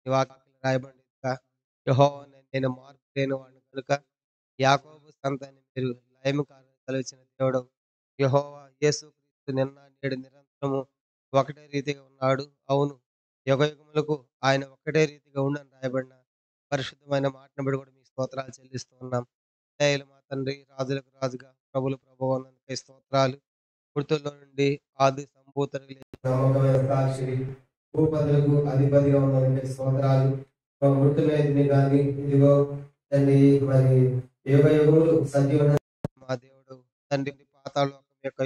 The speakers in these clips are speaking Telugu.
నీ వాక్యంలో రాయబడిందిగా యెహోవా నేను మార్పు లేనివాడిని కనుక యాకోబు సంతానాన్ని మీరు లయముకారులను తలచిన దేవుడవు. యెహోవా యేసుక్రీస్తు నిన్న నేడు నిరంతరము ఒకటే రీతిగా ఉన్నాడు. అవును, యుగయుగములకు ఆయన ఒక్కటే రీతిగా ఉండని రాయబడిన పరిశుద్ధమైన మాటను బట్టి కూడా మీకు స్తోత్రాలు చెల్లిస్తూ ఉన్నాం. దయలు మా తండ్రి, రాజులకు రాజుగా ప్రభులు ప్రభువు అన్నందుకే స్తోత్రాలు. మృతుల్లో నుండి ఆది సంభూతులకు లేచిన నమ్మకమైన సాక్షివి, భూపతులకు అధిపతిగా ఉన్నందుకే స్తోత్రాలు. మా మృతులైంది కానీ ఇదిగో తండ్రి మరి యుగ యుగములు సజీవన మా దేవుడు తండ్రి పాతాళలోకం యొక్క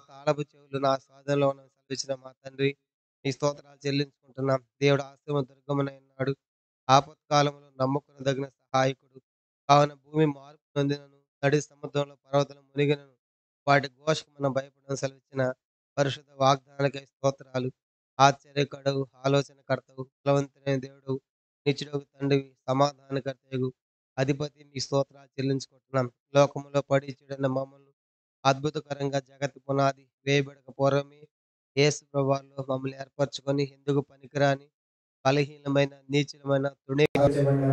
తాళపు చెవులు నా సాధనలో ఉన్న సెలవిచ్చిన మా తండ్రి ఈ స్తోత్రాలు చెల్లించుకుంటున్నాం. దేవుడు ఆశ్రమ దుర్గమునైనాడు, ఆపత్కాలంలో నమ్మకదగిన సహాయకుడు. కావున భూమి మార్పు నొందినను, నడి సముద్రంలో పర్వతాలు మునిగినను వాటి ఘోషకు మనం భయపడడం సెలవిచ్చిన పరిశుద్ధ వాగ్దానాలకై స్తోత్రాలు. ఆశ్చర్యకడవు, ఆలోచనకర్తవు, బలవంతుడైన దేవుడు, నిత్యుడగు తండ్రివి, సమాధానకర్తయగు అధిపతి, మీ స్తోత్రాలు చెల్లించుకుంటున్నాం. లోకములో పడి చెడిన మమ్మల్ని అద్భుతకరంగా జగతి పునాది వేయబడక పూర్వమే యేసు ప్రభువారిలో మమ్మల్ని ఏర్పరచుకొని ఎందుకు పనికిరాని బలహీనమైన నీచులమైన తృణీకరించబడిన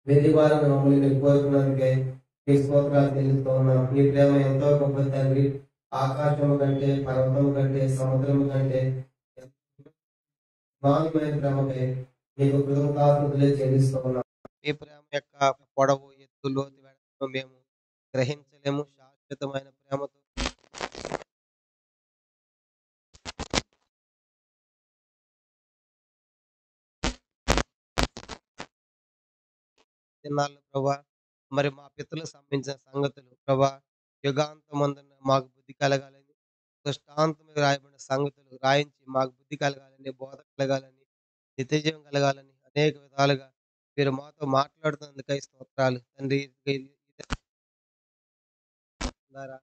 వెర్రివారమైన మమ్మల్ని మీరు కోరుకున్నందుకే మీ స్తోత్రాలు చెల్లిస్తూ ఉన్నాం. మీ ప్రేమ ఎంతో గొప్ప తండ్రి. ఆకాశము కంటే, పర్వతము కంటే, సముద్రము కంటే మానమైన ప్రేమకై మీకు కృతజ్ఞతాస్తుతులు చెల్లిస్తూ ఉన్నాం. మీ ప్రేమ యొక్క పొడవు, ఎత్తు, లోతు, వెడల్పును మేము గ్రహించలేము. శాశ్వతమైన ప్రేమతో దినాల్లో ప్రభా మరి మా పితరులకు సంబంధించిన సంగతులు ప్రభా యుగాంతమందున మాకు బుద్ధి కలగాలని, దృష్టాంతం రాయబడిన సంగతులు రాయించి మాకు బుద్ధి కలగాలని, బోధ కలగాలని, నిత్యజీవం కలగాలని అనేక విధాలుగా మీరు మాతో మాట్లాడుతున్నందుకై స్తోత్రాలు తండ్రి. ద్వారా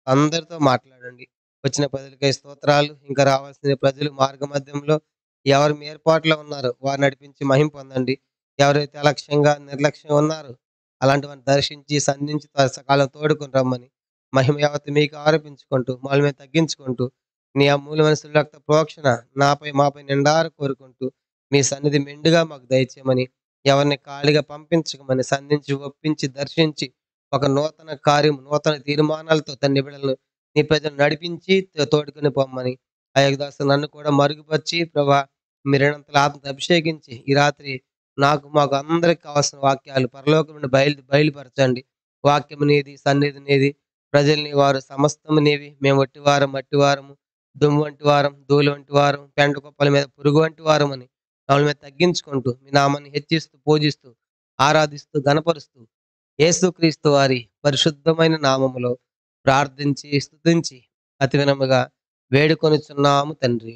అందరితో మాట్లాడండి. వచ్చిన ప్రజలకై స్తోత్రాలు. ఇంకా రావాల్సిన ప్రజలు మార్గ మధ్యంలో ఎవరు మీ ఏర్పాట్లో ఉన్నారో వారిని నడిపించి మహిమ పొందండి. ఎవరైతే అలక్ష్యంగా, నిర్లక్ష్యంగా ఉన్నారో అలాంటి వారిని దర్శించి, సంధించి సకాలం తోడుకొని రమ్మని మహిమ యావత్తు మీకు ఆరోపించుకుంటూ, మమ్మల్ని మేము తగ్గించుకుంటూ, నీ అమూల్యమైన రక్త ప్రోక్షణ నాపై, మాపై నిండారు కోరుకుంటూ, మీ సన్నిధి మెండుగా మాకు దయచేయమని, ఎవరిని ఖాళీగా పంపించకమని సంధించి, ఒప్పించి, దర్శించి ఒక నూతన కార్యం, నూతన తీర్మానాలతో తన బిడ్డలను నీ ప్రజలు నడిపించి తోడుకొని పొమ్మని, ఆ యేసుదాసు నన్ను కూడా మరుగుపరిచి ప్రభా మీరేనంతలా ఆత్మతో అభిషేకించి ఈ రాత్రి నాకు, మాకు అందరికి కావాల్సిన వాక్యాలు పరలోకం నుండి బయలుపరచండి. వాక్యం నీది, సన్నిధి నీది, ప్రజల్ని వారు సమస్తము నీవి. మేము వట్టివారం, మట్టివారము, దుమ్ము వంటి వారం, ధూళి వంటి వారం, పెంట కుప్పల మీద పురుగు వంటి వారం అని మమ్మల్ని మేము తగ్గించుకుంటూ మీ నామాన్ని హెచ్చిస్తూ, పూజిస్తూ, ఆరాధిస్తూ, గణపరుస్తూ యేసుక్రీస్తు వారి పరిశుద్ధమైన నామములో ప్రార్థించి, స్తుతించి అతి వినముగా వేడుకొనుచున్నాము తండ్రి.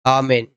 ఆమేన్.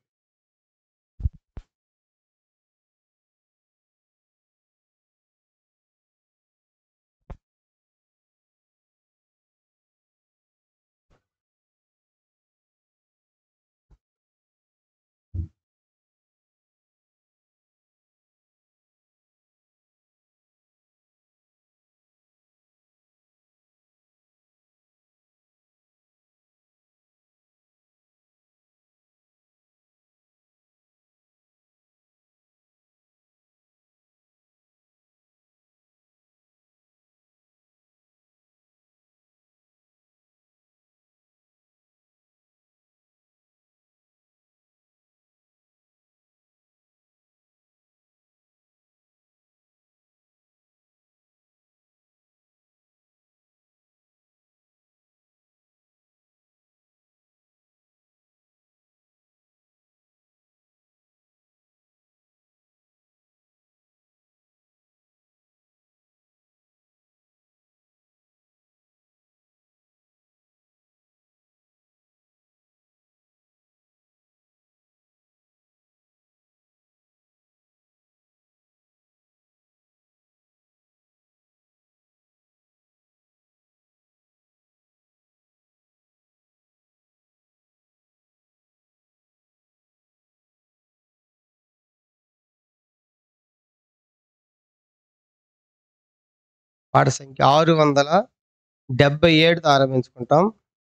పాట సంఖ్య 677 ఆరంభించుకుంటాం.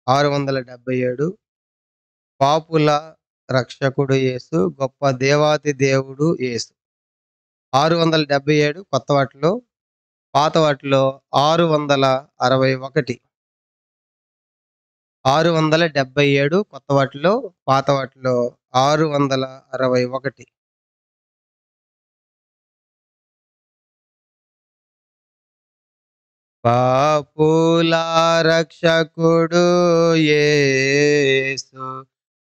677 పాపుల రక్షకుడు యేసు, గొప్ప దేవాతి దేవుడు యేసు. 677 కొత్త వాటిలో, పాత వాటిలో 661. 677 కొత్త వాటిలో, పాత వాటిలో 661. పాపుల రక్షకుడు యేసు,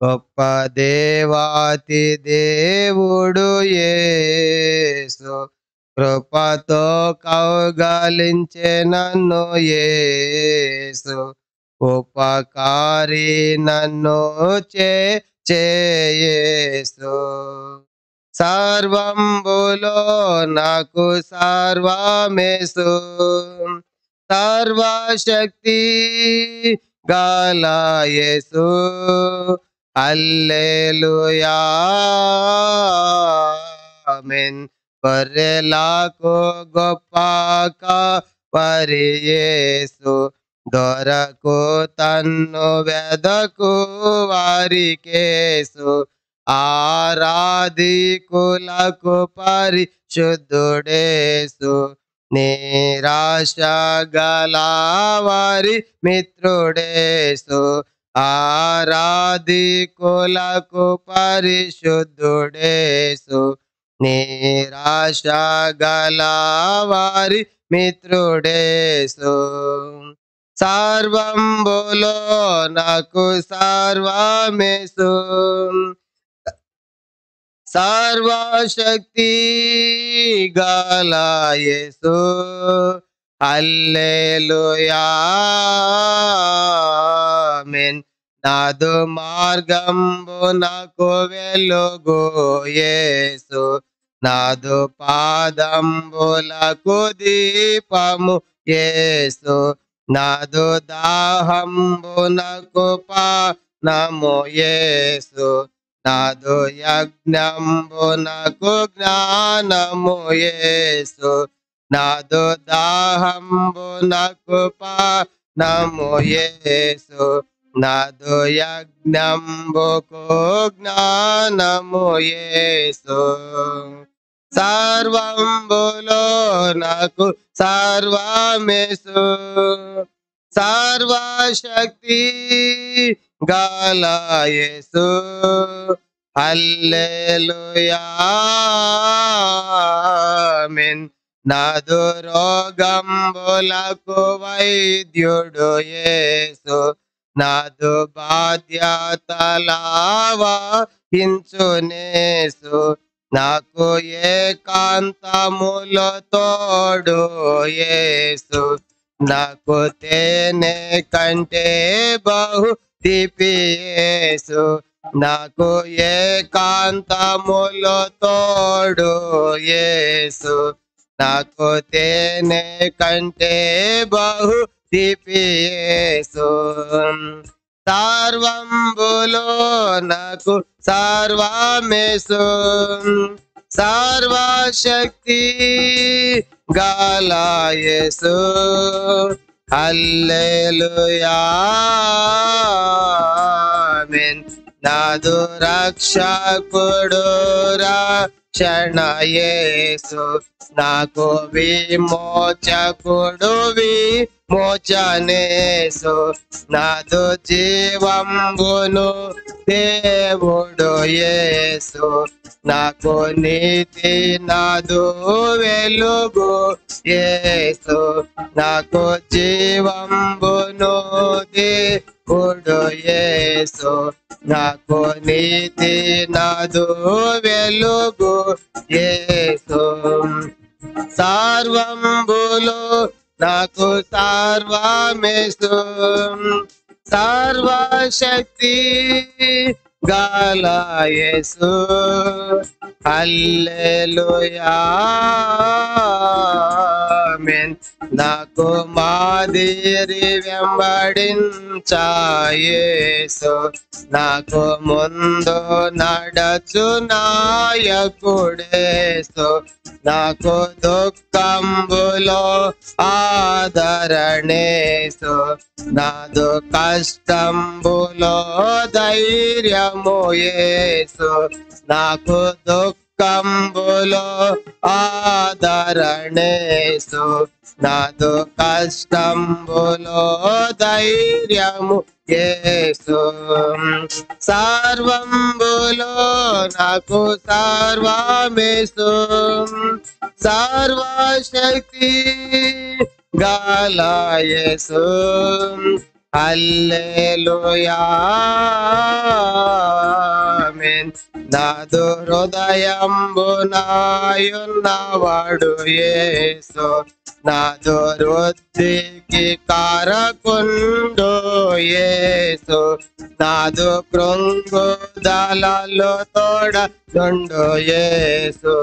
గొప్ప దేవాతి దేవుడు యేసు, కృపతో కౌగలించె నన్ను యేసు, ఉపకారి నన్ను యేసు. సర్వంబులో నాకు సర్వమేసు, సర్వశక్తి గల యేసు, హల్లెలూయా ఆమేన్. గొర్రెలకు గొప్ప కాపరి యేసు, దొరకు తన్ను వెదకు వారికేసు, ఆరాధికులకు పరిశుద్ధుడేసు, నిరాశ గల వారి మిత్రుడేసు, ఆరాధికులకు పరిశుద్ధుడేసు, నిరాశ గల వారి మిత్రుడేసు. సర్వంబులో నాకు సర్వమేసు, సర్వశక్తి గల యేసు, హల్లెలూయా ఆమేన్. నాదు మార్గంబు నాకు వెలుగు యేసు, నాదు పాదంబులకు దీపము యేసు, నాదు దాహంబునకు పానము యేసు, నాదు యజ్ఞంబునకు జ్ఞానము యేసు, నాదు దాహంబునకు పానము యేసు, నాదు యజ్ఞంబుకు జ్ఞానము యేసు. సర్వంబులో నాకు సర్వమేసు, సర్వశక్తి గల యేసు, హల్లెలూయా ఆమేన్. నాదు రోగంబులకు వైద్యుడు యేసు, నాదు బాధ్యతలవహించునేసు, నాకు ఏకాంతములో తోడు యేసు, నాకు తేనె కంటే బహు తీపి యేసు, నాకు ఏకాంతములో తోడు యేసు, నాకు తేనె కంటే బహు తీపి యేసు. సర్వంబులో నాకు సర్వమేసు, సర్వశక్తి గల యేసు, హల్లెలూయా ఆమేన్. నాదు రక్షకుడు రక్షణ యేసు, నాకు విమోచకుడు విమోచనేసు, నాదు జీవంబును దేవుడు యేసు, నాకు నీతి నాదు వెలుగు యేసు, నాకు జీవంబును దేవుడు యేసు, నాకు నీతి నాదు వెలుగు యేసు. సర్వంబులో నాకు సర్వమేసు, సర్వశక్తి గల యేసు, హల్లెలూయా నాకు మాదిరి వెంబడించాయేసు, నాకు ముందు నడచు నాయకుడేసు, నాకు దుఃఖంబులో ఆదరణేసు, నాదు కష్టంబులో ధైర్యము యేసు, నాకు దుఃఖంబులో ఆదరణేసు, నాదు కష్టంబులో ధైర్యము యేసు, సర్వంబులో నాకు సర్వమేసు, సర్వశక్తి గల యేసు, హల్లెలూయా ఆమేన్. నాదు హృదయంబునాయున్నవాడు యేసు, నాదు వృద్ధికి కారకుండు యేసు, నాదు కృంగుదలలో తోడనుండు యేసు,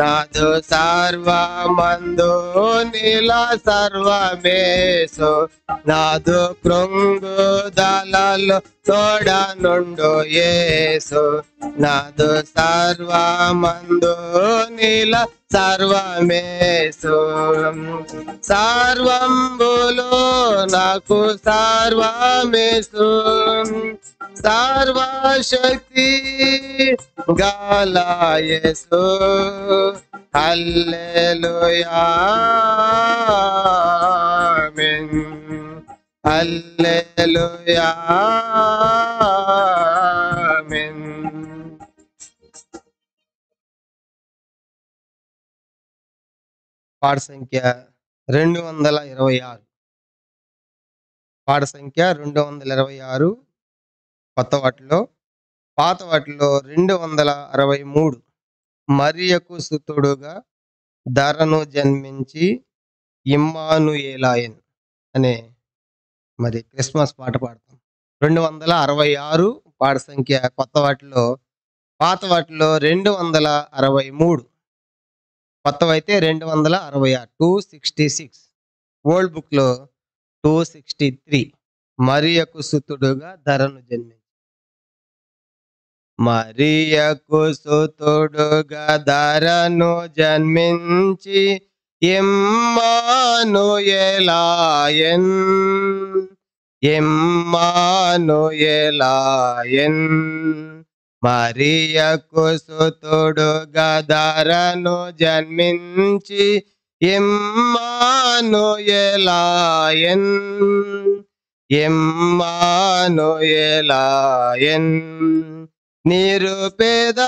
నాదు సర్వమందు నీల సర్వమేసు, నాదు కృంగుదలలో తోడనుండు యేసు, నాదు సర్వమందు నీల సర్వమేసు, సర్వంబులో నాకు సర్వమేసు, సర్వశక్తి గల యేసు, హల్లెలూయా ఆమేన్, హల్లెలూయా ఆమేన్. పాట సంఖ్య 226. పాట సంఖ్య 226 కొత్త వాటిలో. పాత వాటిలో 263. మరియకు సుతుడుగా ధరను జన్మించి ఇమ్మానుయేలాయన్ అనే మరి క్రిస్మస్ పాట పాడతాం. 266 పాట సంఖ్య కొత్త వాటిలో. పాత వాటిలో 263. కొత్తవైతే 266, 266. ఓల్డ్ బుక్ లో 263. మరియకు సుతుడుగా ధరను జన్మించి. మరియకు సుతుడుగా ధరను జన్మించి ఇమ్మానుయేలాయన్, ఇమ్మానుయేలాయన్. మరియకు సుతుడుగా ధరను జన్మించి ఇమ్మానుయేలాయన్, ఇమ్మానుయేలాయన్. నిరుపేదగాను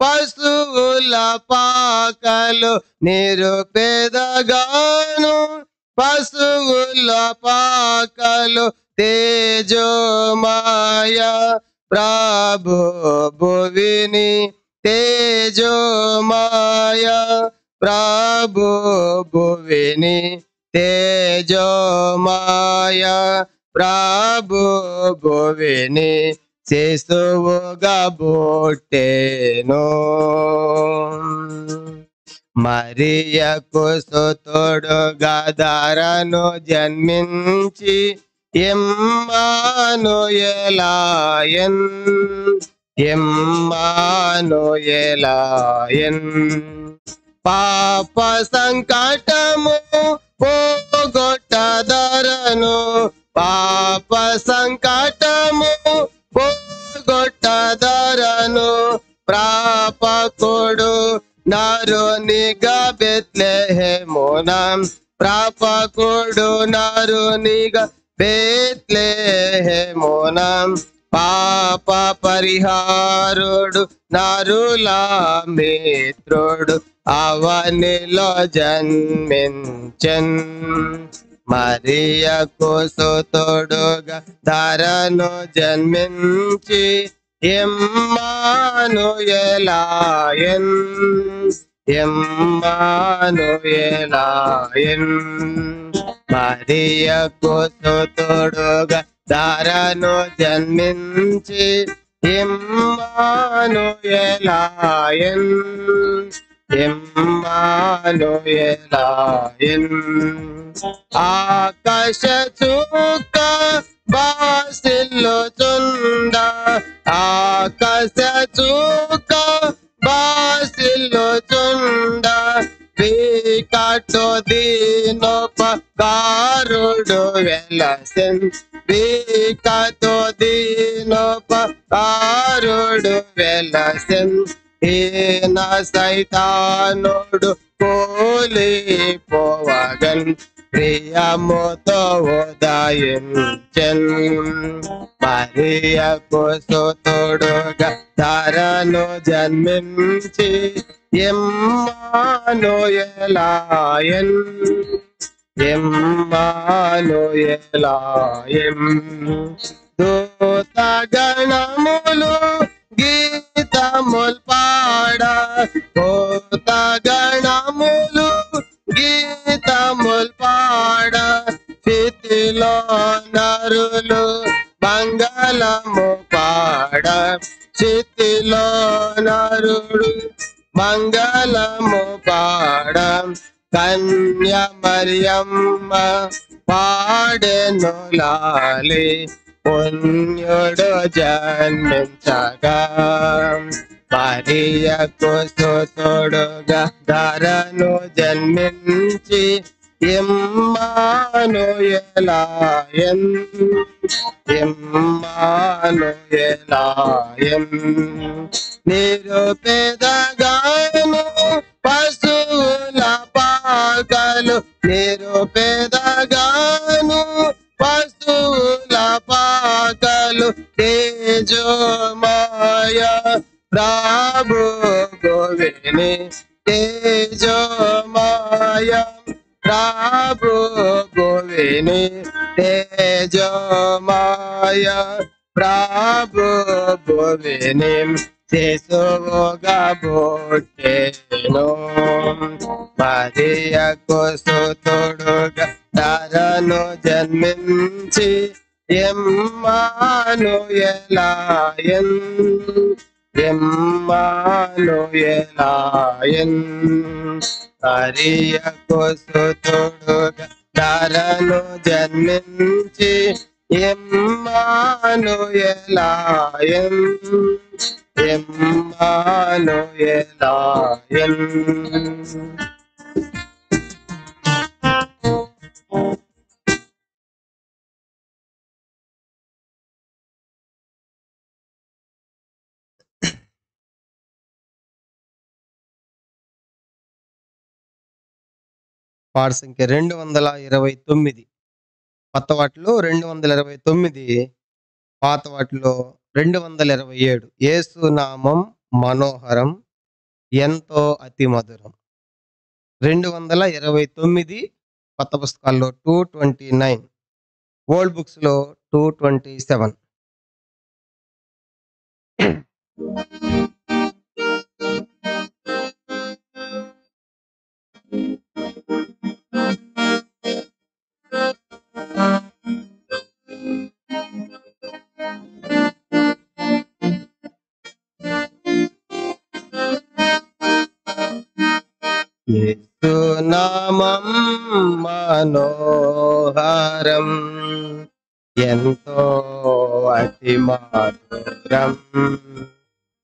పశువుల పాకలు, నిరుపేదగాను పశువుల పాకలు, తేజోమాయ ప్రభు భువిని, తేజోమాయ ప్రభు భువిని, తేజోమాయ ప్రభు భువిని, శిశువుగా పుట్టెను. మరియకు సుతుడుగా ధరను జన్మించి ఇమ్మానుయేలాయన్, ఇమ్మానుయేలాయన్. పాప సంకటము పోగొట్టదరను, పాప సంకటము పోగొట్టదరను, ప్రాపకుడు నరునిగా బెత్లెహేమున, ప్రాపకుడు నరునిగా బెత్లెహేమున, పాప పరిహారుడు నరుల మిత్రుడు అవనిలో జన్మించెన్. మరియకు సుతుడుగా ధరను జన్మించి ఇమ్మానుయేలాయన్, ఇమ్మానుయేలాయన్. మరియకు సుతుడుగా ధరను జన్మించి ఇమ్మానుయేలాయన్, ఇమ్మానుయేలాయన్. ఆకాశ చుక్క బాసిల్లుచుండ, ఆకాశ చుక్క బాసిల్లుచుండ, వికటు దీనోపకారుడు వెలసెన్, వికటు దీనోపకారుడు వెలసెన్. ఈన సైతానుడు కూలిపోవగన్, ప్రియముతో ఉదయించెన్. మరియకు సుతుడుగా ధరను జన్మించి ఇమ్మానుయేలాయన్, ఇమ్మానుయేలాయన్. దూతగణములు గీతముల్ పాడ, దూతగణములు గీతముల్ పాడ, స్థితిలో నరులు మంగళము పాడ, స్థితిలో నరుడు మంగళము పాడ. కన్య మరియమ్మ పాడెను లాలి, పుణ్యుడు జన్మించగా. మరియకు సుతుడుగా ధరను జన్మించి ఇమ్మానుయేలాయన్, ఇమ్మానుయేలాయన్. నిరుపేదగాను పశువుల పాకలు, నిరుపేదగాను పశువుల పాకలు, తేజోమయ ప్రభు గోవిని, తేజోమయ ప్రభు గోవిని, తేజోమయ ప్రభు గోవిని. శిశువుగా పుట్టెను, మరియకు సుతుడుగా ధరను జన్మించి ఇమ్మానుయేలాయన్, ఇమ్మానుయేలాయన్. మరియకు సుతుడుగా ధరను జన్మించి ఇమ్మానుయేలాయన్, ఇమ్మానుయేలాయన్. పాట సంఖ్య 229. కొత్త వాటిలో 229, పాత వాటిలో 227. యేసు నామం మనోహరం, ఎంతో అతి మధురం. 229 కొత్త పుస్తకాల్లో 229, ఓల్డ్ బుక్స్ లో 227. యేసు నామం మనోహరం, ఎంతో అతి మధురం.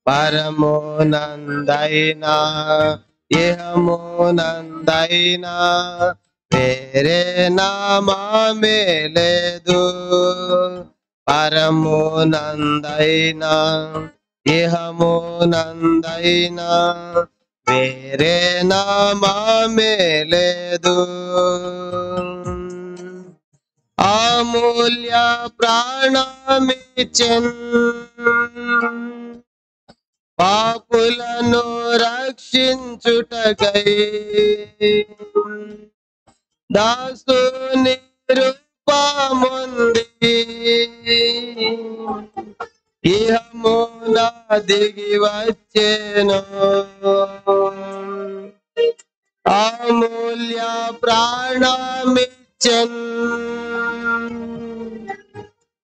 పరమునందైనా ఇహమునందైనా వేరే నామమే లేదు. పరమునందైనా ఇహమునందైనా వేరే నామమే లేదు. అమూల్య ప్రాణమిచ్చెన్, పాపులను రక్షించుటకై. దాసుని రూపముంది ఇహమున దిగి వచ్చెను. అమూల్య ప్రాణమిచ్చెన్,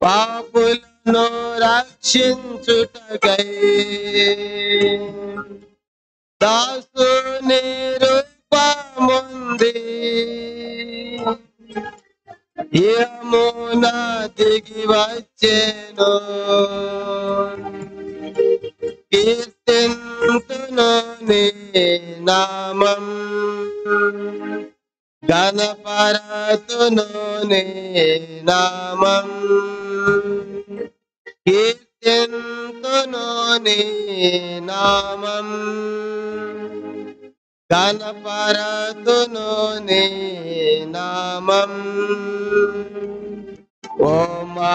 పాపులను రక్షించుటకై. దాసుని రూపముంది యమున దిగి వచ్చెను కీర్తింతును నీ నామం గణపరతును నీ నామం కీర్తింతును నీ నామం గణపరతును నీ నామం ఓ మా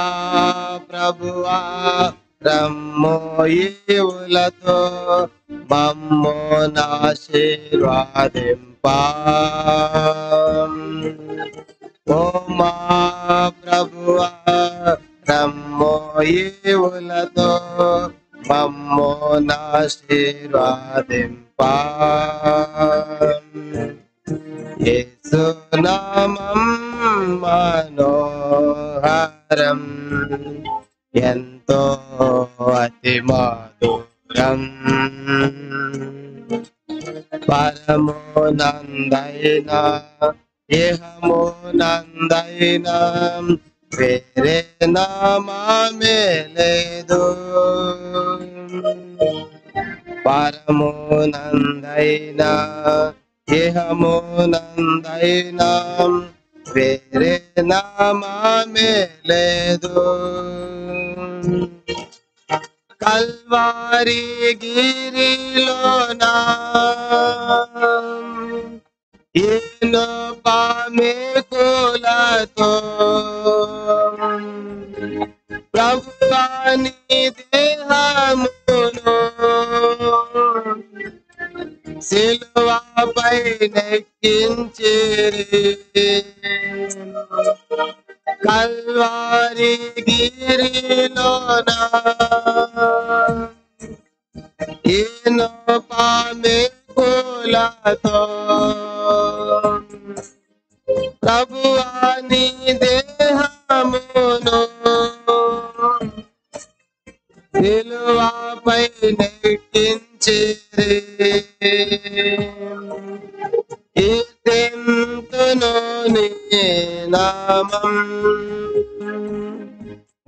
ప్రభువా రమ్ము ఈవులతో మమ్ము ఆశీర్వదింపా ఓ మా ప్రభువా రమ్ము ఈవులతో మమ్ము ఆశీర్వదింపా యేసు నామం మనోహరం ఎంతో అతి మధురం పరమునందైన ఇహమునందైన వేరే నామమే లేదు పరమునందైన ఇహమునందైన వేరే నామమే లేదు కల్వారి గిరిలోనా ఈను పామె కులతో ప్రభువాని దేహమును సిలువపై నెక్కించిరి కల్వారి గిరిలోనా ఈను పామె కులతో ప్రభువాని దేహమును సిలువపై నెక్కించిరి కీర్తింతును నీ నామం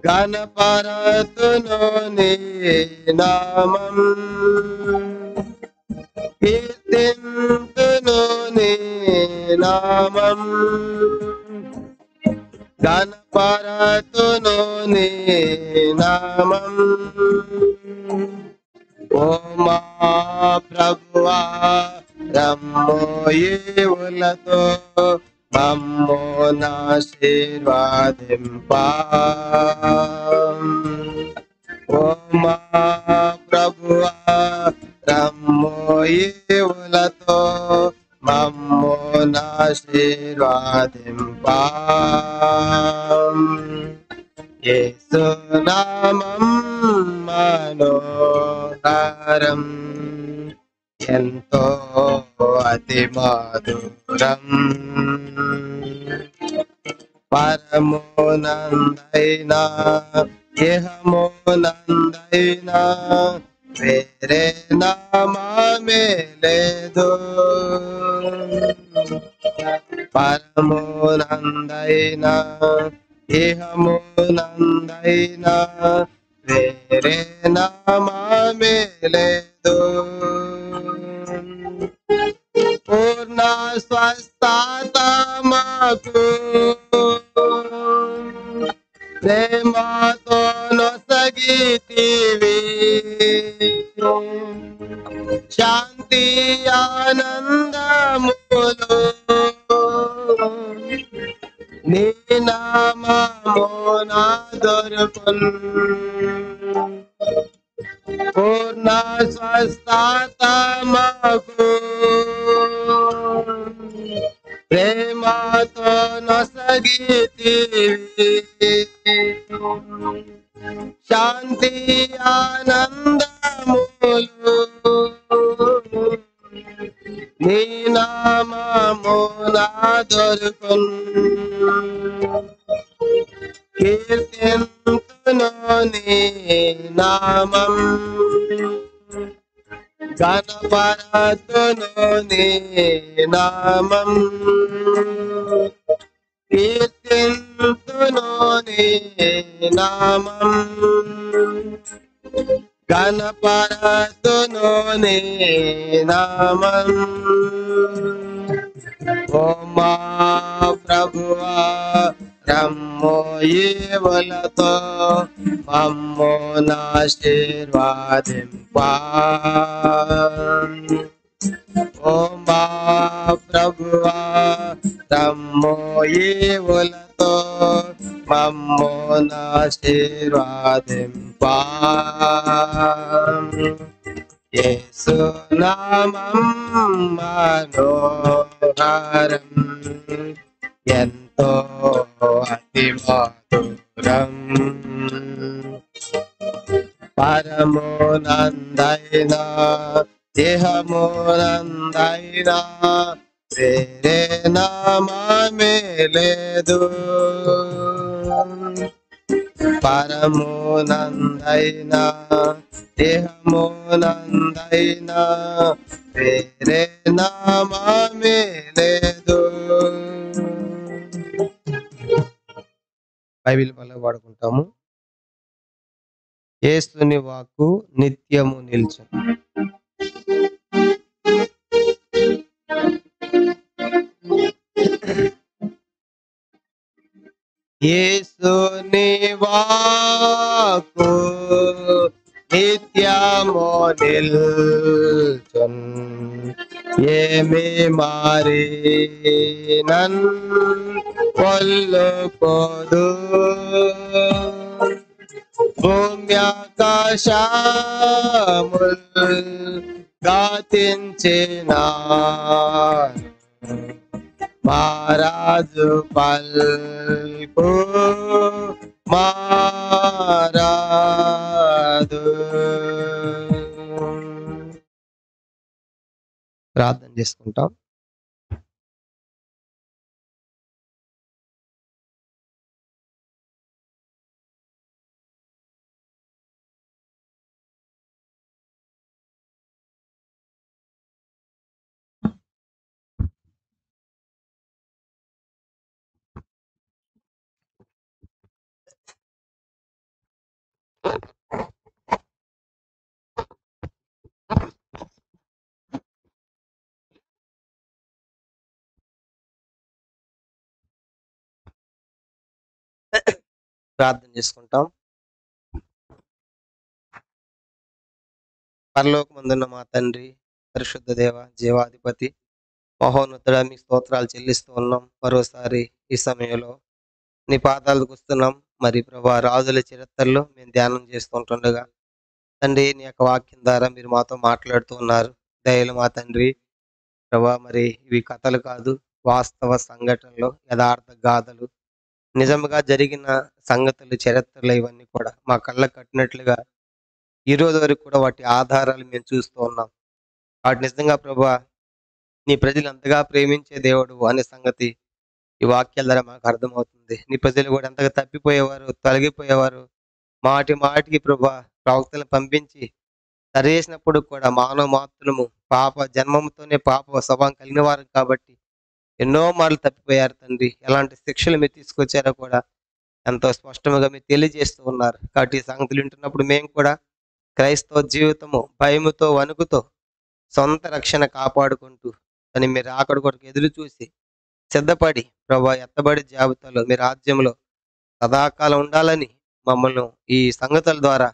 గణపరతును నీ నామం కీర్తింతును నీ నామం గణపరతును నీ నామం ఓ మా ప్రభువా రమ్ము ఈవులతో మమ్ము ఆశీర్వదింపా ఓ మా ప్రభువా రమ్ము ఈవులతో మమ్ము ఆశీర్వదింపా యేసు నామం మనోహరం ఎంతో అతి మధురం పరమునందైన ఇహమునందైన వేరే నామమే లేదు పరమునందైన ఇహమునందైన వేరే నామమే లేదు పూర్ణ స్వస్థత మాకు ప్రేమతో నొసగితివి శాంతి ఆనందములు నీ నామమున దొరుకును పూర్ణ స్వస్థత మాకు ప్రేమతో నొసగితివి శాంతి ఆనందములు నీ నామమున దొరుకును కీర్తింతును నీ నామం గణపరతును నీ నామం కీర్తింతును నీ నామం గణపరతును నీ నామం ఓ మా ప్రభువా రమ్మో ఈవులతో మమ్ము ఆశీర్వాదింపా ఓ మా ప్రభువా రమ్మో ఈవులతో మమ్ము ఆశీర్వాదింపా యేసు నామం మనోహరం ఎంతో అతి మధురం పరమునందైనా దేహమునందైనా వేరే నామమే లేదు పరమునందైనా దేహమునందైనా వేరే నామమే లేదు. బైబిల్ వల్ల వాడుకుంటాము. యేసుని వాక్కు నిత్యము నిల్చును. యేసుని వాక్కు నిత్యము నిల్చున్ ఏమి మారినన్ పొల్లుకోదు భూమ్యాకాశముల్ గాతించిన మారాజు పల్పు మారాదు. ప్రార్థన చేసుకుంటాం. ప్రార్థన చేసుకుంటాం. పరలోకమందున్న మా తండ్రి, పరిశుద్ధ దేవ, జీవాధిపతి, మహోన్నతుడా, మీ స్తోత్రాలు చెల్లిస్తూ ఉన్నాం. మరోసారి ఈ సమయంలో నీ పాదాలకు వస్తున్నాం. మరి ప్రభా, రాజుల చరిత్రలో మేము ధ్యానం చేస్తుంటుండగా తండ్రి, నీ యొక్క వాక్యం ద్వారా మీరు మాతో మాట్లాడుతూ ఉన్నారు. దయలు మా తండ్రి ప్రభా, మరి ఇవి కథలు కాదు, వాస్తవ సంఘటనలు, యథార్థ గాథలు, నిజంగా జరిగిన సంగతులు, చరిత్రలు, ఇవన్నీ కూడా మా కళ్ళ కట్టినట్లుగా ఈ రోజు వరకు కూడా వాటి ఆధారాలు మేము చూస్తూ ఉన్నాం. వాటి నిజంగా ప్రభా, నీ ప్రజలు అంతగా ప్రేమించే దేవుడు అనే సంగతి ఈ వాక్యాల ద్వారా మాకు అర్థమవుతుంది. నీ ప్రజలు కూడా ఎంతగా తప్పిపోయేవారు, తొలగిపోయేవారు. మాటి మాటికి ప్రభా ప్రవక్తలను పంపించి సరిచేసినప్పుడు కూడా మానవ మాత్రము పాప జన్మంతోనే పాప స్వభావం కలిగిన వారు కాబట్టి ఎన్నో మార్లు తప్పిపోయారు తండ్రి. ఎలాంటి శిక్షలు మీరు తీసుకొచ్చారో కూడా ఎంతో స్పష్టంగా మీరు తెలియజేస్తూ ఉన్నారు. కాబట్టి ఈ సంగతులు వింటున్నప్పుడు మేము కూడా క్రైస్తవ జీవితము భయముతో, వణుకుతో సొంత రక్షణ కాపాడుకుంటూ అని మీరు ఆకడ కొరకు ఎదురు చూసి సిద్ధపడి ప్రభా ఎత్తబడి జాబితాలో మీ రాజ్యంలో సదాకాలం ఉండాలని మమ్మల్ని ఈ సంగతుల ద్వారా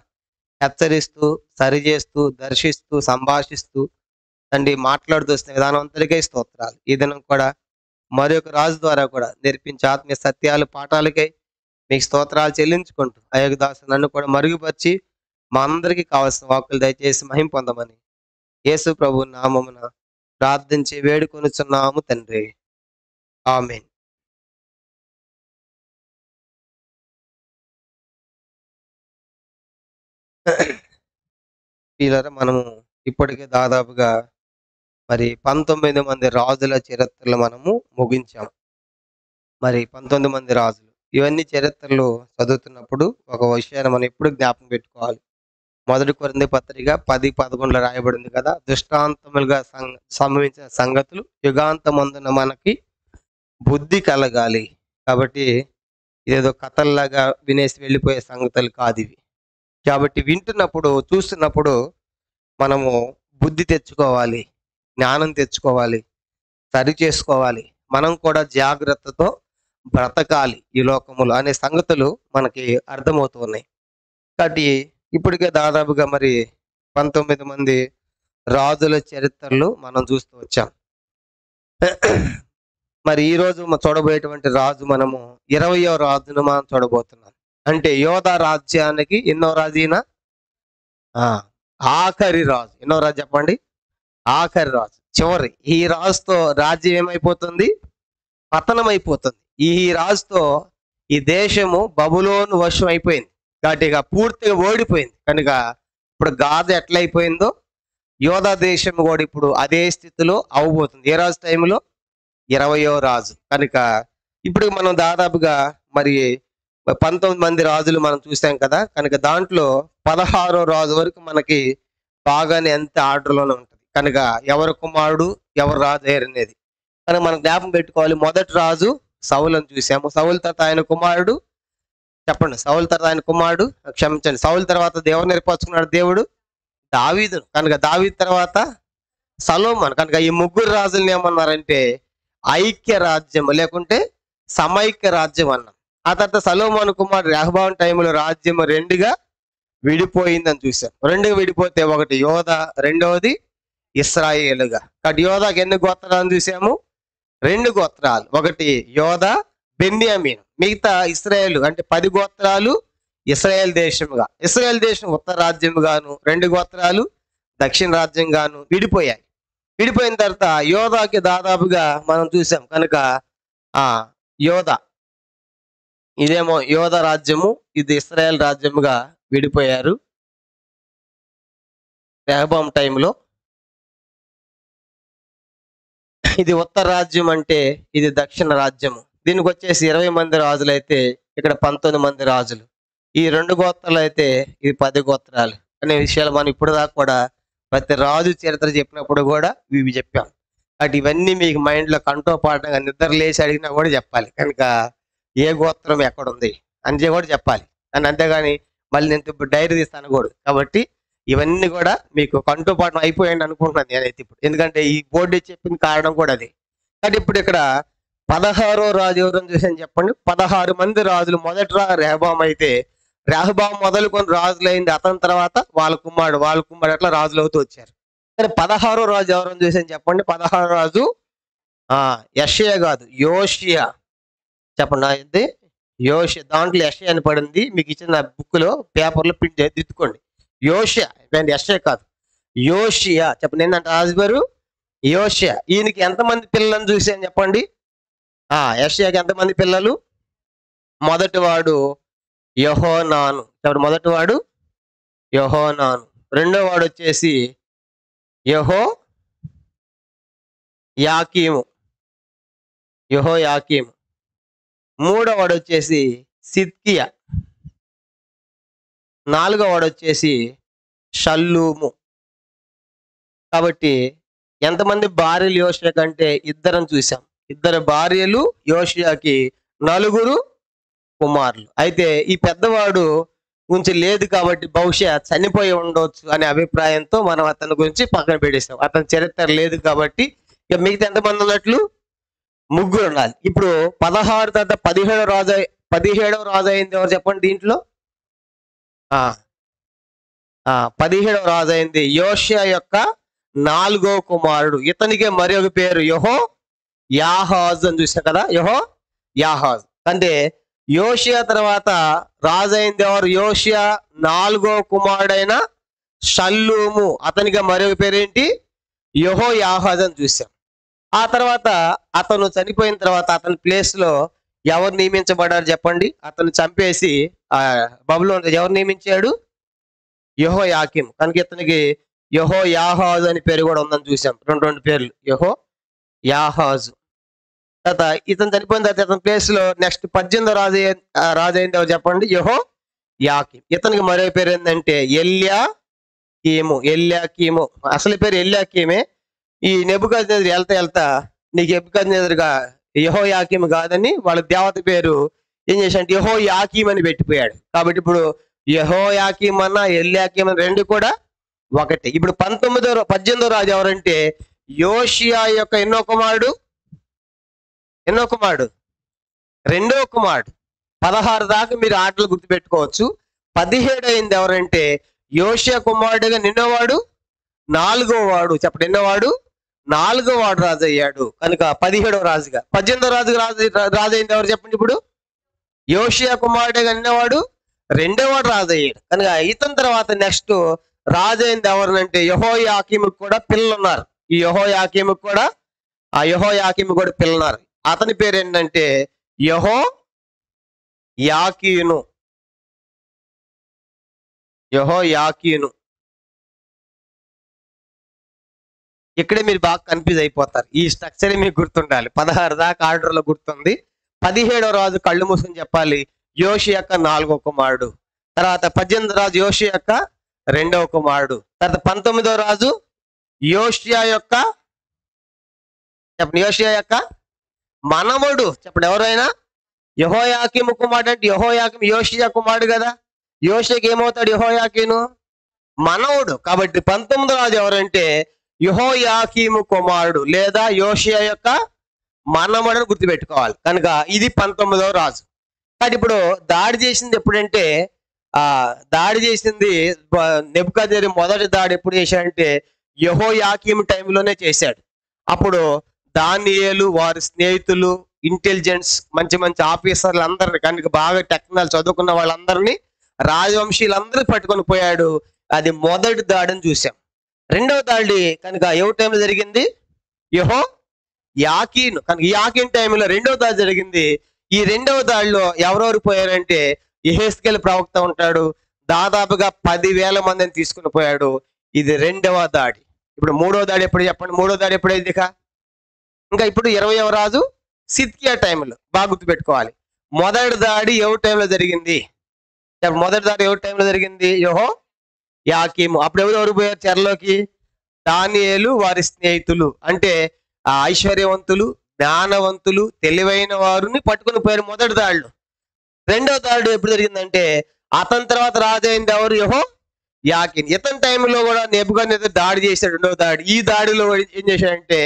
హెచ్చరిస్తూ, సరిచేస్తూ, దర్శిస్తూ, సంభాషిస్తూ తండ్రి మాట్లాడుతూ వస్తున్న విధానం అంతటికీ స్తోత్రాలు. ఈ దినం కూడా మరొక రాజు ద్వారా కూడా నేర్పించే ఆత్మీయ సత్యాలు, పాఠాలకై మీకు స్తోత్రాలు చెల్లించుకుంటూ అయోగదాసు నన్ను కూడా మరుగుపరిచి మా అందరికీ కావాల్సిన వాక్కులు దయచేసి మహిం పొందమని యేసు ప్రభు నామమున ప్రార్థించి వేడుకొనుచున్నాము తండ్రి. ఆమేన్. వీళ్ళరా మనము ఇప్పటికే దాదాపుగా మరి 19 మంది రాజుల చరిత్రలు మనము ముగించాం. మరి 19 మంది రాజులు, ఇవన్నీ చరిత్రలు చదువుతున్నప్పుడు ఒక విషయాన్ని మనం ఎప్పుడు జ్ఞాపకం పెట్టుకోవాలి. మొదటి కొరింథీ పత్రిక 10:11 రాయబడింది కదా, దృష్టాంతములుగా సంభవించిన సంగతులు యుగాంతమందున మనకి బుద్ధి కలగాలి. కాబట్టి ఇదేదో కథల్లాగా వినేసి వెళ్ళిపోయే సంగతులు కాదు ఇవి. కాబట్టి వింటున్నప్పుడు, చూస్తున్నప్పుడు మనము బుద్ధి తెచ్చుకోవాలి, జ్ఞానం తెచ్చుకోవాలి, సరి చేసుకోవాలి. మనం కూడా జాగ్రత్తతో బ్రతకాలి ఈ లోకములో అనే సంగతులు మనకి అర్థమవుతూ ఉన్నాయి. కాబట్టి ఇప్పటికే దాదాపుగా మరి 19 మంది రాజుల చరిత్రలు మనం చూస్తూ వచ్చాం. మరి ఈ రోజు చూడబోయేటువంటి రాజు మనము 20వ రాజును మనం చూడబోతున్నాం. అంటే యోధా రాజ్యానికి ఎన్నో రాజైన ఆఖరి రాజు. ఎన్నో రాజు చెప్పండి? ఆఖరి రాజు, చివరి. ఈ రాజుతో రాజ్యం ఏమైపోతుంది? పతనం అయిపోతుంది. ఈ రాజుతో ఈ దేశము బబులోను వశం అయిపోయింది. కాబట్టి ఇక పూర్తిగా ఓడిపోయింది. కనుక ఇప్పుడు గాజ ఎట్లయిపోయిందో యోధా దేశం కూడా ఇప్పుడు అదే స్థితిలో అవబోతుంది. ఏ రాజు టైంలో? 20వ రాజు. కనుక ఇప్పుడు మనం దాదాపుగా మరి 19 మంది రాజులు మనం చూసాం కదా. కనుక దాంట్లో 16వ రాజు వరకు మనకి బాగానే ఎంత ఆర్డర్లోనే ఉంటుంది. కనుక ఎవరు కుమారుడు, ఎవరు రాజు అయ్యారు అనేది కనుక మనం జ్ఞాపకం పెట్టుకోవాలి. మొదటి రాజు సౌలు అని చూసాము. సౌలు తర్వాత ఆయన కుమారుడు, చెప్పండి, సౌలు తర్వాత ఆయన కుమారుడు, క్షమించండి, సౌలు తర్వాత దేవుని ఏర్పరచుకున్నాడు దేవుడు, దావీదు. కనుక దావీదు తర్వాత సొలొమోను. కనుక ఈ ముగ్గురు రాజుల్ని ఏమన్నారంటే ఐక్య రాజ్యం లేకుంటే సమైక్య రాజ్యం అన్నాం. ఆ తర్వాత సొలొమోను కుమారుడు రెహబాము టైంలో రాజ్యం రెండుగా విడిపోయిందని చూసాం. రెండుగా విడిపోతే ఒకటి యోధా, రెండవది ఇశ్రాయేలుగా. కాబట్టి యోధాకి ఎన్ని గోత్రాలను చూసాము? 2 గోత్రాలు. ఒకటి యోధా, బెన్యామీను. మిగతా ఇశ్రాయేలు అంటే 10 గోత్రాలు ఇశ్రాయేల్ దేశముగా. ఇశ్రాయేల్ దేశం ఉత్తర రాజ్యముగాను, 2 గోత్రాలు దక్షిణ రాజ్యంగాను విడిపోయాయి. విడిపోయిన తర్వాత యోధాకి దాదాపుగా మనం చూసాం. కనుక యోధా ఇదేమో యోధా రాజ్యము, ఇది ఇశ్రాయేల్ రాజ్యముగా విడిపోయారు రెహబాము టైంలో. ఇది ఉత్తర రాజ్యం అంటే ఇది దక్షిణ రాజ్యము. దీనికి వచ్చేసి 20 మంది రాజులు అయితే ఇక్కడ 19 మంది రాజులు. ఈ 2 గోత్రాలు అయితే ఇది 10 గోత్రాలు అనే విషయాలు మనం ఇప్పుడు దాకా కూడా ప్రతి రాజు చరిత్ర చెప్పినప్పుడు కూడా ఇవి చెప్పాం. కాబట్టి ఇవన్నీ మీకు మైండ్లో కంటో పాటగా నిద్ర లేచి అడిగినా కూడా చెప్పాలి. కనుక ఏ గోత్రం ఎక్కడుంది అని కూడా చెప్పాలి. అని అంతేగాని మళ్ళీ నేను ఇప్పుడు డైరీ తీస్తాను కూడా. కాబట్టి ఇవన్నీ కూడా మీకు కంటోపాఠం అయిపోయాయని అనుకుంటున్నాను నేనైతే ఇప్పుడు. ఎందుకంటే ఈ బోర్డు చెప్పిన కారణం కూడా అది. కానీ ఇప్పుడు ఇక్కడ 16వ రాజు ఎవరని చూసాను చెప్పండి. 16 మంది రాజులు. మొదటి రెహబాము అయితే రెహబాము మొదలుకొని రాజులైంది. అతని తర్వాత వాళ్ళ కుమారుడు అట్లా రాజులు అవుతూ వచ్చారు. కానీ 16వ రాజు ఎవరని చూసాను చెప్పండి. 16వ రాజు యెషయా కాదు, యోషియా. చెప్పండి అయితే యోషియా. దాంట్లో యెషయా అని పడింది మీకు ఇచ్చిన బుక్లో, పేపర్లో ప్రింట్ చేసి దిద్దుకోండి. యోషియా, యెషయా కాదు, యోషియా. చెప్పండి ఏంటంటే రాజు పేరు యోషియా. ఈయనకి ఎంతమంది పిల్లలను చూసాను చెప్పండి. యెషయాకి ఎంతమంది పిల్లలు? మొదటివాడు యెహోనాను. చెప్పండి మొదటివాడు యెహోనాను. రెండో వాడు వచ్చేసి యెహోయాకీము. మూడో వాడు వచ్చేసి సిద్కియా. నాలుగో వాడు వచ్చేసి షల్లూము. కాబట్టి ఎంతమంది భార్యలు యోషియా కంటే 2 చూసాం. 2 భార్యలు యోషియాకి, 4 కుమారులు. అయితే ఈ పెద్దవాడు గురించి లేదు కాబట్టి బహుశా చనిపోయి ఉండవచ్చు అనే అభిప్రాయంతో మనం అతని గురించి పక్కన పెట్టేస్తాం. అతని చరిత్ర లేదు కాబట్టి ఇక మిగతా ఎంతమంది ఉన్నట్లు? 3 ఉండాలి. ఇప్పుడు 16 తర్వాత 17వ రాజు అయింది ఎవరు చెప్పండి దీంట్లో? 17వ రాజు అయింది యోషియా యొక్క 4వ కుమారుడు. ఇతనికే మరి ఒక పేరు యెహోయాహాజు అని చూసాం కదా. యెహోయాహాజు అంటే యోషియా తర్వాత రాజు అయింది ఎవరు? యోషియా 4వ కుమారుడైన షల్లూము. అతనికి మరి ఒక పేరు ఏంటి? యెహోయాహాజు అని చూసాం. ఆ తర్వాత అతను చనిపోయిన తర్వాత అతని ప్లేస్ లో ఎవరు నియమించబడ్డారు చెప్పండి? అతను చంపేసి బబులోను ఎవరు నియమించాడు? యెహోయాకీము. కనుక ఇతనికి యెహోయాహాజు అని పేరు కూడా ఉందని చూసాం. 2 పేర్లు యెహోయాహాజు. తర్వాత ఇతను చనిపోయిన తర్వాత ఇతని ప్లేస్ లో నెక్స్ట్ 18వ రాజు అయింది ఎవరు చెప్పండి? యెహోయాకీము. ఇతనికి మరో పేరు ఏంటంటే ఎల్యాకీము అసలు పేరు ఎల్యాకీమే. ఈ నెబుకద్నెజరు వెళ్తా నీకు నెబుకద్నెజరుగా యెహోయాకీము కాదని వాళ్ళ దేవత పేరు ఏం చేశాడంటే యెహోయాకీం అని పెట్టిపోయాడు. కాబట్టి ఇప్పుడు యెహోయాకీం అన్న ఎల్యాకీం అన్న రెండు కూడా ఒకటి. ఇప్పుడు 18వ రాజు ఎవరంటే యోషియా యొక్క ఎన్నో కుమారుడు రెండో కుమారుడు. 16 దాకా మీరు ఆటలు గుర్తుపెట్టుకోవచ్చు. 17 అయింది ఎవరంటే యోషియా కుమారుడుగా నిన్నవాడు 4వ వాడు. చెప్పండి, నిన్నవాడు 4వ వాడు రాజు అయ్యాడు కనుక 17వ రాజుగా. 18వ రాజు అయింది ఎవరు చెప్పండి. ఇప్పుడు యోషియా కుమారుడుగా నిన్నవాడు 2వ వాడు రాజు అయ్యాడు కనుక ఇతని తర్వాత నెక్స్ట్ రాజు అయింది ఎవరినంటే యెహోయాకీముకు కూడా పిల్లలు ఉన్నారు. ఈ యెహోయాకీముకు కూడా పిల్లలు ఉన్నారు. అతని పేరు ఏంటంటే యెహోయాకీను. ఇక్కడే మీరు బాగా కన్ఫ్యూజ్ అయిపోతారు. ఈ స్ట్రక్చర్ మీకు గుర్తుండాలి. 16 దాకా ఆర్డర్లో గుర్తుంది. 17వ రాజు కళ్ళు మూసుకొని చెప్పాలి యోషియా యొక్క 4వ కుమారుడు. తర్వాత 18వ రాజు యోషియా యొక్క 2వ కుమారుడు. తర్వాత 19వ రాజు యోషియా యొక్క మనవడు. చెప్పండి, ఎవరైనా యెహోయాకీము కుమారుడు అంటే యెహోయాకీము యోషియా కుమారుడు కదా. యోషియాకి ఏమవుతాడు? యెహోయాకీను మనవడు. కాబట్టి 19వ రాజు ఎవరంటే యెహోయాకీము కుమారుడు లేదా యోషియా యొక్క మనవడని గుర్తుపెట్టుకోవాలి. కనుక ఇది 19వ రాజు. కానీ ఇప్పుడు దాడి చేసింది ఎప్పుడంటే నెబుకద్నెజరు మొదటి దాడి ఎప్పుడు చేశాడంటే యెహోయాకీము టైంలోనే చేశాడు. అప్పుడు దానియేలు వారి స్నేహితులు ఇంటెలిజెన్స్ మంచి ఆఫీసర్లు అందరిని కనుక బాగా టెక్నాలజీ చదువుకున్న వాళ్ళందరినీ రాజవంశీయులందరూ పట్టుకొని పోయాడు. అది మొదటి దాడిని చూసాం. రెండవ దాడి కనుక ఎవరి టైంలో జరిగింది? యెహోయాకీను. కనుక యాకీన్ టైంలో రెండవ దాడి జరిగింది. ఈ రెండవ దాడిలో ఎవరెవరు పోయారంటే యెహెజ్కేలు ప్రవక్త ఉంటాడు. దాదాపుగా 10,000 మందిని తీసుకుని పోయాడు. ఇది రెండవ దాడి. ఇప్పుడు మూడవ దాడి ఎప్పుడు చెప్పండి? మూడవ దాడి ఎప్పుడైంది? ఇంకా ఇప్పుడు 20వ రాజు సిద్కియా టైంలో బాగా గుర్తుపెట్టుకోవాలి. మొదటి దాడి ఎవరి టైంలో జరిగింది? మొదటి దాడి ఎవరి టైంలో జరిగింది? యెహోయాకీము. అప్పుడు ఎవరు పోయారు చెరలోకి? దానియేలు వారి స్నేహితులు అంటే ఐశ్వర్యవంతులు, జ్ఞానవంతులు, తెలివైన వారిని పట్టుకుని పోయారు మొదటి దాడిలో. రెండవ దాడి ఎప్పుడు జరిగిందంటే అతని తర్వాత రాజు అయింది ఎవరు? యెహోయాకీన్. ఇతని టైంలో కూడా నెబుకద్నెజరు దాడి చేశాడు. రెండవ దాడి. ఈ దాడిలో ఏం చేశాడంటే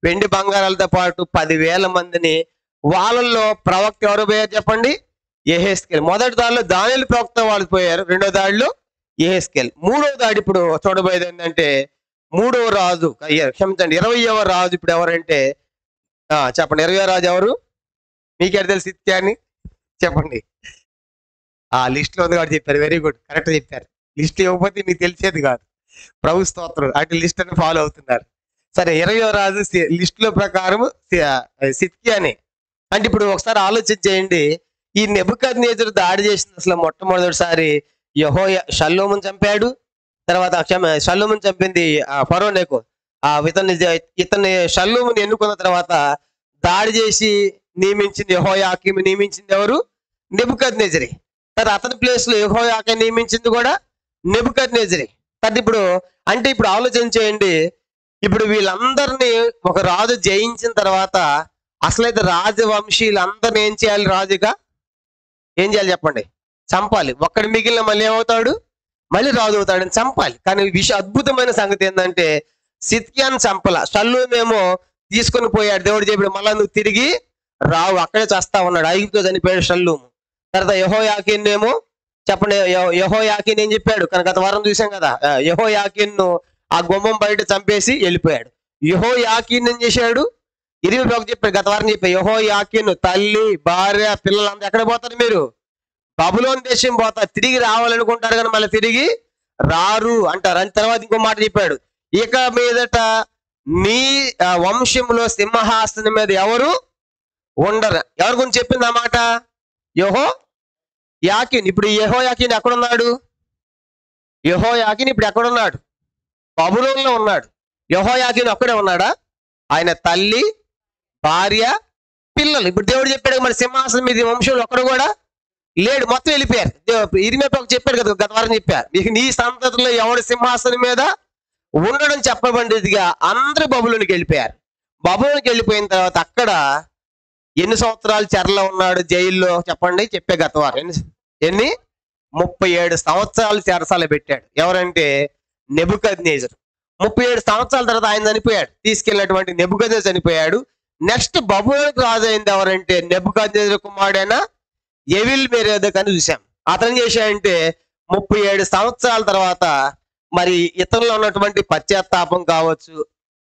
వెండి బంగారాలతో పాటు 10,000 మందిని, వాళ్ళల్లో ప్రవక్త ఎవరు పోయారు చెప్పండి? యెహెజ్కేలు. మొదటి దాడిలో దానియేలు ప్రవక్త వాళ్ళు పోయారు. రెండవ దాడిలో యెహెజ్కేలు. మూడవ దాడి ఇప్పుడు చూడబోయేది ఏంటంటే 20వ రాజు ఇప్పుడు ఎవరంటే చెప్పండి, 20వ రాజు ఎవరు? మీకెక్కడ తెలుసు సిద్కియా అని? చెప్పండి. లిస్ట్ లో ఉంది కాబట్టి చెప్పారు. వెరీ గుడ్, కరెక్ట్ చెప్పారు. లిస్ట్ ఇవ్వకపోతే మీకు తెలిసేది కాదు. ప్రభు స్తోత్రం. అటు లిస్ట్ అని ఫాలో అవుతున్నారు. సరే, 20వ రాజు లిస్ట్ లో ప్రకారం సిద్కియానే. అంటే ఇప్పుడు ఒకసారి ఆలోచన చేయండి. ఈ నెబుకద్నెజరు దాడి చేసింది అసలు మొట్టమొదటిసారి షల్లూమును చంపాడు. తర్వాత షల్లూమును చంపింది ఫరో నెకో. ఇతన్ని షల్లూముని ఎన్నుకున్న తర్వాత దాడి చేసి నియమించింది యెహోయాకీము. నియమించింది ఎవరు? నెబుకద్నెజరే. తర్వాత అతని ప్లేస్ లో యెహోయాకీము నియమించింది కూడా నెబుకద్నెజరే. ఇప్పుడు ఆలోచన చేయండి. ఇప్పుడు వీళ్ళందరినీ ఒక రాజు జయించిన తర్వాత అసలైతే రాజవంశీయులందరినీ ఏం చేయాలి? రాజుగా ఏం చేయాలి చెప్పండి? చంపాలి. ఒక్కడి మిగిలిన మళ్ళీ ఏమవుతాడు? మళ్ళీ రాజు అవుతాడని చంపాలి. కానీ అద్భుతమైన సంగతి ఏంటంటే సిద్కియాను చంపల. షల్లూమేమో తీసుకొని పోయాడు. దేవుడు చెప్పాడు మళ్ళా నువ్వు తిరిగి రావు, అక్కడే చేస్తా ఉన్నాడు. ఐగుప్తులో చనిపోయాడు షల్లూము. తర్వాత యెహోయాకీన్ ఏమో చెప్పండి, యెహోయాకీన్ ఏం చెప్పాడు? కనుక గత వారం చూసాం కదా, యెహోయాకీన్ను ఆ గుమ్మం బయట చంపేసి వెళ్ళిపోయాడు. యెహోయాకీన్ ఏం చేశాడు? ఇరిమియా చెప్పాడు, గత వారం చెప్పాడు. యెహోయాకీన్ తల్లి, భార్య, పిల్లలంతా ఎక్కడ పోతారు? మీరు బబులోను దేశం పోతారు. తిరిగి రావాలనుకుంటారు కానీ మళ్ళీ తిరిగి రారు అంటారు. అని తర్వాత ఇంకో మాట చెప్పాడు, ఇక మీదట నీ వంశంలో సింహాసనం మీద ఎవరు ఉండరు. ఎవరి గురించి చెప్పింది ఆ మాట? యెహోయాకీన్. ఇప్పుడు యెహోయాకీన్ ఎక్కడున్నాడు? యెహోయాకీన్ ఇప్పుడు ఎక్కడున్నాడు? బబులోనులో ఉన్నాడు. యెహోయాకీన్ ఒక్కడే ఉన్నాడా? ఆయన తల్లి, భార్య, పిల్లలు. ఇప్పుడు దేవుడు చెప్పాడు మరి సింహాసనం మీద వంశంలో ఒక్కడు కూడా లేడు, మొత్తం వెళ్ళిపోయారు. ఇరిమియా ప్రవక్త చెప్పాడు కదా, గత వారం చెప్పారు, మీకు నీ సంతతిలో ఎవడు సింహాసనం మీద ఉండడం చెప్పబడిదిగా అందరూ బబులోనికి వెళ్ళిపోయారు. బబులోనికి వెళ్ళిపోయిన తర్వాత అక్కడ ఎన్ని సంవత్సరాలు చెరలో ఉన్నాడు జైల్లో చెప్పండి, చెప్పే గత వారం. ఎన్ని 37 సంవత్సరాలు చెరసాల పెట్టాడు. ఎవరంటే నెబుకద్నెజరు. 37 సంవత్సరాల తర్వాత ఆయన చనిపోయాడు, తీసుకెళ్ళినటువంటి నెబుకద్నెజరు చనిపోయాడు. నెక్స్ట్ బబులోనికి రాజు అయింది ఎవరంటే నెబుకద్నెజరు కుమారుడైన ఎవిల్ మెరోదక్ అని చూసాం. అతను చేశాడంటే 37 సంవత్సరాల తర్వాత మరి ఇతరులో ఉన్నటువంటి పశ్చాత్తాపం కావచ్చు,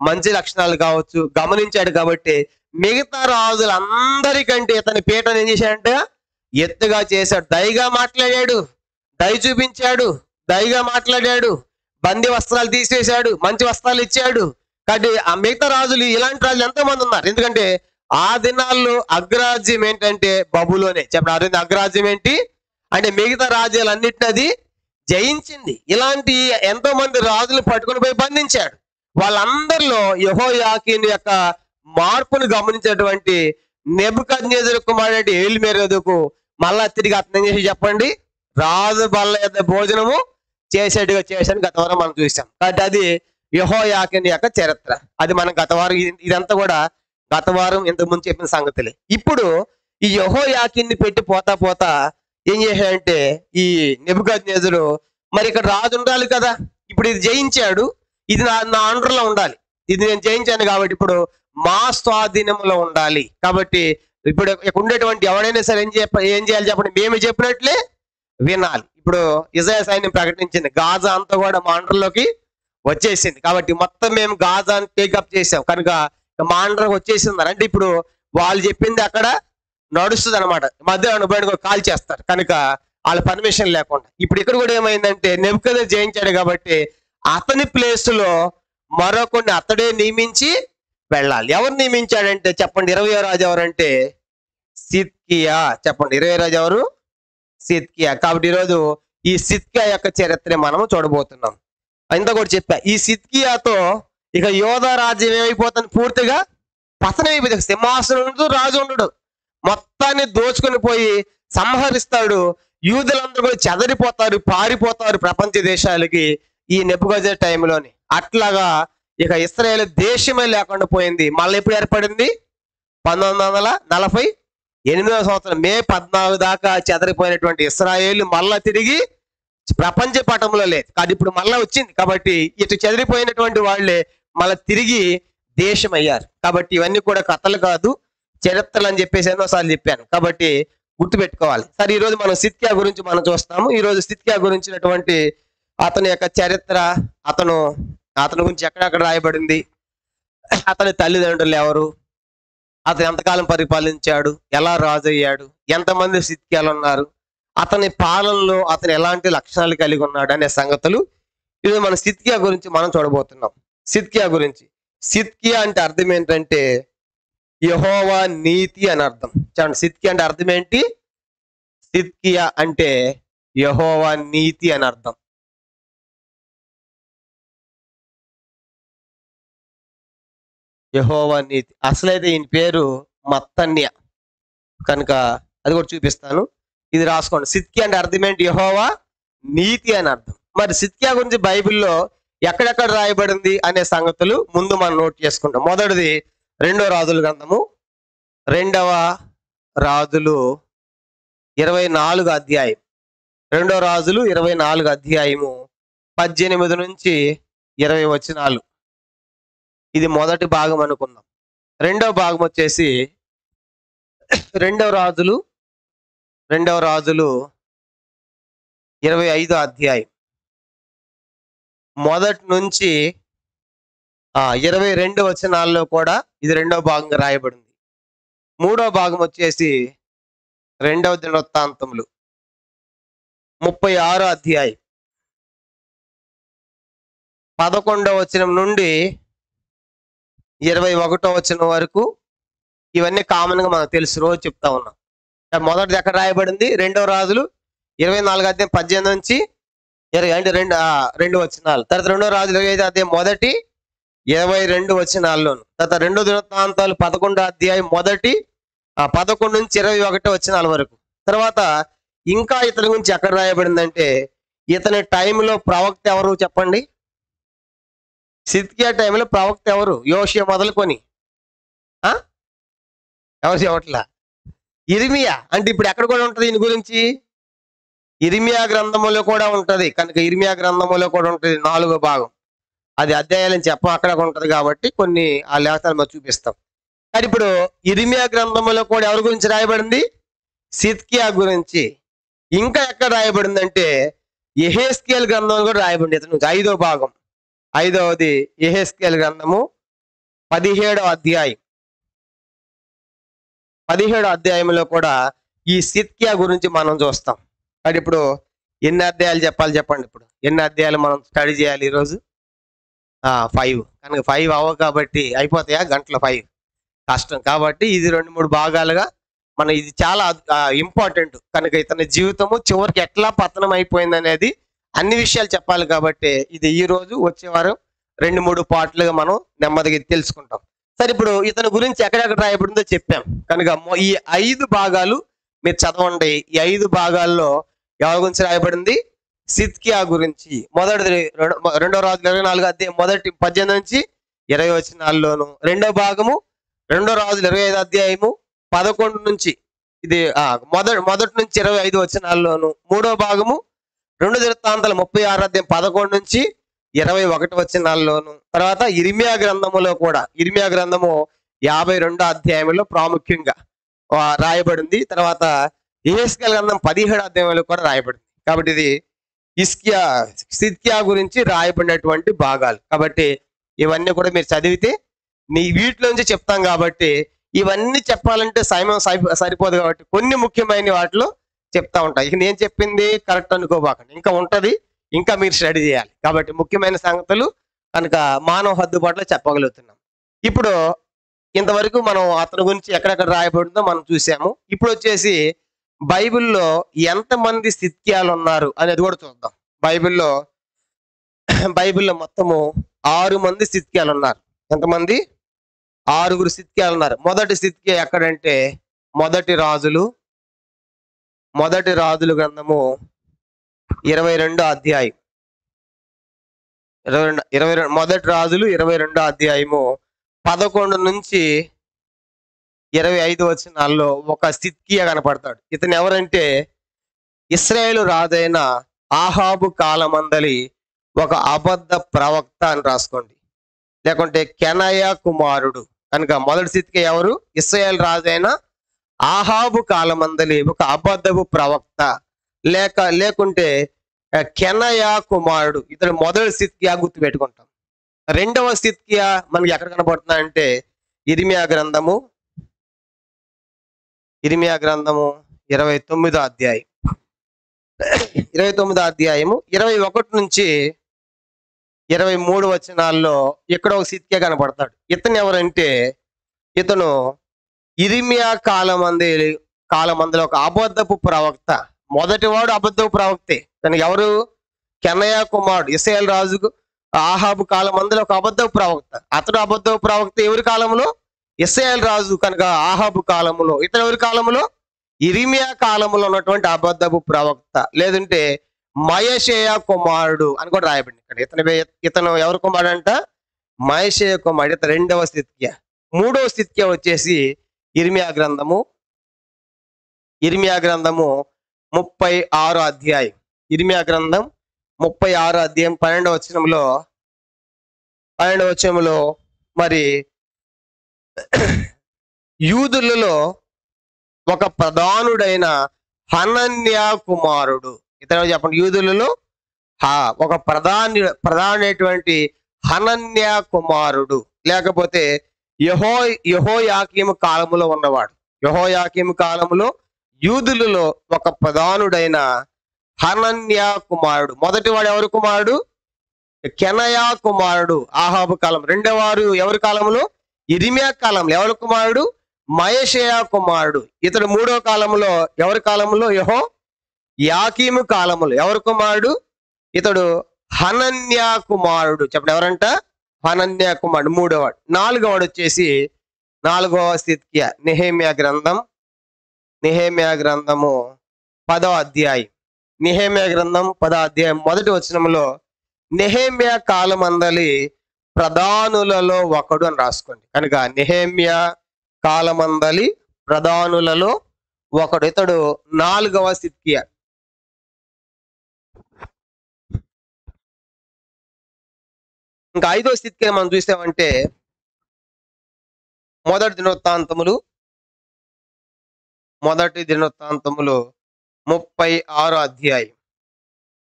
మంచి లక్షణాలు కావచ్చు గమనించాడు. కాబట్టి మిగతా రాజులందరికంటే ఇతని పీఠను ఏం చేశాడంటే ఎత్తుగా చేశాడు. దయగా మాట్లాడాడు, దయ చూపించాడు, దయగా మాట్లాడాడు, బంది వస్త్రాలు తీసేశాడు, మంచి వస్త్రాలు ఇచ్చాడు. కాబట్టి ఆ మిగతా రాజులు, ఇలాంటి రాజులు ఎంతో మంది ఉన్నారు. ఎందుకంటే ఆ దినాల్లో అగ్రరాజ్యం ఏంటంటే బబులోనే. చెప్పండి, అగ్రరాజ్యం ఏంటి అంటే మిగతా రాజ్యాలన్నిటిని అది జయించింది. ఇలాంటి ఎంతో మంది రాజులు పట్టుకుని పోయి బంధించాడు. వాళ్ళందరిలో యెహోయాకీను యొక్క మార్పును గమనించినటువంటి నెబుకద్నెజరు కుమారుడు ఎవిల్ మెరోదకు మళ్ళా తిరిగి అతను ఏం చేసి చెప్పండి, రాజు బల్ల యొక్క భోజనము చేసేట్టుగా చేశాను గత వారం మనం చూసాం. కాబట్టి అది యెహోయాకీను యొక్క చరిత్ర. అది మనం గత వారం, ఇదంతా కూడా గత వారం ఇంతకు ముందు చెప్పిన సంగతులే. ఇప్పుడు ఈ యెహోయాకీన్ని పెట్టి పోతా పోతా ఏం చేశాడంటే ఈ నెబుకద్నెజరు, మరి ఇక్కడ రాజు ఉండాలి కదా, ఇప్పుడు ఇది జయించాడు, ఇది నా అండర్లో ఉండాలి, ఇది నేను జయించాను కాబట్టి ఇప్పుడు మా స్వాధీనంలో ఉండాలి. కాబట్టి ఇప్పుడు ఇక్కడ ఉండేటువంటి ఎవడైనా సరే ఏం చేయాలి చెప్పండి, మేము చెప్పినట్లే వినాలి. ఇప్పుడు ఇజ్రాయెల్ సైన్యం ప్రకటించింది గాజా అంతా కూడా మా అండర్లోకి వచ్చేసింది. కాబట్టి మొత్తం మేము గాజాని టేకప్ చేసాం కనుక మా అండర్కి వచ్చేసింది. అంటే ఇప్పుడు వాళ్ళు చెప్పింది అక్కడ నడుస్తుంది అనమాట. మధ్యలో బయటకు కాల్ చేస్తారు కనుక వాళ్ళ పర్మిషన్ లేకుండా. ఇప్పుడు ఇక్కడ కూడా ఏమైందంటే నెబుకద్నెజరు జయించాడు కాబట్టి అతని ప్లేస్ లో మరొకరిని అతడే నియమించి వెళ్ళాలి. ఎవరు నియమించాడంటే చెప్పండి, 20వ రాజు ఎవరంటే సిద్కియా. చెప్పండి, 20వ రాజు ఎవరు? సిద్కియా. కాబట్టి ఈరోజు ఈ సిద్కియా యొక్క చరిత్ర మనము చూడబోతున్నాం. ఇంత కూడా చెప్పా, ఈ సిద్కియాతో ఇక యోధా రాజ్యం ఏమైపోతుంది, పూర్తిగా పతనం అయిపోతుంది. సింహాసనం ఉండదు, రాజు ఉండడు, మొత్తాన్ని దోచుకుని పోయి సంహరిస్తాడు. యూదులందరూ కూడా చెదరిపోతారు, పారిపోతారు ప్రపంచ దేశాలకి ఈ నెబుకద్నెజరు టైంలోని. అట్లాగా ఇక ఇశ్రాయేలు దేశమే లేకుండా పోయింది. మళ్ళీ ఎప్పుడు ఏర్పడింది? 1948వ సంవత్సరం మే 14 దాకా చెదరిపోయినటువంటి ఇశ్రాయేలు మళ్ళా తిరిగి ప్రపంచ పటంలో లేదు. కానీ ఇప్పుడు మళ్ళా వచ్చింది. కాబట్టి ఇటు చెదిరిపోయినటువంటి వాళ్ళే మళ్ళీ తిరిగి దేశం అయ్యారు. కాబట్టి ఇవన్నీ కూడా కథలు కాదు, చరిత్రలు అని చెప్పేసి ఎన్నోసార్లు చెప్పాను. కాబట్టి గుర్తుపెట్టుకోవాలి. సరే, ఈరోజు మనం సిద్కియా గురించి మనం చూస్తాము. ఈరోజు సిద్కియా గురించినటువంటి అతని యొక్క చరిత్ర, అతని గురించి ఎక్కడెక్కడ రాయబడింది, అతని తల్లిదండ్రులు ఎవరు, అతను ఎంతకాలం పరిపాలించాడు, ఎలా రాజు అయ్యాడు, ఎంతమంది సిద్కియాలు ఉన్నారు, అతని పాలనలో అతను ఎలాంటి లక్షణాలు కలిగి ఉన్నాడు అనే సంగతులు ఈరోజు మన సిద్కియా గురించి మనం చూడబోతున్నాం. సిద్కియా గురించి, సిద్కియా అంటే అర్థం ఏంటంటే యెహోవా నీతి అని అర్థం. చూడండి, సిద్కియా అంటే అర్థం ఏంటి? సిద్కియా అంటే యెహోవా నీతి అని అర్థం. యెహోవా నీతి. అసలైతే ఈయన పేరు మత్తన్య కనుక అది కూడా చూపిస్తాను. ఇది రాసుకోండి. సిద్కియా అంటే అర్థం ఏంటి? యెహోవా నీతి అని అర్థం. మరి సిద్కియా గురించి బైబిల్లో ఎక్కడెక్కడ రాయబడింది అనే సంగతులు ముందు మనం నోట్ చేసుకుంటాం. మొదటిది 2వ రాజుల గ్రంథము, 2వ రాజులు 24 అధ్యాయం. 2వ రాజులు 24 అధ్యాయము 18 నుంచి 20 వచనాలు. ఇది మొదటి భాగం అనుకుందాం. రెండవ భాగం వచ్చేసి 2వ రాజులు 25 అధ్యాయం మొదటి నుంచి 22 వచనాల్లో కూడా ఇది రెండవ భాగంగా రాయబడింది. మూడవ భాగం వచ్చేసి 2వ దినవృత్తాంతములు 36 అధ్యాయం 11వ వచనం నుండి 21వ వచనం వరకు. ఇవన్నీ కామన్ గా మనకు తెలుసు, రోజు చెప్తా ఉన్నాం. మొదటిది ఎక్కడ రాయబడింది? 2వ రాజులు 24 అధ్యాయం 18 నుంచి 20 అంటే 2 వచనాలు. తర్వాత 2వ రాజులు 25 అధ్యాయం మొదటి 22 వచనాల్లోను. తర్వాత 2వ దినవృత్తాంతాలు 11వ అధ్యాయం మొదటి 11 నుంచి 21 వచనాల వరకు. తర్వాత ఇంకా ఇతని గురించి ఎక్కడ రాయబడిందంటే, ఇతని టైంలో ప్రవక్త ఎవరు చెప్పండి? సిద్కియా టైంలో ప్రవక్త ఎవరు? యోషియా మొదలుకొని ఆ ఎవరు చెప్పట్లా? ఇర్మియా. అంటే ఇప్పుడు ఎక్కడ కూడా ఉంటది ఈయన గురించి? ఇర్మియా గ్రంథములో కూడా ఉంటది. కనుక ఇర్మియా గ్రంథములో కూడా ఉంటది 4వ భాగం. అది అధ్యాయాలని చెప్పం, అక్కడ ఉంటది కాబట్టి కొన్ని ఆ లేఖనాలు మనం చూపిస్తాం. కానీ ఇప్పుడు ఇర్మియా గ్రంథములో కూడా ఎవరి గురించి రాయబడింది? సిద్కియా గురించి. ఇంకా ఎక్కడ రాయబడిందంటే యెహెజ్కేలు గ్రంథం కూడా రాయబడింది ఇతను 5వ భాగం. 5వది యెహెజ్కేలు గ్రంథము 17వ అధ్యాయం. 17వ అధ్యాయంలో కూడా ఈ సిద్కియా గురించి మనం చూస్తాం. కానీ ఇప్పుడు ఎన్ని అధ్యాయాలు చెప్పాలి చెప్పండి? ఇప్పుడు ఎన్ని అధ్యాయాలు మనం స్టడీ చేయాలి ఈరోజు? 5. కనుక 5 అవ్వ కాబట్టి అయిపోతాయా గంటలో 5? కష్టం. కాబట్టి ఇది 2-3 భాగాలుగా మనం ఇది చాలా ఇంపార్టెంట్. కనుక ఇతని జీవితము చివరికి ఎట్లా పతనం అయిపోయింది అనేది అన్ని విషయాలు చెప్పాలి కాబట్టి ఇది ఈ రోజు వచ్చే వారం 2-3 పార్ట్లుగా మనం నెమ్మదిగా తెలుసుకుంటాం. సరే, ఇప్పుడు ఇతని గురించి ఎక్కడెక్కడ రాయబడిందో చెప్పాం. కనుక ఈ 5 భాగాలు మీరు చదవండి. ఈ 5 భాగాల్లో ఎవరి గురించి రాయబడింది? సిద్కియా గురించి. మొదటిది 2వ రాజులు 24వ అధ్యాయం మొదటి 18 నుంచి 20 వచనాల్లోను, 2వ భాగము 2వ రాజులు 25వ అధ్యాయము 11 నుంచి ఇది మొదటి నుంచి 25 వచనాల్లోను, 3వ భాగము 2 దినవృత్తాంతాలు 36వ అధ్యాయం 11 నుంచి 21 వచనాల్లోను, తర్వాత ఇర్మియా గ్రంథములో కూడా ఇర్మియా గ్రంథము 52వ అధ్యాయంలో ప్రాముఖ్యంగా రాయబడింది. తర్వాత యెహెజ్కేలు గ్రంథం 17వ అధ్యాయంలో కూడా రాయబడింది. కాబట్టి ఇది సిద్కియా గురించి రాయబడినటువంటి భాగాలు. కాబట్టి ఇవన్నీ కూడా మీరు చదివితే వీటిలో నుంచి చెప్తాం కాబట్టి ఇవన్నీ చెప్పాలంటే సమయం సరిపోదు కాబట్టి కొన్ని ముఖ్యమైన వాటిలో చెప్తా ఉంటాయి. ఇక నేను చెప్పింది కరెక్ట్ అనుకోబాకండి, ఇంకా ఉంటది, ఇంకా మీరు స్టడీ చేయాలి. కాబట్టి ముఖ్యమైన సంగతులు కనుక మానవ హద్దుబాటులో చెప్పగలుగుతున్నాం. ఇప్పుడు ఇంతవరకు మనం అతని గురించి ఎక్కడెక్కడ రాయబడిందో మనం చూసాము. ఇప్పుడు వచ్చేసి బైబిల్లో ఎంతమంది సిద్కియాలు ఉన్నారు అనేది కూడా చూద్దాం. బైబిల్లో మొత్తము 6 మంది సిద్కియాలు ఉన్నారు. ఎంతమంది? 6 సిద్కియాలు ఉన్నారు. మొదటి సిద్కియా ఎక్కడంటే మొదటి రాజులు గ్రంథము 22వ అధ్యాయం. మొదటి రాజులు 22వ అధ్యాయము 11 నుంచి 25 వచనాల్లో ఒక సిద్కియా కనపడతాడు. ఇతను ఎవరంటే ఇశ్రాయేలు రాజైన ఆహాబు కాలమందలి ఒక అబద్ధ ప్రవక్త అని రాసుకోండి, లేకుంటే కెనయా కుమారుడు. కనుక మొదటి సిద్కియా ఎవరు? ఇశ్రాయేలు రాజైన ఆహాబు కాలమందలి ఒక అబద్ధపు ప్రవక్త, లేకుంటే కెనయా కుమారుడు. ఇతను మొదటి సిద్కియా గుర్తు పెట్టుకుంటాం. 2వ సిద్కియా మనకి ఎక్కడ కనపడుతున్నా అంటే ఇర్మియా గ్రంథము 29వ అధ్యాయం. 29వ అధ్యాయము 21 నుంచి 23 వచనాల్లో ఇక్కడ ఒక సిద్కియా కనపడతాడు. ఇతను ఎవరంటే ఇతను ఇర్మియా కాలమందులో ఒక అబద్ధపు ప్రవక్త. మొదటివాడు అబద్ధపు ప్రవక్తే. కనుక ఎవరు? కెనయా కుమారుడు. ఇశ్రాయేలు రాజుకు ఆహాబు కాలమందులో ఒక అబద్ధపు ప్రవక్త. అతడు అబద్ధపు ప్రవక్త ఎవరి కాలంలో? ఇశ్రాయేలు రాజు కనుక ఆహాబు కాలంలో. ఇతను ఎవరి కాలంలో? ఇర్మియా కాలంలో ఉన్నటువంటి అబద్ధపు ప్రవక్త, లేదంటే మయషేయా కుమారుడు అని కూడా రాయబడింది ఇక్కడ. ఇతను ఎవరి కుమారుడు అంట? మయషేయ కుమారుడు. ఇతను 2వ సిద్కియా. 3వ సిద్కియా వచ్చేసి ఇర్మియా గ్రంథము 36వ అధ్యాయం. ఇర్మియా గ్రంథం 36వ అధ్యాయం 12వ వచనంలో మరి యూదులలో ఒక ప్రధానుడైన హనన్యా కుమారుడు. ఇతను చెప్పండి, యూదులలో ఒక ప్రధానమైనటువంటి హనన్యా కుమారుడు, లేకపోతే యెహోయాకీము కాలములో ఉన్నవాడు. యెహోయాకీము కాలములో యూదులలో ఒక ప్రధానుడైన హనన్యా కుమారుడు. మొదటి వాడు ఎవరి కుమారుడు? కెనయా కుమారుడు, ఆహాబు కాలం. 2వ వారు ఎవరి కాలంలో? ఇర్మియా కాలంలో. ఎవరి కుమారుడు? మయషేయా కుమారుడు. ఇతడు 3వ కాలంలో ఎవరి కాలంలో? యెహోయాకీము కాలంలో. ఎవరి కుమారుడు? ఇతడు హనన్యా కుమారుడు. చెప్పండి ఎవరంట? హనన్యా కుమారుడు 3వ వాడు. 4వ వాడు వచ్చేసి 4వ సిద్కియా నెహెమ్యా గ్రంథము 10వ అధ్యాయం. నెహెమ్యా గ్రంథం 10వ అధ్యాయం మొదటి వచనంలో నెహెమ్యా కాలమందలి ప్రధానులలో ఒకడు అని రాసుకోండి. కనుక నెహెమ్యా కాలమందలి ప్రధానులలో ఒకడు. ఇతడు 4వ సిద్కియా. ఇంకా 5వ సిద్కియా మనం చూసామంటే మొదటి దినవృత్తాంతములు 36వ అధ్యాయం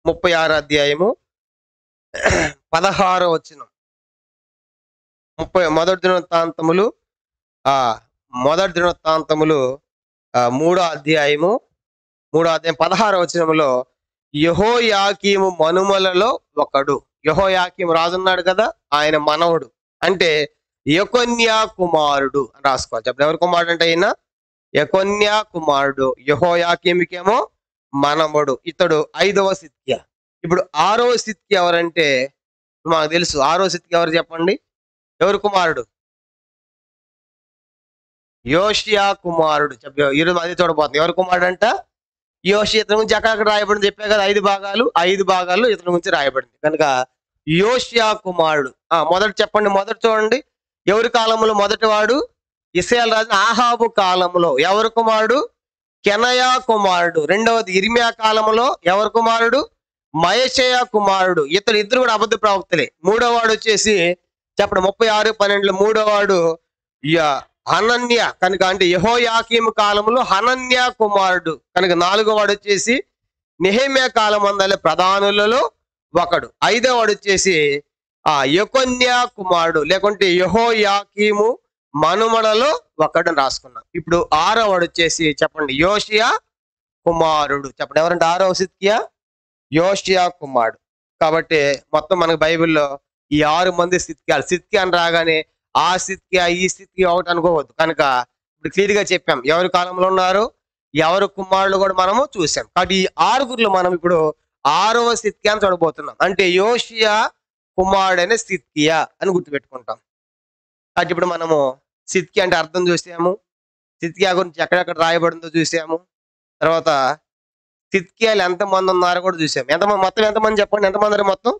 36వ అధ్యాయము 16వ వచనం. మొదటి దినవృత్తాంతములు మొదటి దినవృత్తాంతములు 3వ అధ్యాయం 16వ వచనంలో యెహోయాకీము మనుమలలో ఒకడు. యెహోయాకీము రాజు ఉన్నాడు కదా, ఆయన మనవడు అంటే యెకొన్యా కుమారుడు అని రాసుకోవాలి. చెప్పండి, ఎవరి కుమారుడు అంటే ఈయన యెకొన్యా కుమారుడు. యెహోయాకీముకేమో మనవడు. ఇతడు 5వ సిద్కియా. ఇప్పుడు 6వ సిద్కియా ఎవరంటే మాకు తెలుసు. 6వ సిద్కియా ఎవరు చెప్పండి? ఎవరి కుమారుడు? యోషియా కుమారుడు. ఈరోజు అది చూడబోతుంది. ఎవరి కుమారుడు అంట? యోషియా. ఇతని గురించి అక్కడ రాయబడింది చెప్పే కదా, 5 భాగాలు ఇతని గురించి రాయబడింది. కనుక యోషియా కుమారుడు. మొదటి చెప్పండి, మొదటి చూడండి. ఎవరి కాలంలో మొదటి వాడు? ఇశ్రాయేలు రాజు ఆహాబు కాలంలో. ఎవరి కుమారుడు? కెనయా కుమారుడు. రెండవది ఇర్మియా కాలంలో ఎవరి కుమారుడు? మయషయా కుమారుడు. ఇద్దరు కూడా అబద్ధ ప్రవక్తలే. మూడో వాడు వచ్చేసి చెప్పండి 36:12 మూడో వాడు హనన్య. కనుక అంటే యెహోయాకీము కాలంలో హనన్య కుమారుడు. కనుక 4వ వాడు వచ్చేసి నెహెమ్యా కాలం అందలే ప్రధానులలో ఒకడు. 5వ వాడు వచ్చేసి యెకొన్యా కుమారుడు, లేకుంటే యెహోయాకీము మనుమలలో ఒకడు అని రాసుకున్నాం. ఇప్పుడు 6వ వాడు వచ్చేసి చెప్పండి యోషియా కుమారుడు. చెప్పండి, ఎవరంటే 6వ సిద్కియా? యోషియా కుమారుడు. కాబట్టి మొత్తం మనకు బైబిల్లో ఈ 6 మంది సిద్కియాలు. సిద్కియా అని రాగానే ఆ సిద్కియా ఈ సిద్కియా ఒకటి అనుకోవద్దు. కనుక ఇప్పుడు క్లియర్ గా చెప్పాం ఎవరి కాలంలో ఉన్నారు, ఎవరి కుమారులు కూడా మనము చూసాం. కాబట్టి ఈ 6గురిలో మనం ఇప్పుడు 6వ సిద్కియా అని చూడబోతున్నాం. అంటే యోషియా కుమారుడైన సిద్కియా అని గుర్తుపెట్టుకుంటాం. కాబట్టి ఇప్పుడు మనము సిద్కియా అంటే అర్థం చూసాము, సిద్కియా గురించి ఎక్కడెక్కడ రాయబడిందో చూసాము. తర్వాత సిద్కియాలు ఎంతమంది ఉన్నారో కూడా చూసాము. మొత్తం ఎంతమంది చెప్పండి, ఎంతమంది? మొత్తం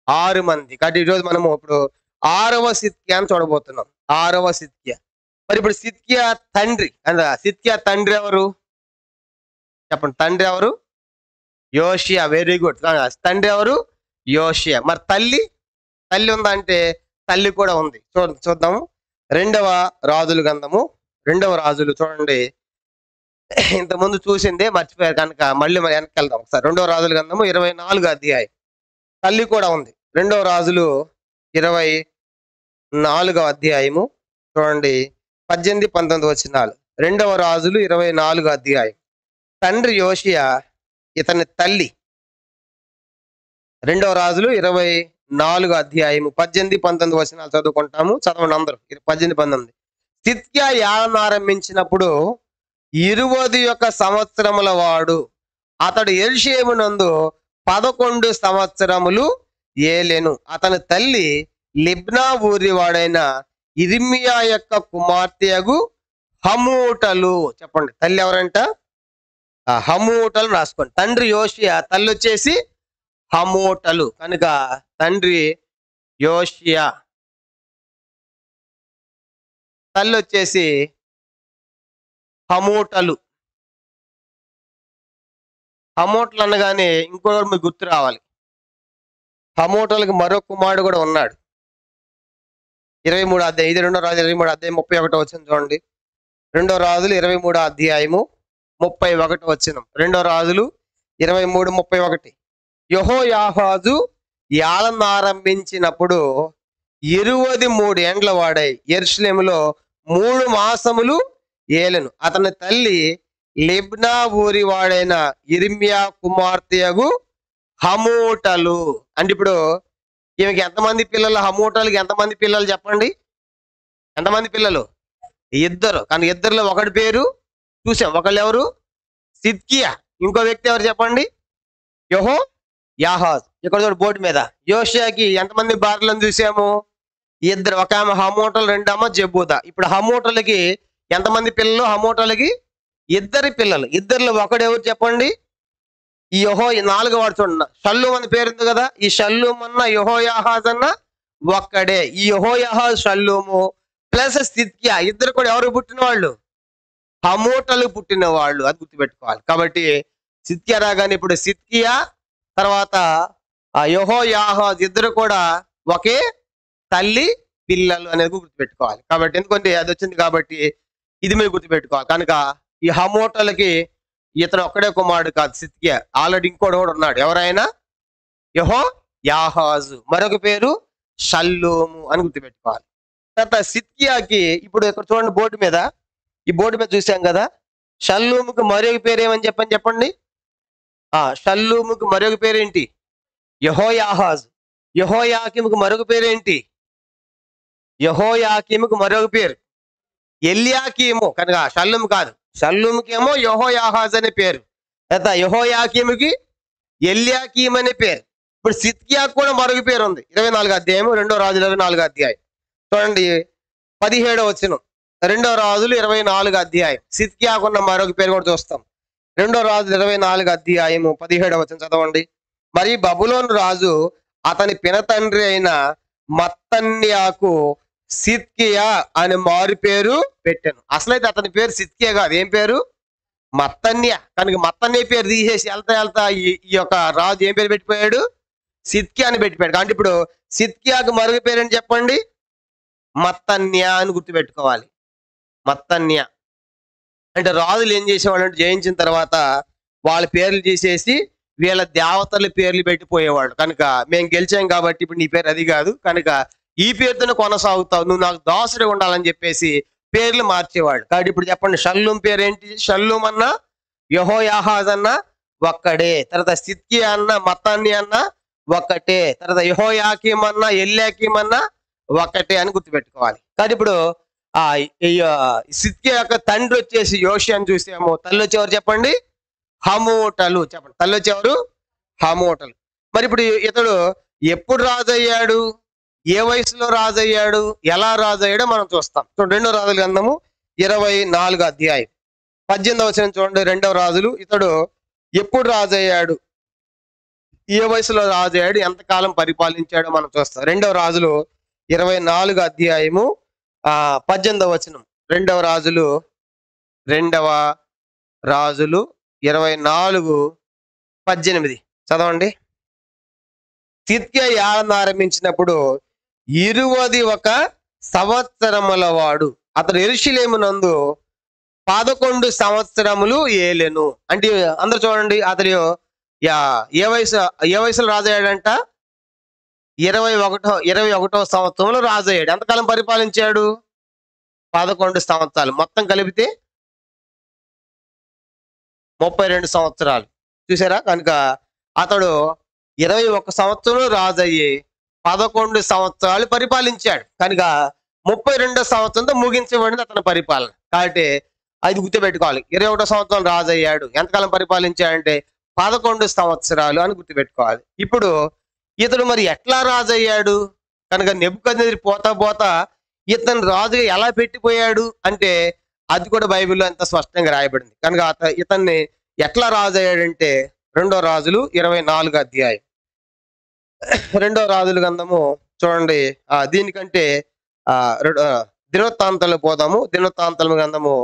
6 మంది. కాబట్టి ఈరోజు మనము ఇప్పుడు 6వ సిద్కియా అని చూడబోతున్నాం. 6వ సిద్కియా. మరి ఇప్పుడు సిద్కియా తండ్రి సిద్కియా తండ్రి ఎవరు చెప్పండి? తండ్రి ఎవరు? యోషియా. Very good. తండ్రి ఎవరు? యోషియా. మరి తల్లి ఉందా అంటే తల్లి కూడా ఉంది. చూద్దాము. 2వ రాజుల గ్రంథము 2వ రాజులు చూడండి. ఇంతకుముందు చూసిందే మర్చిపోయారు కనుక మళ్ళీ వెనక్కి వెళ్దాం ఒకసారి. 2వ రాజుల గ్రంథము 24వ అధ్యాయం. తల్లి కూడా ఉంది. 2వ రాజులు 24వ అధ్యాయము చూడండి 18-19 వచనాలు. 2వ రాజులు 24వ అధ్యాయం. తండ్రి యోషియా, ఇతని తల్లి. 2వ రాజులు 24వ అధ్యాయము 18-19 వచనాలు చదువుకుంటాము. చదవండి అందరూ. 18-19. సిద్కియా యాలను ఆరంభించినప్పుడు 21 సంవత్సరముల వాడు. అతడు యెరూషలేమునందు 11 సంవత్సరములు ఏలెను. అతని తల్లి లిబ్నా ఊరి వాడైన ఇర్మియా యొక్క కుమార్తెయగు హమూటలు. చెప్పండి, తల్లి ఎవరంట? హమూటలు రాసుకోండి. తండ్రి యోషియా, తల్లి వచ్చేసి హమూటలు. కనుక తండ్రి యోషియా, తల్లి వచ్చేసి హమూటలు. హమూటలు అనగానే ఇంకోటి మీకు గుర్తు రావాలి. హమూటలకు మరో కుమారుడు కూడా ఉన్నాడు. 23వ అధ్యాయం. ఇది 2వ రాజు 23వ అధ్యాయం 31 వచనం చూడండి. 2వ రాజులు 23వ అధ్యాయము 31 వచనం. 2వ రాజులు 23:31. యెహోయాహాజు యాలను ఆరంభించినప్పుడు 23 ఏండ్ల వాడై యెరూషలేములో 3 మాసములు ఏలెను. అతని తల్లి లిబ్నా ఊరి వాడైన ఇర్మియా కుమార్తెయగు హమూటలు. అంటే ఇప్పుడు ఈమెకి ఎంతమంది పిల్లలు? హమూటలకి ఎంతమంది పిల్లలు చెప్పండి? ఎంతమంది పిల్లలు? 2. కానీ 2లో ఒకటి పేరు చూసాం. ఒకళ్ళు ఎవరు? సిద్కియా. ఇంకో వ్యక్తి ఎవరు చెప్పండి? యెహోయాహాజ్. ఇక్కడ చూడు బోర్డు మీద. యోషియాకి ఎంతమంది భార్యలను చూసాము? 2. ఒక ఆమె హమూటలు, 2 జెబూదా. ఇప్పుడు హమూటలకి ఎంతమంది పిల్లలు? హమూటలకి ఇద్దరి పిల్లలు. ఇద్దరిలో ఒకడెవరు చెప్పండి? ఈ ఈ నాలుగో వాడు చూడండి. షల్లూమ్ అని పేరుంది కదా! ఈ షల్లూమ్ అన్న యెహోయాహాజ్ అన్న ఒక్కడే. ఈ యెహోయాహాజ్, షల్లూము ప్లస్ సిద్కియా ఇద్దరు కూడా ఎవరు పుట్టిన వాళ్ళు? హమూటలు పుట్టిన వాళ్ళు. అది గుర్తుపెట్టుకోవాలి. కాబట్టి సిద్కియా రాగానే ఇప్పుడు సిద్కియా తర్వాత యెహోయాహాజ్ ఇద్దరు కూడా ఒకే తల్లి పిల్లలు అనేది గుర్తుపెట్టుకోవాలి. కాబట్టి ఎందుకంటే అది వచ్చింది కాబట్టి ఇది మీరు గుర్తుపెట్టుకోవాలి. కనుక ఈ హమూటలకి ఇతను ఒక్కడే కుమారుడు కాదు సిద్కియా, ఆల్రెడీ ఇంకోటి కూడా ఉన్నాడు. ఎవరైనా? యెహోయాహాజు, మరొక పేరు షల్లూము అని గుర్తుపెట్టుకోవాలి. తర్వాత సిద్కియాకి ఇప్పుడు ఇక్కడ చూడండి బోర్డు మీద, ఈ బోర్డు మీద చూసాం కదా, షల్లూముకి మరొక పేరు ఏమని చెప్పండి. షల్లూముకి మరొక పేరేంటి? యెహోయాహాజు. యెహోయాకీముకి మరొక పేరేంటి? యెహోయాకీముకి మరొక పేరు ఎల్యాకీము. కనుక షల్లూము కాదు, షల్లూముకేమో యెహోయాహాజ్ అనే పేరు, తర్వాత యెహోయాకీముకి ఎల్యాకీం అనే పేరు. ఇప్పుడు సిద్కియాకు కూడా మరొక పేరు ఉంది. 24 అధ్యాయం, 2 రాజులు 24 అధ్యాయం చూడండి 17వ వచనం. 2 రాజులు 24 అధ్యాయం సిద్కియాకున్న మరొక పేరు కూడా చూస్తాం. 2 రాజులు 24 అధ్యాయము 17వ వచనం చదవండి. మరి బబులోను రాజు అతని పినతండ్రి అయిన మత్తన్యాకు సిద్కియా అని మారు పేరు పెట్టాను. అసలైతే అతని పేరు సిద్కియా కాదు, ఏం పేరు? మత్తన్య. కనుక మత్తన్య పేరు తీసేసి వెళ్తా ఈ యొక్క రాజు ఏం పేరు పెట్టిపోయాడు? సిద్కియా అని పెట్టిపోయాడు. కాబట్టి ఇప్పుడు సిద్కియాకు మరొక పేరు అని చెప్పండి, మత్తన్య అని గుర్తుపెట్టుకోవాలి. మత్తన్య అంటే రాజులు ఏం చేసేవాళ్ళు అంటే జయించిన తర్వాత వాళ్ళ పేర్లు తీసేసి వీళ్ళ దేవతల పేర్లు పెట్టిపోయేవాళ్ళు. కనుక మేము గెలిచాం కాబట్టి ఇప్పుడు నీ పేరు అది కాదు, కనుక ఈ పేరుతోనే కొనసాగుతావు, నువ్వు నాకు దాసుడే ఉండాలని చెప్పేసి పేర్లు మార్చేవాళ్ళు. కాబట్టి ఇప్పుడు చెప్పండి, షల్లూమ్ పేరు ఏంటి? షల్లూమ్ అన్న యెహోయాహాజ్ అన్న ఒక్కడే, తర్వాత సిద్కియా అన్న మత్తన్య అన్న ఒక్కటే, తర్వాత యెహోయాకీం అన్న ఎల్యాకీం అన్న ఒక్కటే అని గుర్తుపెట్టుకోవాలి. కానీ ఇప్పుడు సిద్కియా యొక్క తండ్రి వచ్చేసి యోషియా అని చూసాము. తల్లి వచ్చేవారు చెప్పండి? హమూటలు. చెప్పండి, తల్లి వచ్చేవారు హమూటలు. మరి ఇప్పుడు ఇతడు ఎప్పుడు రాజు అయ్యాడు, ఏ వయసులో రాజు అయ్యాడు, ఎలా రాజు అయ్యాడో మనం చూస్తాం. చూడండి 2 రాజుల గ్రంథము 24 అధ్యాయం 18వ వచనం చూడండి. 2 రాజులు, ఇతడు ఎప్పుడు రాజు అయ్యాడు, ఏ వయసులో రాజు అయ్యాడు, ఎంతకాలం పరిపాలించాడో మనం చూస్తాం. 2 రాజులు 24 అధ్యాయము 18వ వచనం. 2 రాజులు 24:18 చదవండి. సిద్కియా ఏలన ఆరంభించినప్పుడు 21 సంవత్సరముల వాడు. అతడు యెరూషలేమునందు 11 సంవత్సరములు ఏలెను. అంటే అందరు చూడండి, అతడు ఏ వయసులో రాజు అయ్యాడంట? 21వ సంవత్సరంలో రాజు అయ్యాడు. ఎంతకాలం పరిపాలించాడు? 11 సంవత్సరాలు. మొత్తం కలిపితే 32 సంవత్సరాలు. చూసారా? కనుక అతడు 21 సంవత్సరంలో రాజు అయ్యి 11 సంవత్సరాలు పరిపాలించాడు. కనుక 32వ సంవత్సరంతో ముగించబడింది అతని పరిపాలన. కాబట్టి అది గుర్తుపెట్టుకోవాలి. 21వ సంవత్సరం రాజు అయ్యాడు. ఎంతకాలం పరిపాలించాడంటే 11 సంవత్సరాలు అని గుర్తుపెట్టుకోవాలి. ఇప్పుడు ఇతడు మరి ఎట్లా రాజు అయ్యాడు? కనుక నెబుకద్నెజరు పోతా ఇతను రాజుగా ఎలా పెట్టిపోయాడు అంటే అది కూడా బైబిల్లో ఎంత స్పష్టంగా రాయబడింది. కనుక ఇతన్ని ఎట్లా రాజు అయ్యాడంటే 2 రాజులు 24 అధ్యాయం. 2 రాజుల గ్రంథము చూడండి. దీనికంటే దినవృత్తాంతాలు పోదాము. దినవృత్తాంతాల గ్రంథము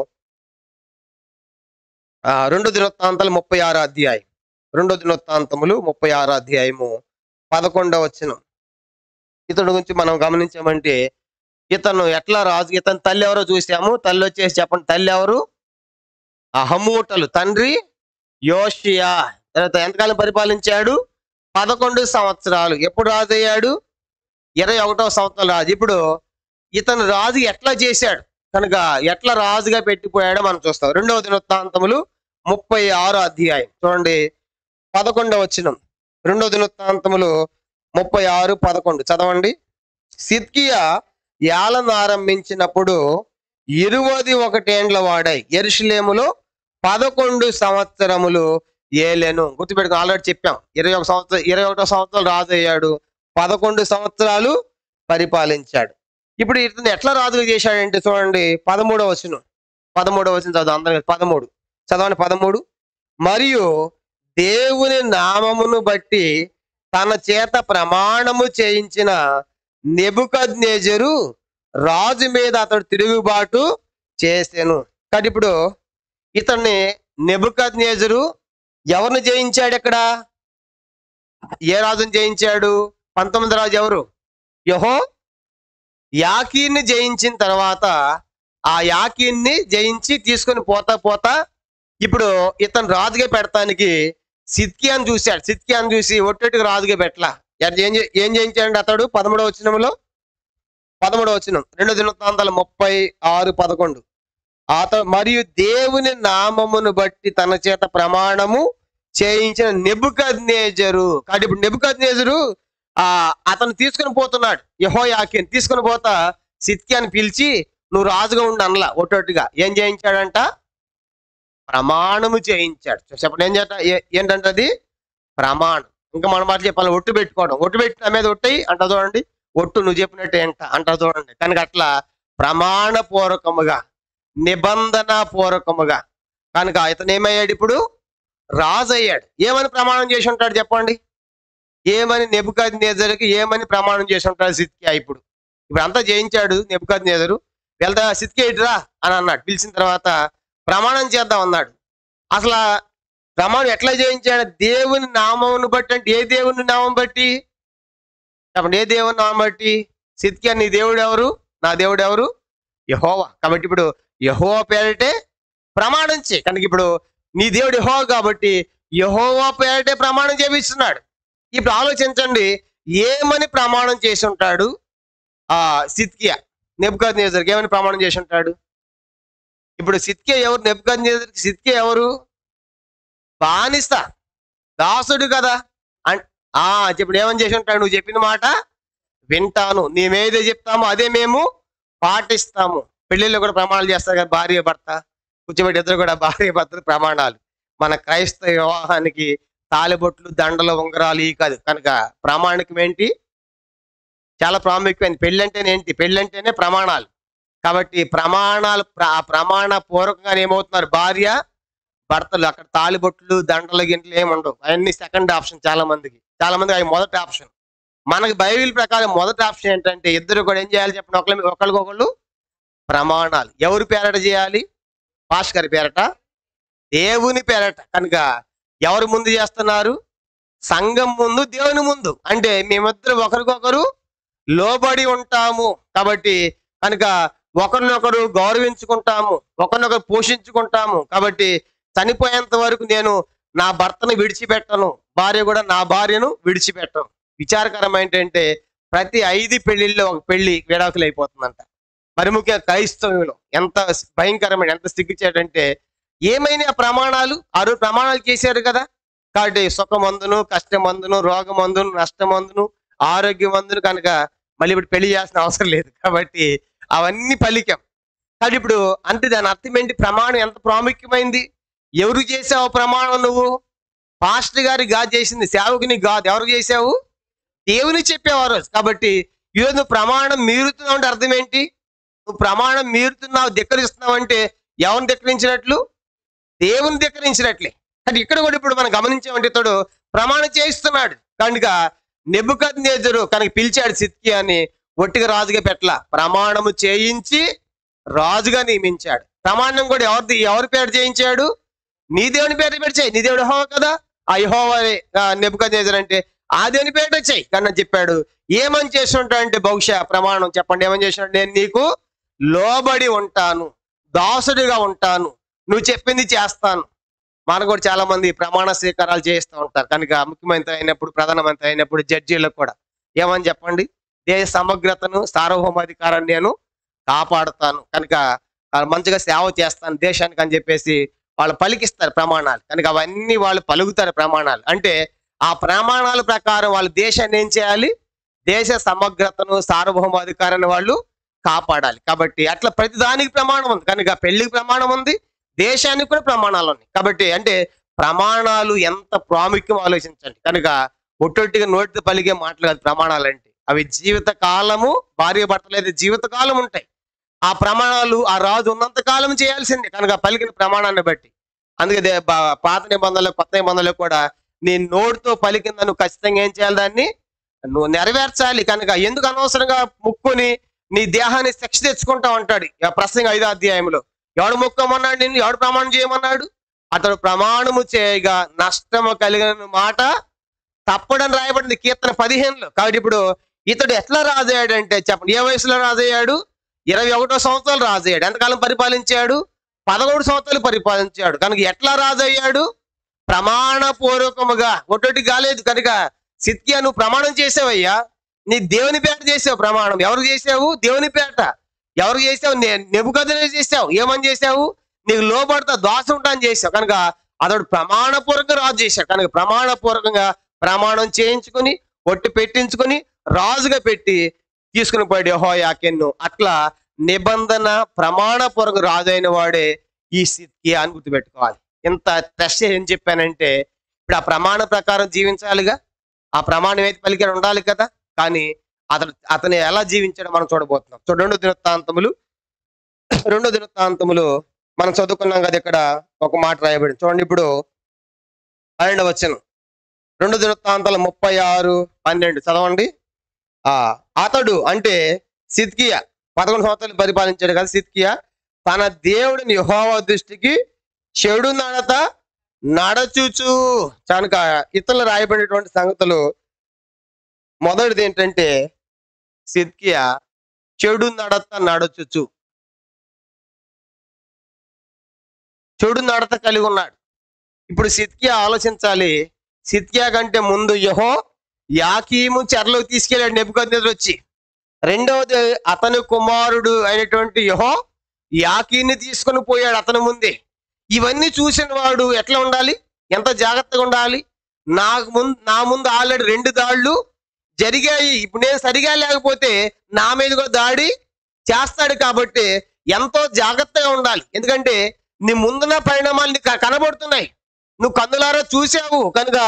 2 దినవృత్తాంతాలు 36 అధ్యాయం. 2 దినవృత్తాంతములు 36 అధ్యాయము 11వ వచనం. ఇతడు గురించి మనం గమనించామంటే ఇతను ఎట్లా రాజు, ఇతని తల్లి ఎవరో చూసాము. తల్లి వచ్చేసి చెప్పండి, తల్లి ఎవరు? హమూటలు. తండ్రి యోషియా. తర్వాత ఎంతకాలం పరిపాలించాడు? 11 సంవత్సరాలు. ఎప్పుడు రాజు అయ్యాడు? 21వ సంవత్సరం రాజు. ఇప్పుడు ఇతను రాజు ఎట్లా చేశాడు, కనుక ఎట్లా రాజుగా పెట్టిపోయాడో మనం చూస్తాం. 2వ దినవృత్తాంతములు 36 అధ్యాయం చూడండి 11వ వచనం. 2వ దినవృత్తాంతములు 36:11 చదవండి. సిద్కియా ఏలన ఆరంభించినప్పుడు 21 ఏండ్ల వాడై యెరూషలేములో 11 సంవత్సరములు ఏలెను. గుర్తుపెట్టుకో, ఆల్రెడీ చెప్పాం. 21వ సంవత్సరం రాజు అయ్యాడు. 11 సంవత్సరాలు పరిపాలించాడు. ఇప్పుడు ఇతను ఎట్లా రాజుగా చేశాడంటే చూడండి 13వ వచనం. 13వ వచనం చదువు అందరం. 13 చదవండి 13. మరియు దేవుని నామమును బట్టి తన చేత ప్రమాణము చేయించిన నెబుకద్నెజరు రాజు మీద అతడు తిరుగుబాటు చేసెను. కానీ ఇప్పుడు ఇతన్ని నెబుకద్నెజరు ఎవరిని జయించాడు? ఇక్కడ ఏ రాజుని జయించాడు? 19 రాజు ఎవరు? యాకీన్ని జయించిన తర్వాత ఆ యాకీన్ని జయించి తీసుకొని పోతా ఇప్పుడు ఇతను రాజుగా పెడతానికి సిద్కియాను చూశాడు. సిద్కియాను చూసి ఒట్టొట్టుగా రాజుగా పెట్టలా. ఏం జయించాడండి అతడు? 13వ వచనంలో 2 దినవృత్తాంతాలు 36:11 అతడు మరియు దేవుని నామమును బట్టి తన చేత ప్రమాణము చేయించిన నెబుకద్నెజరు. కాబట్టి ఇప్పుడు నెబుకద్నెజరు అతను తీసుకుని పోతున్నాడు. యెహోయాకీని తీసుకుని పోతా సిద్కియాని పిలిచి నువ్వు రాజుగా ఉండి అనలా, ఒట్టొట్టుగా ఏం చేయించాడంట? ప్రమాణము చేయించాడు. చెప్పండి ఏంటంటే అది ప్రమాణం. ఇంకా మన మాట చెప్పాలి, ఒట్టు పెట్టుకోవడం. ఒట్టు పెట్టి నా మీద ఒట్టయి అంట చూడండి, ఒట్టు నువ్వు చెప్పినట్టు ఏంట అంట చూడండి. కనుక అట్లా ప్రమాణపూర్వకముగా, నిబంధన పూర్వకముగా కనుక ఇతను ఏమయ్యాడు? ఇప్పుడు రాజు అయ్యాడు. ఏమని ప్రమాణం చేసి ఉంటాడు చెప్పండి? ఏమని నెబుకద్నెజరుకి ఏమని ప్రమాణం చేసి ఉంటాడు సిద్కియా? ఇప్పుడు అంతా జయించాడు నెబుకద్నెజరు. వెళ్తా సిద్కియా ఇటురా అని అన్నాడు. పిలిచిన తర్వాత ప్రమాణం చేద్దాం అన్నాడు. అసలు ప్రమాణం ఎట్లా చేయించాడు? దేవుని నామమును బట్టి. అంటే ఏ దేవుని నామం బట్టి చెప్పండి? ఏ దేవుని నామం బట్టి? సిద్కియా నీ దేవుడు ఎవరు? నా దేవుడు ఎవరు? యెహోవా. కాబట్టి ఇప్పుడు యెహోవా పేరటే ప్రమాణం చేయి. కనుక ఇప్పుడు నీ దేవుడు యెహోవా కాబట్టి యెహోవా పేరటే ప్రమాణం చేపిస్తున్నాడు. ఇప్పుడు ఆలోచించండి, ఏమని ప్రమాణం చేసి ఉంటాడు సిద్కియా నెబుకద్నెజరుకి? ఏమని ప్రమాణం చేసి ఉంటాడు? ఇప్పుడు సిద్కియా ఎవరు? నెబుకద్నెజరుకి సిద్కియా ఎవరు? బానిస, దాసుడు కదా. ఇప్పుడు ఏమని చేసి ఉంటాడు? నువ్వు చెప్పిన మాట వింటాను, మేమేదో చెప్తామో అదే మేము పాటిస్తాము. పెళ్లిళ్ళు కూడా ప్రమాణాలు చేస్తారు కదా, భార్య భర్త కూర్చోబెట్టి ఇద్దరు కూడా భార్య భర్తలు ప్రమాణాలు. మన క్రైస్తవ వివాహానికి తాలిబొట్లు, దండలు, ఉంగరాలు ఈ కాదు. కనుక ప్రామాణికం ఏంటి? చాలా ప్రాముఖ్యమైనది. పెళ్ళి అంటేనే ఏంటి? పెళ్ళి అంటేనే ప్రమాణాలు. కాబట్టి ప్రమాణ పూర్వకంగా ఏమవుతున్నారు? భార్య భర్తలు. అక్కడ తాలిబొట్లు, దండలు, గింటలు ఏమి ఉండవు. అవన్నీ సెకండ్ ఆప్షన్. చాలా మందికి అవి మొదటి ఆప్షన్. మనకి బైబిల్ ప్రకారం మొదటి ఆప్షన్ ఏంటంటే ఇద్దరు కూడా ఏం చేయాలి చెప్పండి? ఒకరికొకళ్ళు ప్రమాణాలు. ఎవరి పేరట చేయాలి? పాస్టర్ గారి పేరట, దేవుని పేరట. కనుక ఎవరు ముందు చేస్తున్నారు? సంఘం ముందు, దేవుని ముందు. అంటే మేమిద్దరు ఒకరికొకరు లోబడి ఉంటాము. కాబట్టి కనుక ఒకరినొకరు గౌరవించుకుంటాము, ఒకరినొకరు పోషించుకుంటాము. కాబట్టి చనిపోయేంత వరకు నేను నా భర్తను విడిచిపెట్టను, భార్య కూడా నా భార్యను విడిచిపెట్టను. విచారకరం ఏంటంటే ప్రతి 5 పెళ్లిల్లో ఒక పెళ్లి విడాకులు అయిపోతుందంట. మరి ముఖ్యంగా క్రైస్తవంలో ఎంత భయంకరమైన, ఎంత సిగ్గుచేటంటే ఏమైనా ప్రమాణాలు ప్రమాణాలు చేశారు కదా. కాబట్టి సుఖమందును, కష్టమందును, రోగమందును, నష్టమందును, ఆరోగ్యమందును. కనుక మళ్ళీ ఇప్పుడు పెళ్లి చేయాల్సిన అవసరం లేదు. కాబట్టి అవన్నీ పలికాం. కాబట్టి ఇప్పుడు అంటే దాని అర్థం ఏంటి? ప్రమాణం ఎంత ప్రాముఖ్యమైంది. ఎవరు చేసావు ప్రమాణం? నువ్వు పాస్టర్ గారికి కాదు చేసింది, సేవకుని కాదు. ఎవరికి చేసావు? దేవుని చెప్పావు ఆ రోజు. కాబట్టి ఈరోజు నువ్వు ప్రమాణం మీరుతున్నావు అంటే అర్థం ఏంటి? నువ్వు ప్రమాణం మీరుతున్నావు, ధిక్కరిస్తున్నావు అంటే ఎవరిని ధిక్కరించినట్లు? దేవుని ధిక్కరించినట్లే. కానీ ఇక్కడ కూడా ఇప్పుడు మనం గమనించామంటే ఇతడు ప్రమాణం చేయిస్తున్నాడు. కనుక నెబుకద్నెజరు కనుక పిలిచాడు సిద్కియాని, ఒట్టిగా రాజుగా పెట్టలా, ప్రమాణము చేయించి రాజుగా నియమించాడు. ప్రమాణం కూడా ఎవరి పేరు చేయించాడు? నీ దేవుని పేరు చేయి. నీ దేవుడు యెహోవా కదా. ఆ యెహోవా నెబుకద్నెజరు అంటే ఆ దేవుని పేట చెయ్యి కన్నా చెప్పాడు. ఏమని చేసి ఉంటాడంటే బహుశా ప్రమాణం చెప్పండి ఏమని చేసినాడు? నేను నీకు లోబడి ఉంటాను, దాసుడిగా ఉంటాను, నువ్వు చెప్పింది చేస్తాను. మనకు కూడా చాలా మంది ప్రమాణ స్వీకారాలు చేస్తూ ఉంటారు. కనుక ముఖ్యమంత్రి అయినప్పుడు, ప్రధానమంత్రి అయినప్పుడు, జడ్జీలకు కూడా ఏమని చెప్పండి? దేశ సమగ్రతను, సార్వభౌమాధికారాన్ని నేను కాపాడుతాను, కనుక మంచిగా సేవ చేస్తాను దేశానికి అని చెప్పేసి వాళ్ళు పలికిస్తారు ప్రమాణాలు. కనుక అవన్నీ వాళ్ళు పలుకుతారు ప్రమాణాలు. అంటే ఆ ప్రమాణాల ప్రకారం వాళ్ళు దేశాన్ని ఏం చేయాలి? దేశ సమగ్రతను, సార్వభౌమాధికారాన్ని వాళ్ళు కాపాడాలి. కాబట్టి అట్లా ప్రతి దానికి ప్రమాణం ఉంది. కనుక పెళ్లికి ప్రమాణం ఉంది, దేశానికి కూడా ప్రమాణాలు ఉన్నాయి. కాబట్టి అంటే ప్రమాణాలు ఎంత ప్రాముఖ్యం ఆలోచించండి. కనుక ఒట్టొట్టిగా నోటితో పలికే మాటలు కాదు ప్రమాణాలు అంటే. అవి జీవిత కాలము, భార్య భర్తలు అయితే జీవితకాలం ఉంటాయి. ఆ ప్రమాణాలు ఆ రాజు ఉన్నంత కాలం చేయాల్సిందే. కనుక పలికిన ప్రమాణాన్ని బట్టి అందుకే పాత నిబంధనలు కొత్త నిబంధనలు కూడా నీ నోటితో పలికిందా నువ్వు ఖచ్చితంగా ఏం చేయాలి, దాన్ని నువ్వు నెరవేర్చాలి. కనుక ఎందుకు అనవసరంగా ముక్కుని నీ దేహాన్ని శిక్ష తెచ్చుకుంటావు అంటాడు ప్రసంగ 5వ అధ్యాయంలో. ఎవడు ముక్కమన్నాడు నిన్ను, ఎవడు ప్రమాణం చేయమన్నాడు? అతడు ప్రమాణము చేయగా నష్టము కలిగిన మాట తప్పడని రాయబడింది కీర్తన 15లో. కాబట్టి ఇప్పుడు ఇతడు ఎట్లా రాజయ్యాడు అంటే చెప్పండి, ఏ వయసులో రాజయ్యాడు? 21వ సంవత్సరాలు రాజయ్యాడు. ఎంతకాలం పరిపాలించాడు? 11 సంవత్సరాలు పరిపాలించాడు. కనుక ఎట్లా రాజయ్యాడు? ప్రమాణపూర్వకముగా, ఒట్టొట్టి కాలేదు. కనుక సిద్కియా నువ్వు ప్రమాణం చేసావయ్యా, నీ దేవుని పేట చేసావు ప్రమాణం. ఎవరు చేసావు? దేవుని పేట. ఎవరు చేసావు? నెబుకద్నెజరు చేసావు. ఏమని చేసావు? నీకు లోబడతా దోష ఉంటా అని చేసావు. కనుక అతడు ప్రమాణపూర్వకంగా రాజు చేశాడు. కనుక ప్రమాణపూర్వకంగా ప్రమాణం చేయించుకుని ఒట్టి పెట్టించుకుని రాజుగా పెట్టి తీసుకుని పోయాడు యెహోయాకీను. అట్లా నిబంధన ప్రమాణపూర్వక రాజు అయిన వాడే ఈ సిద్కియా అని గుర్తుపెట్టుకోవాలి. ఇంత టెస్ట్ ఏం చెప్పానంటే ఇప్పుడు ఆ ప్రమాణ ప్రకారం జీవించాలిగా, ఆ ప్రమాణం అయితే పలికి ఉండాలి కదా. కానీ అతను ఎలా జీవించాడో మనం చూడబోతున్నాం. సో 2 దినవృత్తాంతములు మనం చదువుకున్నాం కదా. ఇక్కడ ఒక మాట రాయబడింది చూడండి. ఇప్పుడు 12వ వచనం, 2 దినవృత్తాంతాలు 36:12 చదవండి. అతడు అంటే సిద్కియా 11 సంవత్సరాలు పరిపాలించాడు కదా సిద్కియా. తన దేవుడిని యెహోవా దృష్టికి చెడు నడత నడచుచు. కనుక ఇతరులు రాయబడినటువంటి సంగతులు మొదటిది ఏంటంటే సిద్కియా చెడు నడత నడచుచు, చెడు నడత కలిగి ఉన్నాడు. ఇప్పుడు సిద్కియా ఆలోచించాలి. సిద్కియా కంటే ముందు యెహోయాకీము చెరలోకి తీసుకెళ్ళాడు నెబుకద్నెజరు వచ్చి. రెండవది అతని కుమారుడు అయినటువంటి యెహోయాకీని తీసుకొని పోయాడు అతని ముందే. ఇవన్నీ చూసిన వాడు ఎట్లా ఉండాలి, ఎంత జాగ్రత్తగా ఉండాలి? నా ముందు ఆల్రెడీ 2 దాడులు జరిగాయి. ఇప్పుడు నేను సరిగా లేకపోతే నా మీద కూడా దాడి చేస్తాడు. కాబట్టి ఎంతో జాగ్రత్తగా ఉండాలి. ఎందుకంటే నీ ముందున్న పరిణామాలు నీకు కనబడుతున్నాయి, నువ్వు కన్నులారా చూసావు. కనుక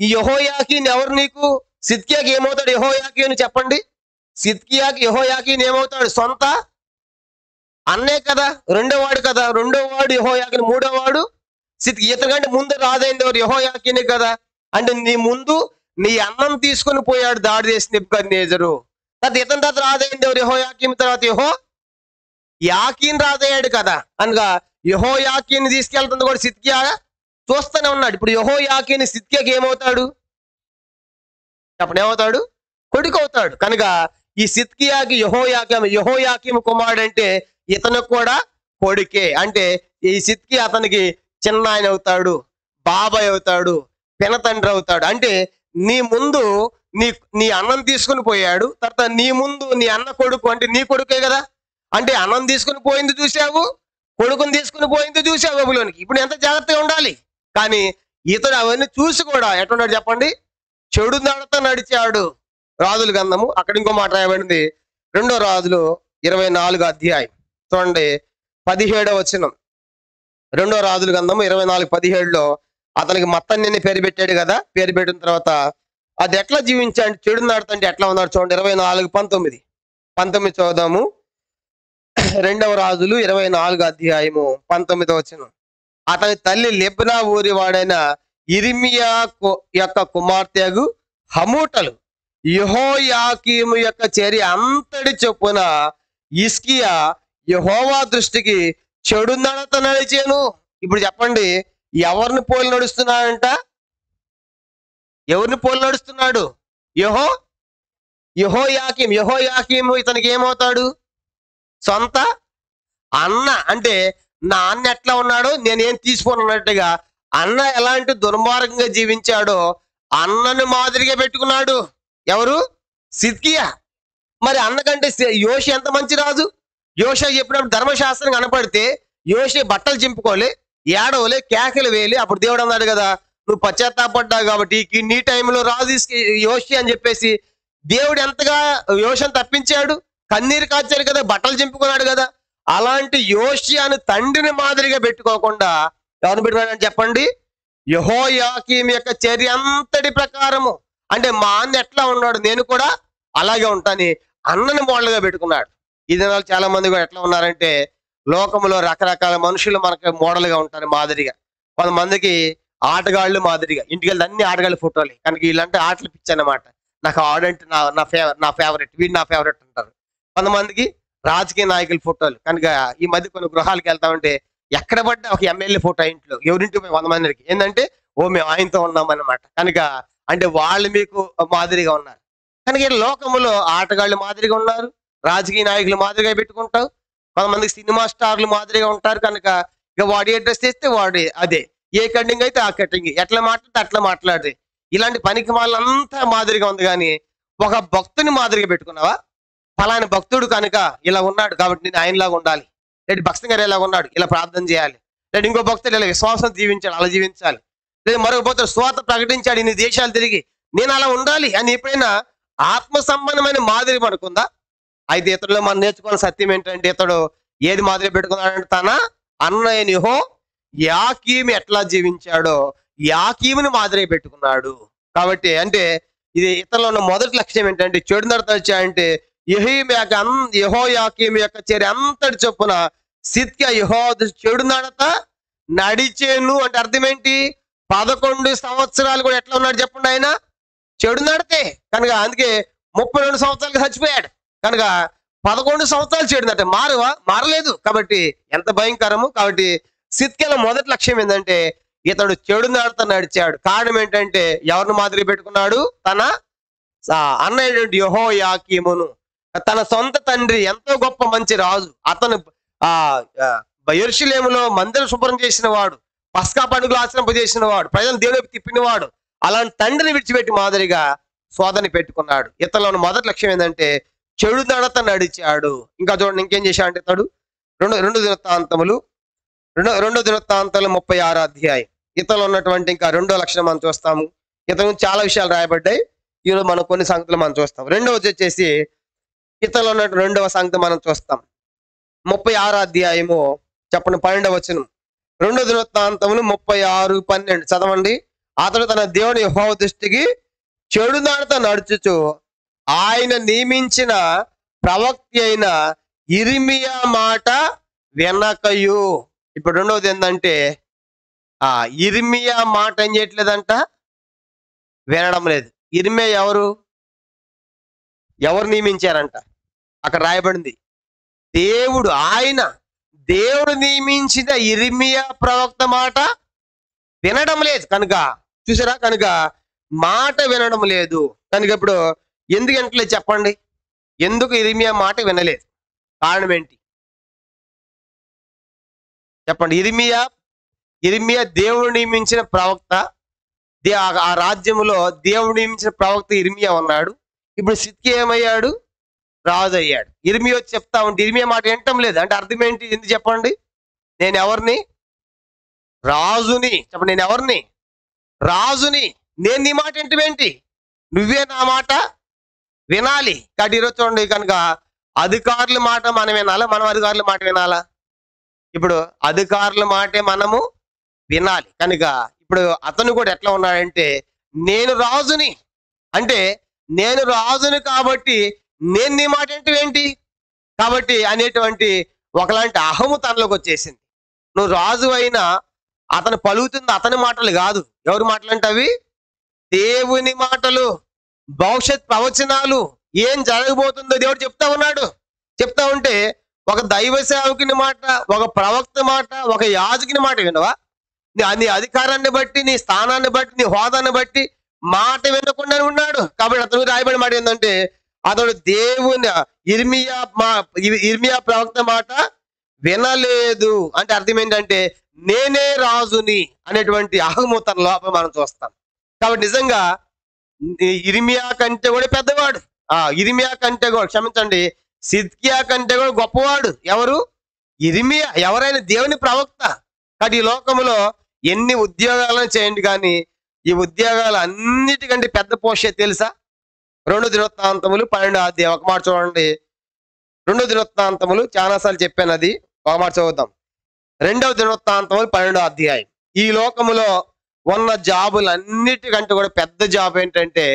ఈ యెహోయాకీను ఎవరు నీకు? సిద్కియాకి ఏమవుతాడు యెహోయాకీను చెప్పండి? సిద్కియాకి యెహోయాకీను ఏమవుతాడు? సొంత అన్నే కదా, రెండో వాడు కదా. రెండో వాడు యెహోయాకీను, మూడో వాడు సిద్కియా. ఇతనికంటే ముందు రాజైంది ఎవరు? యెహోయాకీనే కదా. అంటే నీ ముందు నీ అన్నం తీసుకొని పోయాడు దాడి చేసి నెబుకద్నెజరు. తర్వాత ఇతని తర్వాత రాజైంది ఎవరు? యెహోయాకీము తర్వాత యెహోయాకీను రాజయ్యాడు కదా. అనగా యెహోయాకీను తీసుకెళ్తుంది కూడా సిద్కియా చూస్తూనే ఉన్నాడు. ఇప్పుడు యెహోయాకీను సిద్కియాకి ఏమవుతాడు చెప్పండి? ఏమవుతాడు? కొడుకు అవుతాడు. కనుక ఈ సిద్కియాకి యెహోయాకీము కుమారుడు అంటే ఇతనికి కూడా కొడుకే. అంటే ఈ సిద్కియా అతనికి చిన్న ఆయన అవుతాడు, బాబాయ్ అవుతాడు, పినతండ్రి అవుతాడు. అంటే నీ ముందు నీ అన్నం తీసుకుని పోయాడు. తర్వాత నీ ముందు నీ అన్న కొడుకు అంటే నీ కొడుకే కదా. అంటే అన్నం తీసుకుని పోయింది చూసావు, కొడుకుని తీసుకుని పోయింది చూసావు బబులోనికి. ఇప్పుడు ఎంత జాగ్రత్తగా ఉండాలి. కానీ ఇతడు అవన్నీ చూసి కూడా ఎట్టున్నాడు చెప్పండి? చెడు నడత నడిచాడు. రాజుల గ్రంథము అక్కడ ఇంకో మాట రాయబడింది 2 రాజులు 24వ అధ్యాయం చూడండి 17వ వచనం. 2 రాజుల గ్రంథము 24:17లో అతనికి మత్తన్యని పేరు పెట్టాడు కదా. పేరు పెట్టిన తర్వాత అది ఎట్లా జీవించాడు, చెడు నడత అంటే ఎట్లా ఉన్నాడు చూడండి. 24:19 చూద్దాము. 2వ రాజులు 24వ అధ్యాయము 19వ వచనం. అతని తల్లి లెబ్నా ఊరి వాడైన ఇర్మియా యొక్క కుమార్తెగు హమూటలు యెహోయాకీము యొక్క చర్య అంతటి చొప్పున హిజ్కియా యెహోవా దృష్టికి చెడు నడత నడిచాను. ఇప్పుడు చెప్పండి, ఎవరిని పోలి నడుస్తున్నాడంట? ఎవరిని పోలి నడుస్తున్నాడు? యెహోయాకీము ఇతనికి ఏమవుతాడు? సొంత అన్న. అంటే నా అన్న ఎట్లా ఉన్నాడో నేనేం తీసుకోనన్నట్టుగా అన్న ఎలాంటి దుర్మార్గంగా జీవించాడో అన్నను మాదిరిగా పెట్టుకున్నాడు. ఎవరు? సిద్కియా. మరి అన్నకంటే యోషి ఎంత మంచి రాజు. యోషి చెప్పినప్పుడు ధర్మశాస్త్రం కనపడితే యోషి బట్టలు చింపుకోలే, ఏడవలే, కేకలు వేయలే. అప్పుడు దేవుడు అన్నాడు కదా, నువ్వు పశ్చాత్తాపడ్డావు కాబట్టి నీ టైంలో రాజు యోషి అని చెప్పేసి దేవుడు ఎంతగా యోషిని తప్పించాడు. కన్నీరు కాచారు కదా, బట్టలు చింపుకున్నాడు కదా. అలాంటి యోషియాను తండ్రిని మాదిరిగా పెట్టుకోకుండా ఎవరిని పెట్టుకున్నాడని చెప్పండి? యెహోయాకీము యొక్క చర్య అంతటి ప్రకారము. అంటే మా అన్న ఎట్లా ఉన్నాడు నేను కూడా అలాగే ఉంటాను, అన్నని మోడల్గా పెట్టుకున్నాడు. ఈ దినాలు చాలా మంది కూడా ఎట్లా ఉన్నారంటే లోకంలో రకరకాల మనుషులు మనకు మోడల్గా ఉంటారు, మాదిరిగా. కొంతమందికి ఆటగాళ్ళు మాదిరిగా ఇంటికి వెళ్తే అన్ని ఆటగాళ్ళ ఫోటోలే కనుక వీళ్ళంటే ఆటలు పిచ్చి అన్నమాట. నాకు ఆడంటే నా ఫేవరెట్, వీడు నా ఫేవరెట్ అంటారు. కొంతమందికి రాజకీయ నాయకుల ఫోటోలు కనుక ఈ మధ్య కొన్ని గృహాలకు వెళ్తా ఉంటే ఎక్కడ పడ్డా ఒక ఎమ్మెల్యే ఫోటో ఇంట్లో ఎవరింటికి పోయి 100 మందికి ఏంటంటే మేము ఆయనతో ఉన్నాం అన్నమాట. కనుక అంటే వాళ్ళు మీకు మాదిరిగా ఉన్నారు. కనుక ఈ లోకములో ఆటగాళ్ళు మాదిరిగా ఉన్నారు, రాజకీయ నాయకులు మాదిరిగా పెట్టుకుంటావు, కొంతమందికి సినిమా స్టార్లు మాదిరిగా ఉంటారు. కనుక ఇక వాడు ఏ డ్రెస్ చేస్తే వాడు అదే, ఏ కటింగ్ అయితే ఆ కటింగ్, ఎట్లా మాట్లాడితే అట్లా మాట్లాడితే ఇలాంటి పనికి వాళ్ళంతా మాదిరిగా ఉంది. కానీ ఒక భక్తుని మాదిరిగా పెట్టుకున్నావా? ఫలాని భక్తుడు కనుక ఇలా ఉన్నాడు కాబట్టి నేను ఆయనలాగా ఉండాలి, లేదా భక్తి గారు ఇలా ఉన్నాడు ఇలా ప్రార్థన చేయాలి, లేదా ఇంకో భక్తుడు ఇలా విశ్వాసం జీవించాడు అలా జీవించాలి, లేదా మరొక భక్తుడు స్వాత ప్రకటించాడు ఇన్ని దేశాలు తిరిగి నేను అలా ఉండాలి అని ఎప్పుడైనా ఆత్మ సంబంధమైన మాదిరి పడుకుందా? అయితే ఇతరులో మనం నేర్చుకోవాల్సిన సత్యం ఏంటంటే ఇతడు ఏది మాదిరి పెట్టుకున్నాడంటే తన అన్నయ్య యాకీము ఎట్లా జీవించాడో యాకీముని మాదిరి పెట్టుకున్నాడు. కాబట్టి అంటే ఇది ఇతరులో ఉన్న మొదటి లక్ష్యం ఏంటంటే చెడు నడత వచ్చాయంటే యెహోయాకీము యొక్క చర్య అంతటి చొప్పున సిద్కియా యెహోవా చెడు నడత నడిచేను అంటే అర్థం ఏంటి? 11 సంవత్సరాలు కూడా ఎట్లా ఉన్నాడు చెప్పండి ఆయన? చెడు నడితే కనుక అందుకే 32 సంవత్సరాలకు చచ్చిపోయాడు. కనుక 11 సంవత్సరాలు చెడు నడితే మారలేదు. కాబట్టి ఎంత భయంకరము. కాబట్టి సిద్కియాలో మొదటి లక్ష్యం ఏంటంటే ఇతడు చెడు నడత నడిచాడు. కారణం ఏంటంటే ఎవరిని మాదిరి పెట్టుకున్నాడు? తన అన్నయ్య యెహోయాకీమును. తన సొంత తండ్రి ఎంతో గొప్ప మంచి రాజు, అతను యెరూషలేములో మందిరం శుభ్రం చేసిన వాడు, పస్కా పండుగలు ఆచరింపజేసిన వాడు, ప్రజలు దేవుడికి తిప్పినవాడు, అలాంటి తండ్రిని విడిచిపెట్టి మాదిరిగా సోదరిని పెట్టుకున్నాడు. ఇతరులో మొదటి లక్ష్యం ఏంటంటే చెడు నడత నడిచాడు. ఇంకా చూడండి ఇంకేం చేశాడంటే ఇతడు రెండు దినవృత్తాంతములు 36వ అధ్యాయం ఇతరులో ఉన్నటువంటి ఇంకా రెండో లక్షణం మనం చూస్తాము. ఇతను చాలా విషయాలు రాయబడ్డాయి, ఈరోజు మనం కొన్ని సంగతులు మనం చూస్తాం. రెండవది వచ్చేసి ఇతరులో ఉన్న రెండవ సంగతి మనం చూస్తాం. 36వ అధ్యాయము చెప్పండి 12వ వచనం. 2 దినవృత్తాంతములు 36:12 చదవండి. అతడు తన దేవుని యెహోవా దృష్టికి చెడు నడత నడుచుచు ఆయన నియమించిన ప్రవక్త అయిన యిర్మీయా మాట వినకయు. ఇప్పుడు రెండవది ఏంటంటే యిర్మీయా మాట ఏం చేయట్లేదంట, వినడం లేదు. యిర్మీయా ఎవరు నియమించారంట? అక్కడ రాయబడింది దేవుడు నియమించిన యిర్మీయా ప్రవక్త మాట వినడం లేదు. కనుక చూసారా, కనుక మాట వినడం లేదు. కనుక ఇప్పుడు ఎందుకు వినట్లేదు చెప్పండి? ఎందుకు యిర్మీయా మాట వినలేదు? కారణం ఏంటి చెప్పండి? యిర్మీయా దేవుడు నియమించిన ప్రవక్త, ఆ రాజ్యములో దేవుడు నియమించిన ప్రవక్త యిర్మీయా ఉన్నాడు. ఇప్పుడు సిద్కియా ఏమయ్యాడు? రాజు అయ్యాడు. యిర్మీయా చెప్తా ఉంటే యిర్మీయా మాట వినటం లేదు. అంటే అర్థం ఏంటి? ఎందుకు చెప్పండి? నేను ఎవరిని? రాజుని. చెప్పండి, నేను ఎవరిని? రాజుని. నేను నీ మాట ఏంటి? నువ్వే నా మాట వినాలి. కాబట్టి ఈరోజు చూడండి, కనుక అధికారుల మాట మనం వినాలా, మనం అధికారుల మాట వినాలా? ఇప్పుడు అధికారుల మాటే మనము వినాలి. కనుక ఇప్పుడు అతను కూడా ఎట్లా ఉన్నాడంటే నేను రాజుని, అంటే నేను రాజుని కాబట్టి నేను నీ మాట ఏంటి కాబట్టి అనేటువంటి ఒకలాంటి అహము తనలోకి వచ్చేసింది. నువ్వు రాజు అయినా అతను పలుకుతుంది అతని మాటలు కాదు. ఎవరి మాటలు అంటే అవి దేవుని మాటలు, భవిష్యత్ ప్రవచనాలు, ఏం జరగబోతుందో దేవుడు చెప్తా ఉన్నాడు. చెప్తా ఉంటే ఒక దైవ సేవకుని మాట, ఒక ప్రవక్త మాట, ఒక యాజకుని మాట వినవా? నీ అధికారాన్ని బట్టి, నీ స్థానాన్ని బట్టి, నీ హోదాన్ని బట్టి మాట ఉన్నాడు. కాబట్టి అతను రాయబడి మాట ఏంటంటే అతడు దేవుని యిర్మీయా ప్రవక్త మాట వినలేదు. అంటే అర్థం ఏంటంటే నేనే రాజుని అనేటువంటి అహముతన లోపల మనం చూస్తాం. కాబట్టి నిజంగా యిర్మీయా కంటే కూడా పెద్దవాడు, యిర్మీయా కంటే కూడా క్షమించండి సిద్కియా కంటే కూడా గొప్పవాడు ఎవరు? యిర్మీయా. ఎవరైనా దేవుని ప్రవక్త. కాబట్టి ఈ లోకంలో ఎన్ని ఉద్యోగాలను చేయండి కానీ ఈ ఉద్యోగాలు అన్నిటికంటే పెద్ద పోషే తెలుసా? 2 దినవృత్తాంతములు 12వ అధ్యాయం ఒక మాట చూడండి. 2 దినవృత్తాంతములు చాలాసార్లు చెప్పాను, అది ఒక మాట చదువుతాం. 2వ దినవృత్తాంతములు 12వ అధ్యాయం. ఈ లోకములో ఉన్న జాబులు అన్నిటికంటే కూడా పెద్ద జాబ్ ఏంటంటే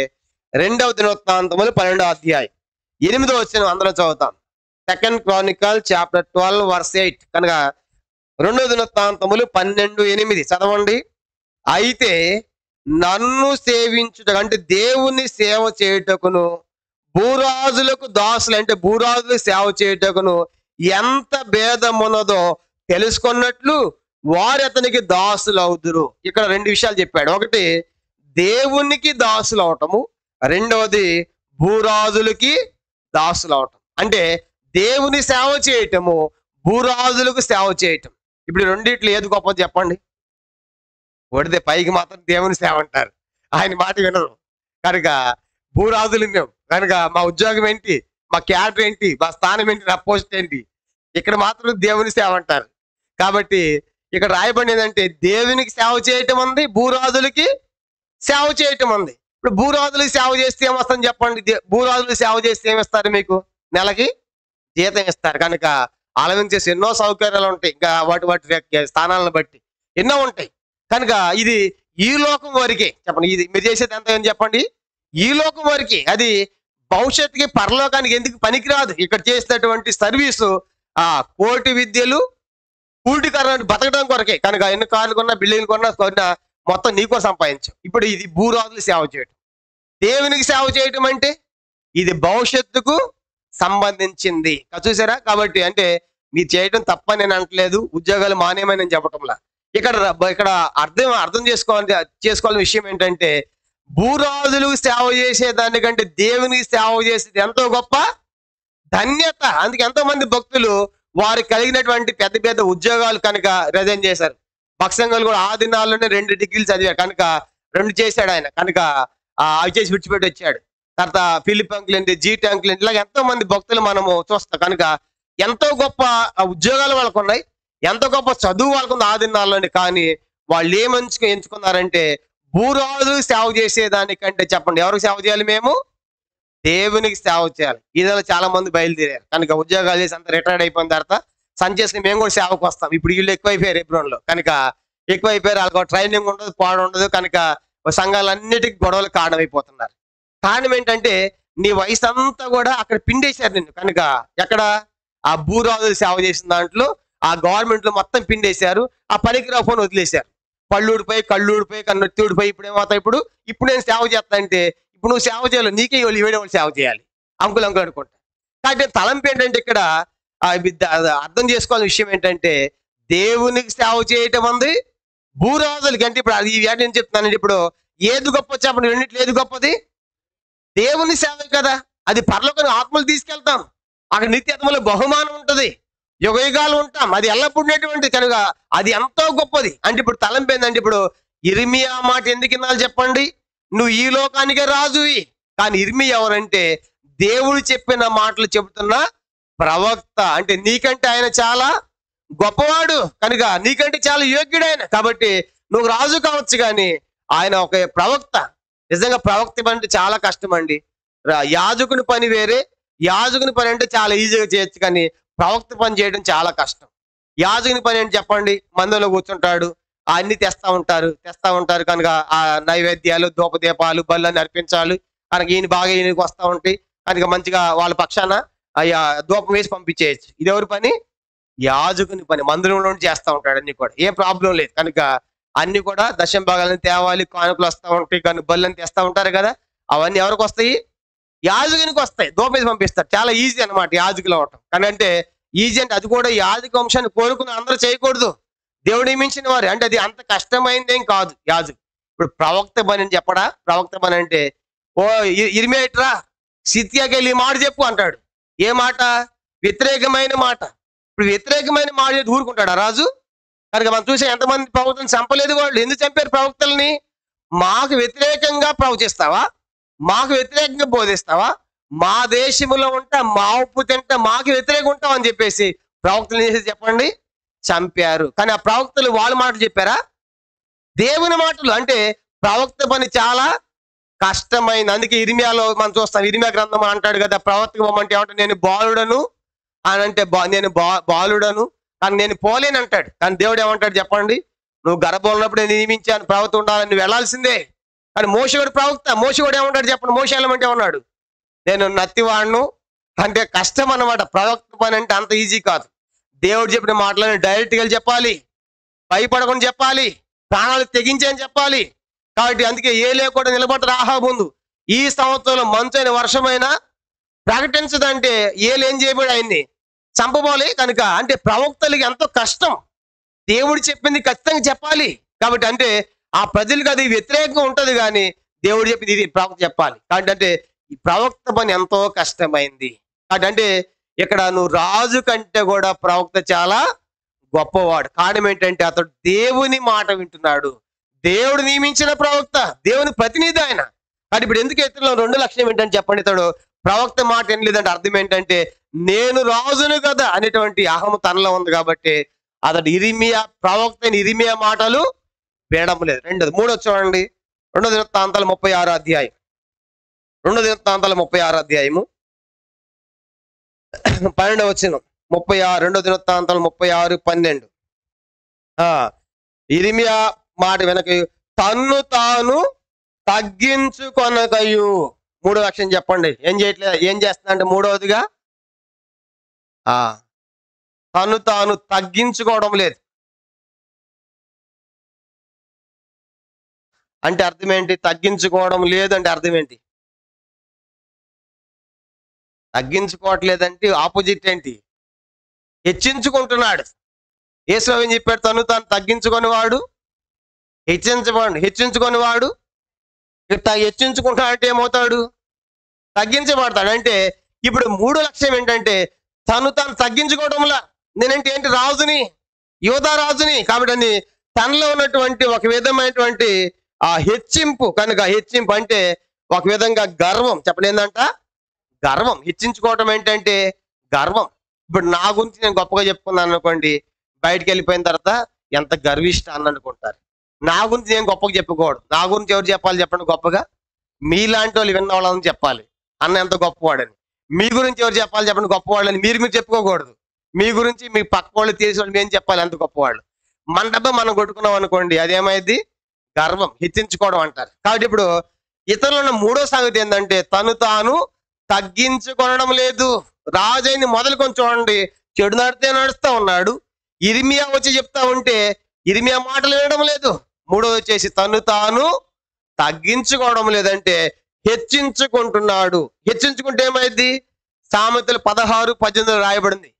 2వ దినవృత్తాంతములు 12వ అధ్యాయం 8వ వచనం అందరం చదువుతాం. 2 Chronicles chapter 12 verse 8. కనుక రెండో దినవృత్తాంతములు 12:8 చదవండి. అయితే నన్ను సేవించుట అంటే దేవుని సేవ చేయుటకును భూరాజులకు దాసులు అంటే భూరాజులకు సేవ చేయుటకును ఎంత భేదమున్నదో తెలుసుకున్నట్లు వారు అతనికి దాసులు అవుదురు. ఇక్కడ రెండు విషయాలు చెప్పాడు. ఒకటి దేవునికి దాసులు అవటము, రెండవది భూరాజులకి దాసులు అవటం. అంటే దేవుని సేవ చేయటము, భూరాజులకు సేవ చేయటం. ఇప్పుడు రెండిట్లు ఏది గొప్పది చెప్పండి? ఒడితే పైకి మాత్రం దేవుని సేవ అంటారు, ఆయన మాట వినరు. కనుక భూరాజులు మేము కనుక మా ఉద్యోగం ఏంటి, మా క్యాడర్ ఏంటి, మా స్థానం ఏంటి, నా పోస్ట్ ఏంటి, ఇక్కడ మాత్రం దేవుని సేవ అంటారు. కాబట్టి ఇక్కడ రాయబడి ఏంటంటే దేవునికి సేవ చేయటం ఉంది, భూరాజులకి సేవ చేయటం ఉంది. ఇప్పుడు భూరాజులకి సేవ చేస్తే ఏమొస్తుంది చెప్పండి? భూరాజులకు సేవ చేస్తే ఏమిస్తారు? మీకు నెలకి జీతం ఇస్తారు. కనుక ఆలవించేసి ఎన్నో సౌకర్యాలు ఉంటాయి, ఇంకా వాటి స్థానాలను బట్టి ఎన్నో ఉంటాయి. కనుక ఇది ఈ లోకం వరకే. చెప్పండి, ఇది మీరు చేసేది ఎంత అని చెప్పండి? ఈ లోకం వరకే. అది భవిష్యత్తుకి పరలోకానికి ఎందుకు పనికిరాదు. ఇక్కడ చేసినటువంటి సర్వీసు కోటి విద్యలు కూటికరణ బతకడం కొరకే. కనుక ఎన్ని కార్లు కొన్నా, బిల్డింగ్లు కొన్నా మొత్తం నీకో సంపాదించు. ఇప్పుడు ఇది భూరాజులు సేవ చేయటం. దేవునికి సేవ చేయటం అంటే ఇది భవిష్యత్తుకు సంబంధించింది. చూసారా? కాబట్టి అంటే మీరు చేయటం తప్పని నేను అంటలేదు, ఉద్యోగాలు మానేమని నేను చెప్పటంలా. ఇక్కడ అర్థం చేసుకోవాల్సిన విషయం ఏంటంటే భూరాజులకు సేవ చేసే దానికంటే దేవునికి సేవ చేసేది ఎంతో గొప్ప ధన్యత. అందుకే ఎంతో మంది భక్తులు వారు కలిగినటువంటి పెద్ద పెద్ద ఉద్యోగాలు కనుక రిజైన్ చేశారు. భక్సంగాలు కూడా ఆ దినాల్లోనే 2 డిగ్రీలు చదివారు కనుక 2 చేశాడు ఆయన. కనుక అవి చేసి విడిచిపెట్టి వచ్చాడు. తర్వాత ఫిలిప్ అంకుల్ ఏంటి, జీటీ అంకుల్ ఏంటి, ఇలాగ ఎంతో మంది భక్తులు మనము చూస్తాం. కనుక ఎంతో గొప్ప ఉద్యోగాలు వాళ్ళకు ఉన్నాయి, ఎంతో గొప్ప చదువు వాళ్ళకు ఉంది ఆ దినాల్లోనే. కానీ వాళ్ళు ఎంచుకున్నారంటే భూరాజులకు సేవ చేసేదానికంటే చెప్పండి ఎవరికి సేవ చేయాలి? మేము దేవునికి సేవ చేయాలి. ఇదిలో చాలా మంది బయలుదేరారు. కనుక ఉద్యోగాలు చేసి అంత రిటైర్డ్ అయిపోయిన తర్వాత సంచేసి మేము కూడా సేవకు వస్తాం. ఇప్పుడు వీళ్ళు ఎక్కువైపోయారు ఎబ్రోన్లో. కనుక ఎక్కువైపోయారు, వాళ్ళకి ట్రైనింగ్ ఉండదు, పాడు ఉండదు. కనుక సంఘాలన్నిటికీ గొడవలు కారణమైపోతున్నారు. కారణం ఏంటంటే నీ వయసు అంతా కూడా అక్కడ పిండేశారు నిన్ను. కనుక ఎక్కడ ఆ భూరాజులు సేవ చేసిన దాంట్లో ఆ గవర్నమెంట్ లో మొత్తం పిండేశారు. ఆ పనికిరావు ఫోన్ వదిలేశారు. పళ్ళూడిపోయి, కళ్ళూడిపోయి, కన్నొత్తి ఊడిపోయి ఇప్పుడు ఏమవుతాయి? ఇప్పుడు నేను సేవ చేస్తా అంటే ఇప్పుడు నువ్వు సేవ చేయాలి, నీకే వేరే వాళ్ళు సేవ చేయాలి, అంకులు అనుకుంటా. కాబట్టి తలంపు ఏంటంటే ఇక్కడ అర్థం చేసుకోవాల్సిన విషయం ఏంటంటే దేవునికి సేవ చేయటం ఉంది, భూరాజులకి. అంటే ఇప్పుడు ఈ వ్యాధి నేను చెప్తున్నానంటే ఇప్పుడు ఏది గొప్ప చెప్పండి? రెండిట్లో ఏది గొప్పది? దేవుని సేవ కదా. అది పరలోకానికి ఆత్మలు తీసుకెళ్తాం, అక్కడ నిత్యత్మలో బహుమానం ఉంటది, యుగయుగాలు ఉంటాం, అది ఎల్లప్పుడు ఉండేటువంటి. కనుక అది ఎంతో గొప్పది. అంటే ఇప్పుడు తలంపు ఏంటంటే ఇప్పుడు ఇర్మియా మాట ఎందుకు వినాలి చెప్పండి? నువ్వు ఈ లోకానికే రాజువి. కానీ ఇర్మియా ఎవరంటే దేవుడు చెప్పిన మాటలు చెబుతున్న ప్రవక్త. అంటే నీకంటే ఆయన చాలా గొప్పవాడు, కనుక నీకంటే చాలా యోగ్యుడు ఆయన. కాబట్టి నువ్వు రాజు కావచ్చు కానీ ఆయన ఒక ప్రవక్త. నిజంగా ప్రవక్త అంటే చాలా కష్టం అండి. యాజకుని పని వేరే, యాజకుని పని అంటే చాలా ఈజీగా చేయొచ్చు, కానీ ప్రవక్త పని చేయడం చాలా కష్టం. యాజకుని పని ఏంటి చెప్పండి? మందిరంలో కూర్చుంటాడు, అన్ని తెస్తా ఉంటారు. కనుక ఆ నైవేద్యాలు, ధూపదీపాలు, బళ్ళని అర్పించాలి. కనుక ఈయనకి వస్తూ ఉంటాయి. కనుక మంచిగా వాళ్ళ పక్షాన ధూపం వేసి పంపించేయచ్చు. ఇది ఎవరి పని? యాజకుని పని. మందిరంలో చేస్తూ ఉంటాడు అన్ని కూడా, ఏ ప్రాబ్లం లేదు. కనుక అన్ని కూడా దశమ భాగాలను తేవాలి, కానుకలు వస్తూ ఉంటాయి, కానీ బళ్ళని తెస్తూ ఉంటారు కదా. అవన్నీ ఎవరికి వస్తాయి? యాజకునికి వస్తాయి. ధూపం వేసి పంపిస్తారు. చాలా ఈజీ అనమాట యాజకులు అవటం. కానీ అంటే ఈజీ అంటే అది కూడా యాజక వంశాన్ని కోరుకుని అందరూ చేయకూడదు, దేవుడు నియమించిన వారు. అంటే అది అంత కష్టమైందేం కాదు యాజకు. ఇప్పుడు ప్రవక్త పని అని చెప్పడా? ప్రవక్త పని అంటే ఇర్మియా సిద్కియాకి వెళ్ళి మాట చెప్పు అంటాడు. ఏ మాట? వ్యతిరేకమైన మాట. ఇప్పుడు వ్యతిరేకమైన మాట చేసి ఊరుకుంటాడా రాజు? కనుక మనం చూసే ఎంతమంది ప్రవక్తలను చంపలేదు వాళ్ళు. ఎందుకు చంపారు ప్రవక్తల్ని? మాకు వ్యతిరేకంగా ప్రవచిస్తావా, మాకు వ్యతిరేకంగా బోధిస్తావా, మా దేశంలో ఉంటా, మా ఉప్పు తింటా, మాకు వ్యతిరేకంగా ఉంటాం అని చెప్పేసి ప్రవక్తలు చేసి చెప్పండి చంపారు. కానీ ఆ ప్రవక్తలు వాళ్ళ మాటలు చెప్పారా? దేవుని మాటలు. అంటే ప్రవక్త పని చాలా కష్టమైంది. అందుకే ఇర్మియాలో మనం చూస్తాం, ఇర్మియా గ్రంథం అంటాడు కదా, ప్రవక్త బొమ్మంటే ఏమంటే నేను బాలుడను అని అంటే నేను బాలుడను కానీ నేను పోలేను అంటాడు. కానీ దేవుడు ఏమంటాడు చెప్పండి? నువ్వు గర్భంలో ఉన్నప్పుడు నేను నియమించాను, ప్రవక్త ఉండాలని నువ్వు వెళ్ళాల్సిందే. కానీ మోషేవాడు ప్రవక్త. మోషేవాడు ఏమంటాడు చెప్పండి? మోషే వెళ్ళమంటే ఉన్నాడు, నేను నత్తివాడును. అంటే కష్టం అన్నమాట. ప్రవక్త పని అంటే అంత ఈజీ కాదు. దేవుడు చెప్పిన మాటలను డైరెక్ట్గా చెప్పాలి, భయపడకుండా చెప్పాలి, ప్రాణాలు తెగించని చెప్పాలి. కాబట్టి అందుకే ఏలే కూడా నిలబడతాడు ఆహాబు ముందు. ఈ సంవత్సరంలో మంచైన వర్షమైనా ప్రకటించదంటే ఏలు ఏం చేయబడి ఆయన్ని చంపబోలే కనుక. అంటే ప్రవక్తలకి ఎంతో కష్టం, దేవుడు చెప్పింది ఖచ్చితంగా చెప్పాలి. కాబట్టి అంటే ఆ ప్రజలకు అది వ్యతిరేకంగా ఉంటది, కానీ దేవుడు చెప్పింది ఇది ప్రవక్త చెప్పాలి. కాబట్టి అంటే ఈ ప్రవక్త పని ఎంతో కష్టమైంది. కాబట్టి అంటే ఇక్కడ నువ్వు రాజు కంటే కూడా ప్రవక్త చాలా గొప్పవాడు. కారణం ఏంటంటే అతడు దేవుని మాట వింటున్నాడు. దేవుడు నియమించిన ప్రవక్త, దేవుని ప్రతినిధి ఆయన. కానీ ఇప్పుడు ఎందుకు ఇతరులు 2 లక్షణం ఏంటంటే చెప్పండి, ఇతడు ప్రవక్త మాట ఏం లేదంటే అర్థం ఏంటంటే నేను రాజును కదా అనేటువంటి అహం తనలో ఉంది. కాబట్టి అతడు ఇరిమియా ప్రవక్త ఇరిమియా మాటలు వేయడం లేదు. మూడోది చూడండి, 2 దినవృత్తాంతాలు 36 అధ్యాయం. 2 దినవృత్తాంతాలు 36 అధ్యాయము 12వ వచనం. 36 2 దినవృత్తాంతాలు 36:12. ఇరిమియా మాట వెనక తన్ను తాను తగ్గించుకొనకయు. 3వ లక్షణం చెప్పండి, ఏం చేయట్లేదు, ఏం చేస్తున్నా అంటే మూడవదిగా తను తాను తగ్గించుకోవడం లేదు. అంటే అర్థం ఏంటి? తగ్గించుకోవడం లేదు అంటే అర్థం ఏంటి? తగ్గించుకోవట్లేదంటే ఆపోజిట్ ఏంటి? హెచ్చించుకుంటున్నాడు. యేసు ఏం చెప్పాడు? తను తాను తగ్గించుకొని వాడు హెచ్చించుకొని వాడు హెచ్చించుకుంటాడంటే ఏమవుతాడు? తగ్గించబడతాడు. అంటే ఇప్పుడు 3 లక్ష్యం ఏంటంటే తను తాను తగ్గించుకోవడంలా. నేనంటే ఏంటి? రాజుని, యోధా రాజుని. కాబట్టి తనలో ఉన్నటువంటి ఒక విధమైనటువంటి హెచ్చింపు. కనుక హెచ్చింపు అంటే ఒక విధంగా గర్వం. చెప్పండి, ఏంటంట? గర్వం. హెచ్చించుకోవటం ఏంటంటే గర్వం. ఇప్పుడు నా గురించి నేను గొప్పగా చెప్పుకున్నాను అనుకోండి, బయటకు వెళ్ళిపోయిన తర్వాత ఎంత గర్విష్ట అని అనుకుంటారు. నా గురించి నేను గొప్పగా చెప్పుకోవడం. నా గురించి ఎవరు చెప్పాలి చెప్పండి గొప్పగా? మీలాంటి వాళ్ళు విన్న వాళ్ళని చెప్పాలి అన్న ఎంత గొప్పవాడని. మీ గురించి ఎవరు చెప్పాలి చెప్పండి గొప్పవాళ్ళని? మీరు చెప్పుకోకూడదు. మీ గురించి మీ పక్క వాళ్ళు తెలిసిన వాళ్ళు మేము చెప్పాలి ఎంత గొప్పవాళ్ళు. మన డబ్బా మనం కొట్టుకున్నాం అనుకోండి, అదేమైంది? గర్వం, హెచ్చించుకోవడం అంటారు. కాబట్టి ఇప్పుడు ఇతరులను 3వ సంగతి ఏంటంటే తను తాను తగ్గించుకోవడం లేదు. రాజైని మొదలుకొని చూడండి, చెడు నడితే నడుస్తా ఉన్నాడు. ఇరిమియా వచ్చి చెప్తా ఉంటే ఇరిమియా మాటలు వినడం లేదు. 3వ వచ్చేసి తను తాను తగ్గించుకోవడం లేదంటే హెచ్చించుకుంటున్నాడు. హెచ్చించుకుంటే ఏమైంది? సామెతలు 16:18 రాయబడింది,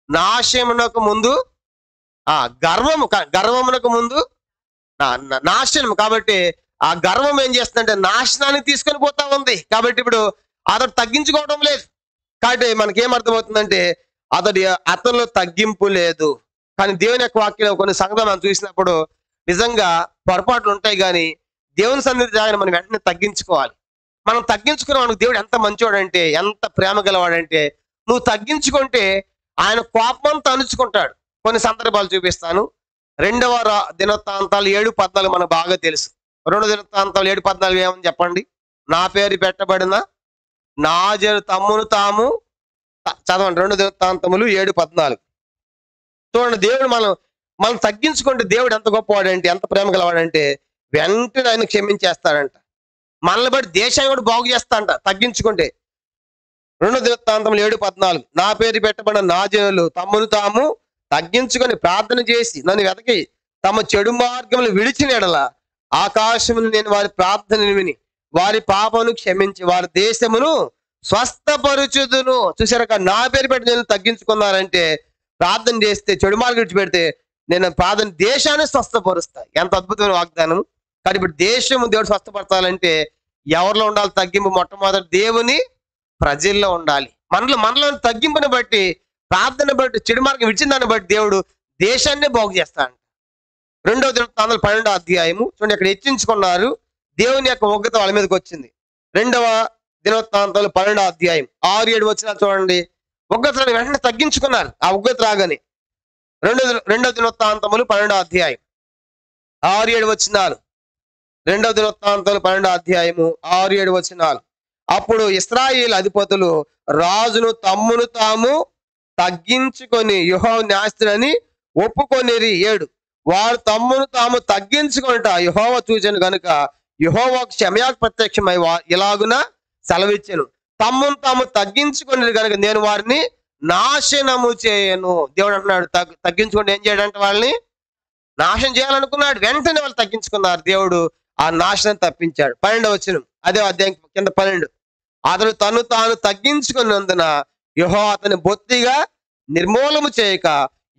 నాశనమునకు ముందు గర్వమునకు ముందు నాశనం. కాబట్టి ఆ గర్వం ఏం చేస్తుందంటే నాశనాన్ని తీసుకొని పోతా ఉంది. కాబట్టి ఇప్పుడు అతడు తగ్గించుకోవడం లేదు. కాబట్టి మనకేమర్థమవుతుందంటే అతనిలో తగ్గింపు లేదు. కానీ దేవుని యొక్క వాక్యం కొన్ని సంగతులు మనం చూసినప్పుడు నిజంగా పొరపాట్లు ఉంటాయి, కానీ దేవుని సన్నిధి రాగానే మనం వెంటనే తగ్గించుకోవాలి. మనం తగ్గించుకున్న దేవుడు ఎంత మంచివాడంటే, ఎంత ప్రేమ గలవాడంటే, నువ్వు తగ్గించుకుంటే ఆయన కోపంతో అణుచుకుంటాడు. కొన్ని సందర్భాలు చూపిస్తాను. 2వ దినవృత్తాంతాలు 7:14 మనకు బాగా తెలుసు. 2 దినవృత్తాంతాలు 7:14 ఏమని చెప్పండి? నా పేరు పెట్టబడిన నా జను తమ్మును తాము చదవండి. 2 దినవృత్తాంతములు 7:14 చూడండి. దేవుడు మనం తగ్గించుకుంటే దేవుడు ఎంత గొప్పవాడంటే, ఎంత ప్రేమ గలవాడంటే వెంటనే ఆయన క్షమించేస్తాడంట. మనల్ని బట్టి దేశాన్ని కూడా బాగు చేస్తాడంట తగ్గించుకుంటే. 2 దినవృత్తాంతములు 7:14 నా పేరు పెట్టబడిన నా జనులు తమ్మును తాము తగ్గించుకొని ప్రార్థన చేసి నన్ను వెతకి తమ చెడు మార్గములు విడిచిన ఎడల ఆకాశమును నేను వారి ప్రార్థనను విని వారి పాపమును క్షమించి వారి దేశమును స్వస్థపరుచుదును. చూసారా, నా పేరు పెట్టి నేను తగ్గించుకున్నారంటే ప్రార్థన చేస్తే, చెడు మార్గం విడిచిపెడితే నేను ప్రార్థన దేశాన్ని స్వస్థపరుస్తా. ఎంత అద్భుతమైన వాగ్దానం. కానీ ఇప్పుడు దేవుడు స్వస్థపరచాలంటే ఎవరిలో ఉండాలి తగ్గింపు? మొట్టమొదటి దేవుని ప్రజల్లో ఉండాలి. మనలో తగ్గింపుని బట్టి, ప్రార్థన బట్టి, చెడు మార్గం విడిచిన దాన్ని బట్టి దేవుడు దేశాన్ని బాగు చేస్తాడు. 2వ దినవృత్తాంతాలు 12వ అధ్యాయము చూడండి, ఇక్కడ హెచ్చించుకున్నారు. దేవుని యొక్క ఉగ్రత వాళ్ళ మీదకి వచ్చింది. 2వ దినవృత్తాంతాలు 12వ అధ్యాయం 6-7 వచనాలు చూడండి. ఉగ్రతను వెంటనే తగ్గించుకున్నారు. ఆ ఉగ్రత రాగానే 2వ దినవృత్తాంతములు 12వ అధ్యాయం 6-7 వచనాలు. 2వ దినవృత్తాంతాలు 12వ అధ్యాయము 6-7 వచనాలు. అప్పుడు ఇశ్రాయేలు అధిపతులు రాజును తమ్మును తాము తగ్గించుకొని యెహోవాను ఆశ్రయని ఒప్పుకొనిరి. 7 వారు తమ్మును తాము తగ్గించుకొనుట యెహోవా చూచెను గనుక యెహోవాకు క్షమయాకు ప్రత్యక్షమై ఇలాగున సెలవిచ్చెను, తమ్మును తాము తగ్గించుకొని కనుక నేను వారిని నాశనము చేయను. దేవుడు అంటున్నాడు తగ్గించుకుంటే ఏం చేయడంటే వాళ్ళని నాశనం చేయాలనుకున్నాడు. వెంటనే వాళ్ళు తగ్గించుకున్నారు. దేవుడు ఆ నాశనం తప్పించాడు. 12వ వచనం అదే అధ్యాయం కింద 12. అతడు తను తాను తగ్గించుకున్నందున యెహోవా అతని బొత్తిగా నిర్మూలము చేయక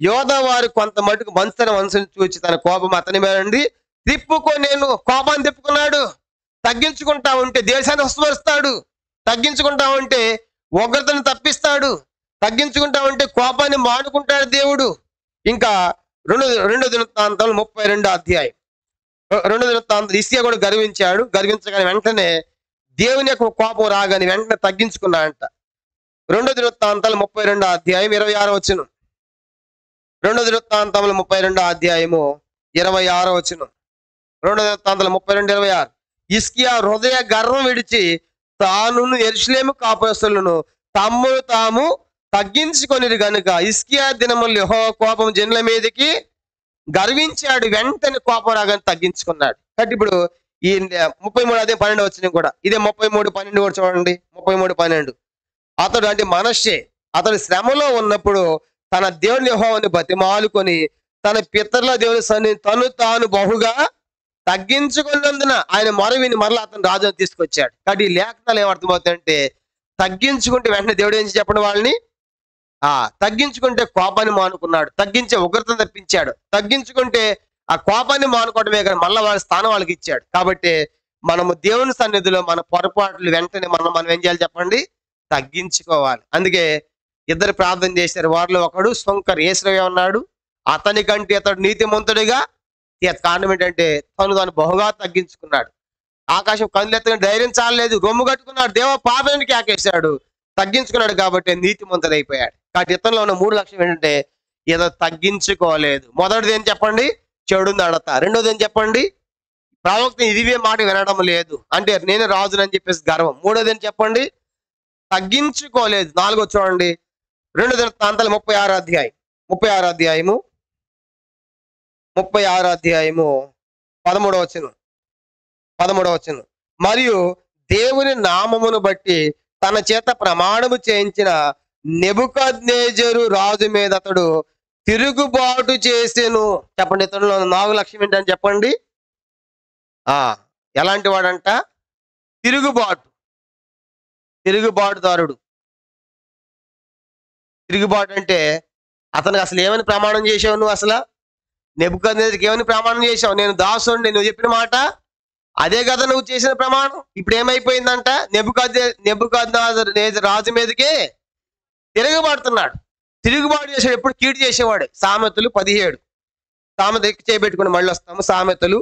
యోధ వారు కొంత మటుకు మంచన మనసును చూచి తన కోపం అతని మీద నుండి తిప్పుకొనేను. కోపాన్ని తిప్పుకున్నాడు. తగ్గించుకుంటా ఉంటే దేశాన్ని వస్తుపరుస్తాడు. తగ్గించుకుంటా ఉంటే ఉగ్రతను తప్పిస్తాడు. తగ్గించుకుంటా ఉంటే కోపాన్ని మానుకుంటాడు దేవుడు. ఇంకా రెండో దినవృత్తాంతాలు 32వ అధ్యాయం. రెండో దినవృత్తాంతాలు హిజ్కియా కూడా గర్వించగానే వెంటనే దేవుని యొక్క కోపం రాగానే వెంటనే తగ్గించుకున్నాడంట. రెండో దినవృత్తాంతాలు 32వ అధ్యాయం 26వ వచనం. రెండో దినవృత్తాంతములు 32వ అధ్యాయము 26వ వచనం. రెండో దినవృత్తాంతాలు 32:26. హిజ్కియా హృదయ గర్వం విడిచి తానును యెరూషలేము కాపురస్తులను తమ్మును తాము తగ్గించుకొనిరు గనుక హిజ్కియా దినములు యెహోవా కోపం జనుల మీదకి గర్వించాడు. వెంటనే కోపం రాగానే తగ్గించుకున్నాడు. కాబట్టి ఇప్పుడు ఈ 33 అదే 12 వచ్చిన కూడా ఇదే 33:12 కూడా చూడండి. 33:12. అతడు అంటే మనష్షే అతడు శ్రమలో ఉన్నప్పుడు తన దేవుని యెహోవాను బతిమాలుకొని తన పితరుల దేవుని సన్నిధిని తను తాను బహుగా తగ్గించుకున్నందున ఆయన మొరవిని మరలా అతను రాజును తీసుకొచ్చాడు. కాబట్టి ఈ లేఖనాలు ఏమర్థమవుతాయంటే తగ్గించుకుంటే వెంటనే దేవుడు ఏం చెప్పండి వాళ్ళని తగ్గించుకుంటే కోపాన్ని మానుకున్నాడు. తగ్గించే ఉగ్రతను తప్పించాడు. తగ్గించుకుంటే ఆ కోపాన్ని మానుకోవడమే కానీ మళ్ళీ వాళ్ళ స్థానం వాళ్ళకి ఇచ్చాడు. కాబట్టి మనము దేవుని సన్నిధిలో మన పొరపాట్లు వెంటనే మనం ఏం చేయాలి చెప్పండి? తగ్గించుకోవాలి. అందుకే ఇద్దరు ప్రార్థన చేశారు. వారిలో ఒకడు సొంకర్ యేసురయ్య ఉన్నాడు. అతని కంటే అతడు నీతిమంతుడిగా కారణం ఏంటంటే తాను బహుగా తగ్గించుకున్నాడు. ఆకాశం కన్నులెత్తగా ధైర్యం చాలలేదు. రొమ్ము కట్టుకున్నాడు. దేవ పాపానికి ఆకేశాడు. తగ్గించుకున్నాడు కాబట్టి నీతిమంతుడు అయిపోయాడు. కాబట్టి ఇతనిలో ఉన్న 3 లక్షణం ఏంటంటే ఏదో తగ్గించుకోలేదు. మొదటిది ఏం చెప్పండి? చెడు నడత. రెండోది ఏం చెప్పండి? ప్రవక్త ఇదివే మాట వినడం లేదు అంటే నేనే రాజునని చెప్పేసి గర్వం. మూడోది ఏం చెప్పండి? తగ్గించుకోలేదు. 4 చూడండి. 2 దినవృత్తాంతాలు 36వ అధ్యాయం 36వ అధ్యాయము 36వ అధ్యాయము 13వ వచనం. 13వ వచనం. మరియు దేవుని నామమును బట్టి తన చేత ప్రమాణము చేయించిన నెబుకద్నెజరు రాజు మీద అతడు తిరుగుబాటు చేసెను. చెప్పండి. ఇతనిలో 4 లక్షణం ఏంటని చెప్పండి? ఎలాంటి వాడంట? తిరుగుబాటుదారుడు. తిరుగుబాటు అంటే అతనికి అసలు ఏమని ప్రమాణం చేసావు నువ్వు? అసలు నెబుకద్నెజరుకి ఏమని ప్రమాణం చేసావు? నేను దాసుడిని, నువ్వు చెప్పిన మాట అదే కదా నువ్వు చేసిన ప్రమాణం. ఇప్పుడు ఏమైపోయిందంట? నెబుకద్నెజరు రాజు మీదకి తిరుగుబాటుతున్నాడు. తిరుగుబాటు చేసాడు. ఎప్పుడు కీడు చేసేవాడు. సామెతలు 17 సామెత ఎక్కి చేయబెట్టుకుని మళ్ళీ వస్తాము. సామెతలు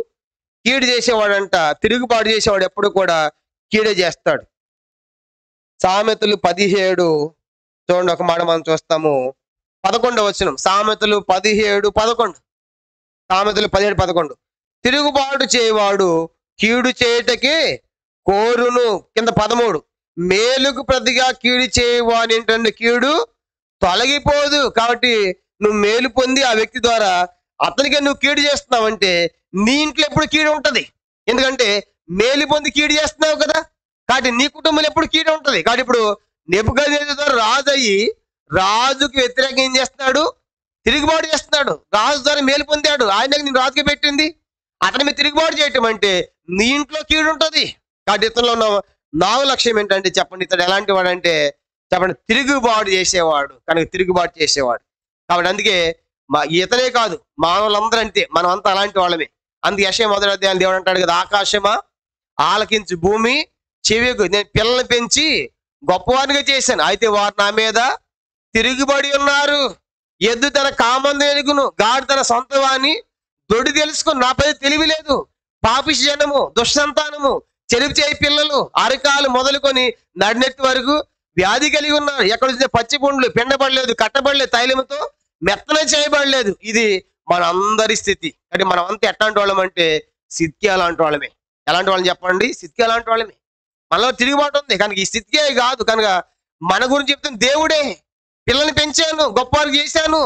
కీడు చేసేవాడంట. తిరుగుబాటు చేసేవాడు ఎప్పుడు కూడా కీడే చేస్తాడు. సామెతలు 17 చూడండి. ఒక మాట మనం చూస్తాము. 11వ వచనం. సామెతలు 17:11. సామెతలు 17:11. తిరుగుబాటు చేయవాడు కీడు చేయటకే కోరును. కింద 13. మేలుకు ప్రతిగా కీడు చేయవాని ఏంటంటే కీడు తొలగిపోదు. కాబట్టి నువ్వు మేలు పొంది ఆ వ్యక్తి ద్వారా అతనికి నువ్వు కీడు చేస్తున్నావంటే నీ ఇంట్లో ఎప్పుడు కీడు ఉంటది. ఎందుకంటే మేలు పొంది కీడు చేస్తున్నావు కదా. కాబట్టి నీ కుటుంబంలో ఎప్పుడు కీడు ఉంటది. కాబట్టి ఇప్పుడు నెబుకద్నెజరు ద్వారా రాజు అయ్యి రాజుకి వ్యతిరేకంగా ఏం చేస్తున్నాడు? తిరుగుబాటు చేస్తున్నాడు. రాజు ద్వారా మేలు పొందాడు. ఆయనకి నేను రాజుకి పెట్టింది. అతని మీద తిరుగుబాటు చేయటం అంటే నీ ఇంట్లో కీడు ఉంటది. కాబట్టి ఇతనిలో ఉన్న 4 లక్షణం ఏంటంటే చెప్పండి. ఇతడు ఎలాంటి వాడు అంటే చెప్పండి? తిరుగుబాటు చేసేవాడు. కనుక తిరుగుబాటు చేసేవాడు. కాబట్టి అందుకే ఇతనే కాదు మానవులందరూ అంతే. మనం అంతా అలాంటి వాళ్ళమే. అందుకే యెషయా 1వ అధ్యాయం దేవుడు అంటాడు కదా, ఆకాశమా ఆలకించు, భూమి చెవికు, నేను పిల్లల్ని పెంచి గొప్పవానిగా చేశాను, అయితే వారు నా మీద తిరుగుబడి ఉన్నారు. ఎద్దు తన కామందు ఎరుగును, గాడి తన సొంత వాని దొడి తెలుసుకుని నాపై తెలివి లేదు. పాపిష్టి జనము, దుష్సంతానము, చెరుపు చేయి పిల్లలు, అరికాలు మొదలుకొని నడినెత్తి వరకు వ్యాధి కలిగి ఉన్నారు. ఎక్కడ చూస్తే పచ్చి పుండ్లు, పిండబడలేదు, కట్టబడలేదు, తైలముతో మెత్తన చేయబడలేదు. ఇది మన అందరి స్థితి. అంటే మనం అంతా ఎట్లాంటి వాళ్ళం అంటే సిద్కియా లాంటి వాళ్ళమే. ఎలాంటి వాళ్ళని చెప్పండి? సిద్కియా లాంటి వాళ్ళమే. మనలో తిరుగుబాటు ఉంది కనుక ఈ సిద్కియా కాదు. కనుక మన గురించి చెప్తుంది దేవుడే. పిల్లల్ని పెంచాను, గొప్పవారికి చేశాను,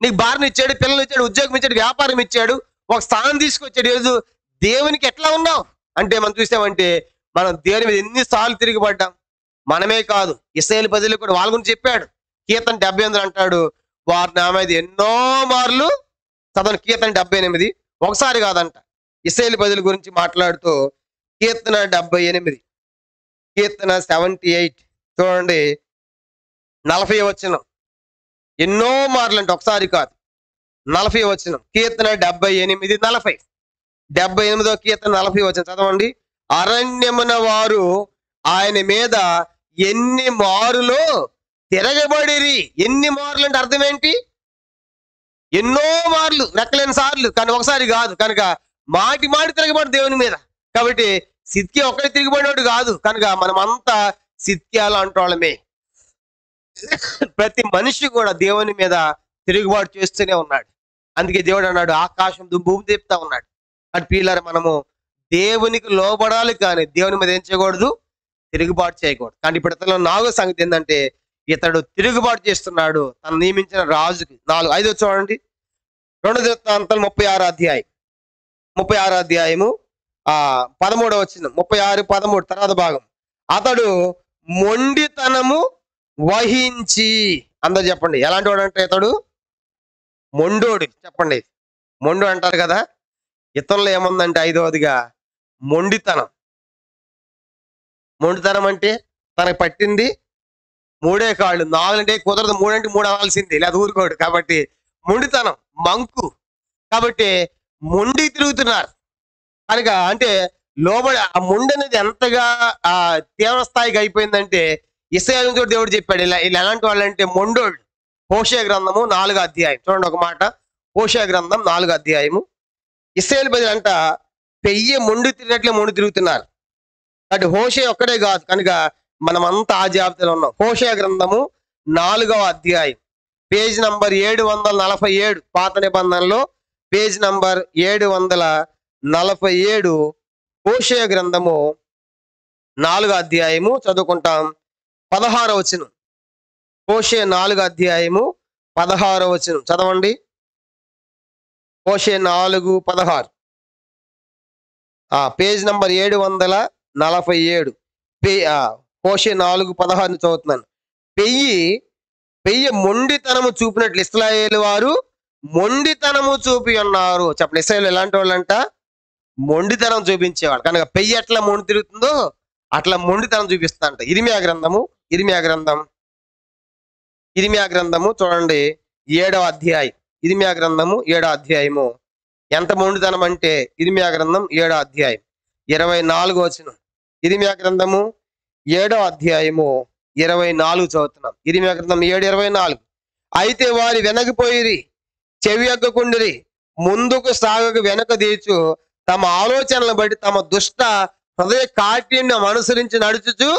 నీకు భార్యను ఇచ్చాడు, పిల్లలు ఇచ్చాడు, ఉద్యోగం ఇచ్చాడు, వ్యాపారం ఇచ్చాడు, ఒక స్థానం తీసుకొచ్చాడు. ఈరోజు దేవునికి ఎట్లా ఉన్నావు అంటే మనం చూసామంటే మనం దేవుని మీద ఎన్నిసార్లు తిరిగిపడ్డాం. మనమే కాదు, ఇశ్రాయేలు ప్రజలు కూడా వాళ్ళ గురించి చెప్పాడు. కీర్తన 78 అంటాడు, వారు నా మీద ఎన్నో మార్లు చదవని. కీర్తన 78 ఒకసారి కాదంట. ఇశ్రాయేలు ప్రజల గురించి మాట్లాడుతూ కీర్తన 78, కీర్తన 78 చూడండి, 40 వచనం. ఎన్నో మార్లు అంటే ఒకసారి కాదు, 40 వచనం. కీర్తన 78, 40. 78వ కీర్తన 40 వచనం చదవండి. అరణ్యమున వారు ఆయన మీద ఎన్ని మారులో తిరగబడిరి. ఎన్ని మార్లు అంటే అర్థం ఏంటి? ఎన్నో మార్లు, లెక్కలేని సార్లు, కానీ ఒకసారి కాదు. కనుక మాటి తిరగబడి దేవుని మీద. కాబట్టి సిద్కియా ఒక్కడే తిరిగిపడినట్టు కాదు. కనుక మనమంతా సిద్కియాలో అంటోళ్ళమే. ప్రతి మనిషి కూడా దేవుని మీద తిరుగుబాటు చేస్తూనే ఉన్నాడు. అందుకే దేవుడు అన్నాడు, ఆకాశం భూమి తిప్పుతా ఉన్నాడు. అటు పిల్లలు మనము దేవునికి లోబడాలి, కానీ దేవుని మీద ఏం చేయకూడదు, తిరుగుబాటు చేయకూడదు. కానీ ఇప్పుడు ఇతను 4వ సంగతి ఏంటంటే, ఇతడు తిరుగుబాటు చేస్తున్నాడు తను నియమించిన రాజుకి. 5 చూడండి, 2 దినవృత్తాంతాలు 36వ అధ్యాయం, 36వ అధ్యాయము 13వ వచనం, 36, 13 తర్వాత భాగం. అతడు మొండితనము వహించి. అందరు చెప్పండి, ఎలాంటి వాడు అంటే ఇతడు? మొండోడు. చెప్పండి, మొండు అంటారు కదా. ఇతరులు ఏముందంటే 5వదిగా మొండితనం. మొండితనం అంటే తనకు పట్టింది 3 కాళ్ళు, 4 అంటే కుదరదు, 3 అంటే 3 అనాల్సింది, లేదా ఊరుకోడు. కాబట్టి మొండితనం, మంకు. కాబట్టి మొండి తిరుగుతున్నారు. కనుక అంటే లోబడి ఆ మొండి అనేది ఎంతగా తీవ్ర స్థాయికి అయిపోయిందంటే, ఇశ్రాయేలు తోటి దేవుడు చెప్పాడు, ఇలా ఎలాంటి వాళ్ళంటే మొండోళ్ళు. హోషేయ గ్రంథము 4వ అధ్యాయం చూడండి ఒక మాట. హోషేయ గ్రంథం 4వ అధ్యాయము. ఇశ్రాయేలు ప్రజలు అంట పెయ్యి మొండి తిరిగినట్లే మొండి తిరుగుతున్నారు. అంటే హోషేయ ఒక్కడే కాదు, కనుక మనమంతా ఆ జాబితాలో ఉన్నాం. హోషేయ గ్రంథము 4వ అధ్యాయం, పేజ్ నంబర్ 747, పాత నిబంధనలో పేజ్ నంబర్ 747, హోషేయ గ్రంథము 4వ అధ్యాయము చదువుకుంటాం. 16వ వచనం. హోషేయ 4వ అధ్యాయము 16వ వచనం చదవండి. హోషేయ 4:16, పేజ్ నంబర్ 747, హోషేయ 4:16 చదువుతున్నాను. పెయ్యి మొండితనము చూపినట్లు ఇశ్రాయేలు వారు మొండితనము చూపి ఉన్నారు. చెప్పండి, ఇశ్రాయేలు ఎలాంటి వాళ్ళంట? మొండితనం చూపించేవాళ్ళు. కనుక పెయ్యి ఎట్లా మొండి తిరుగుతుందో అట్లా మొండితనం చూపిస్తాంట. ఇర్మియా గ్రంథము చూడండి, 7వ అధ్యాయం. ఇర్మియా గ్రంథము 7వ అధ్యాయము. ఎంత మొండితనం అంటే, ఇర్మియా గ్రంథం 7వ అధ్యాయం 24వ వచనం. ఇర్మియా గ్రంథము 7వ అధ్యాయము 24 చదువుతున్నాం. ఇర్మియా గ్రంథం 7:24. అయితే వారి వెనకపోయిరి, చెవి ఎగ్గకుండిరి, ముందుకు సాగకు వెనక తీర్చు, తమ ఆలోచనలను బట్టి తమ దుష్ట హృదయ కాఠిన్యం అనుసరించి నడుచుచు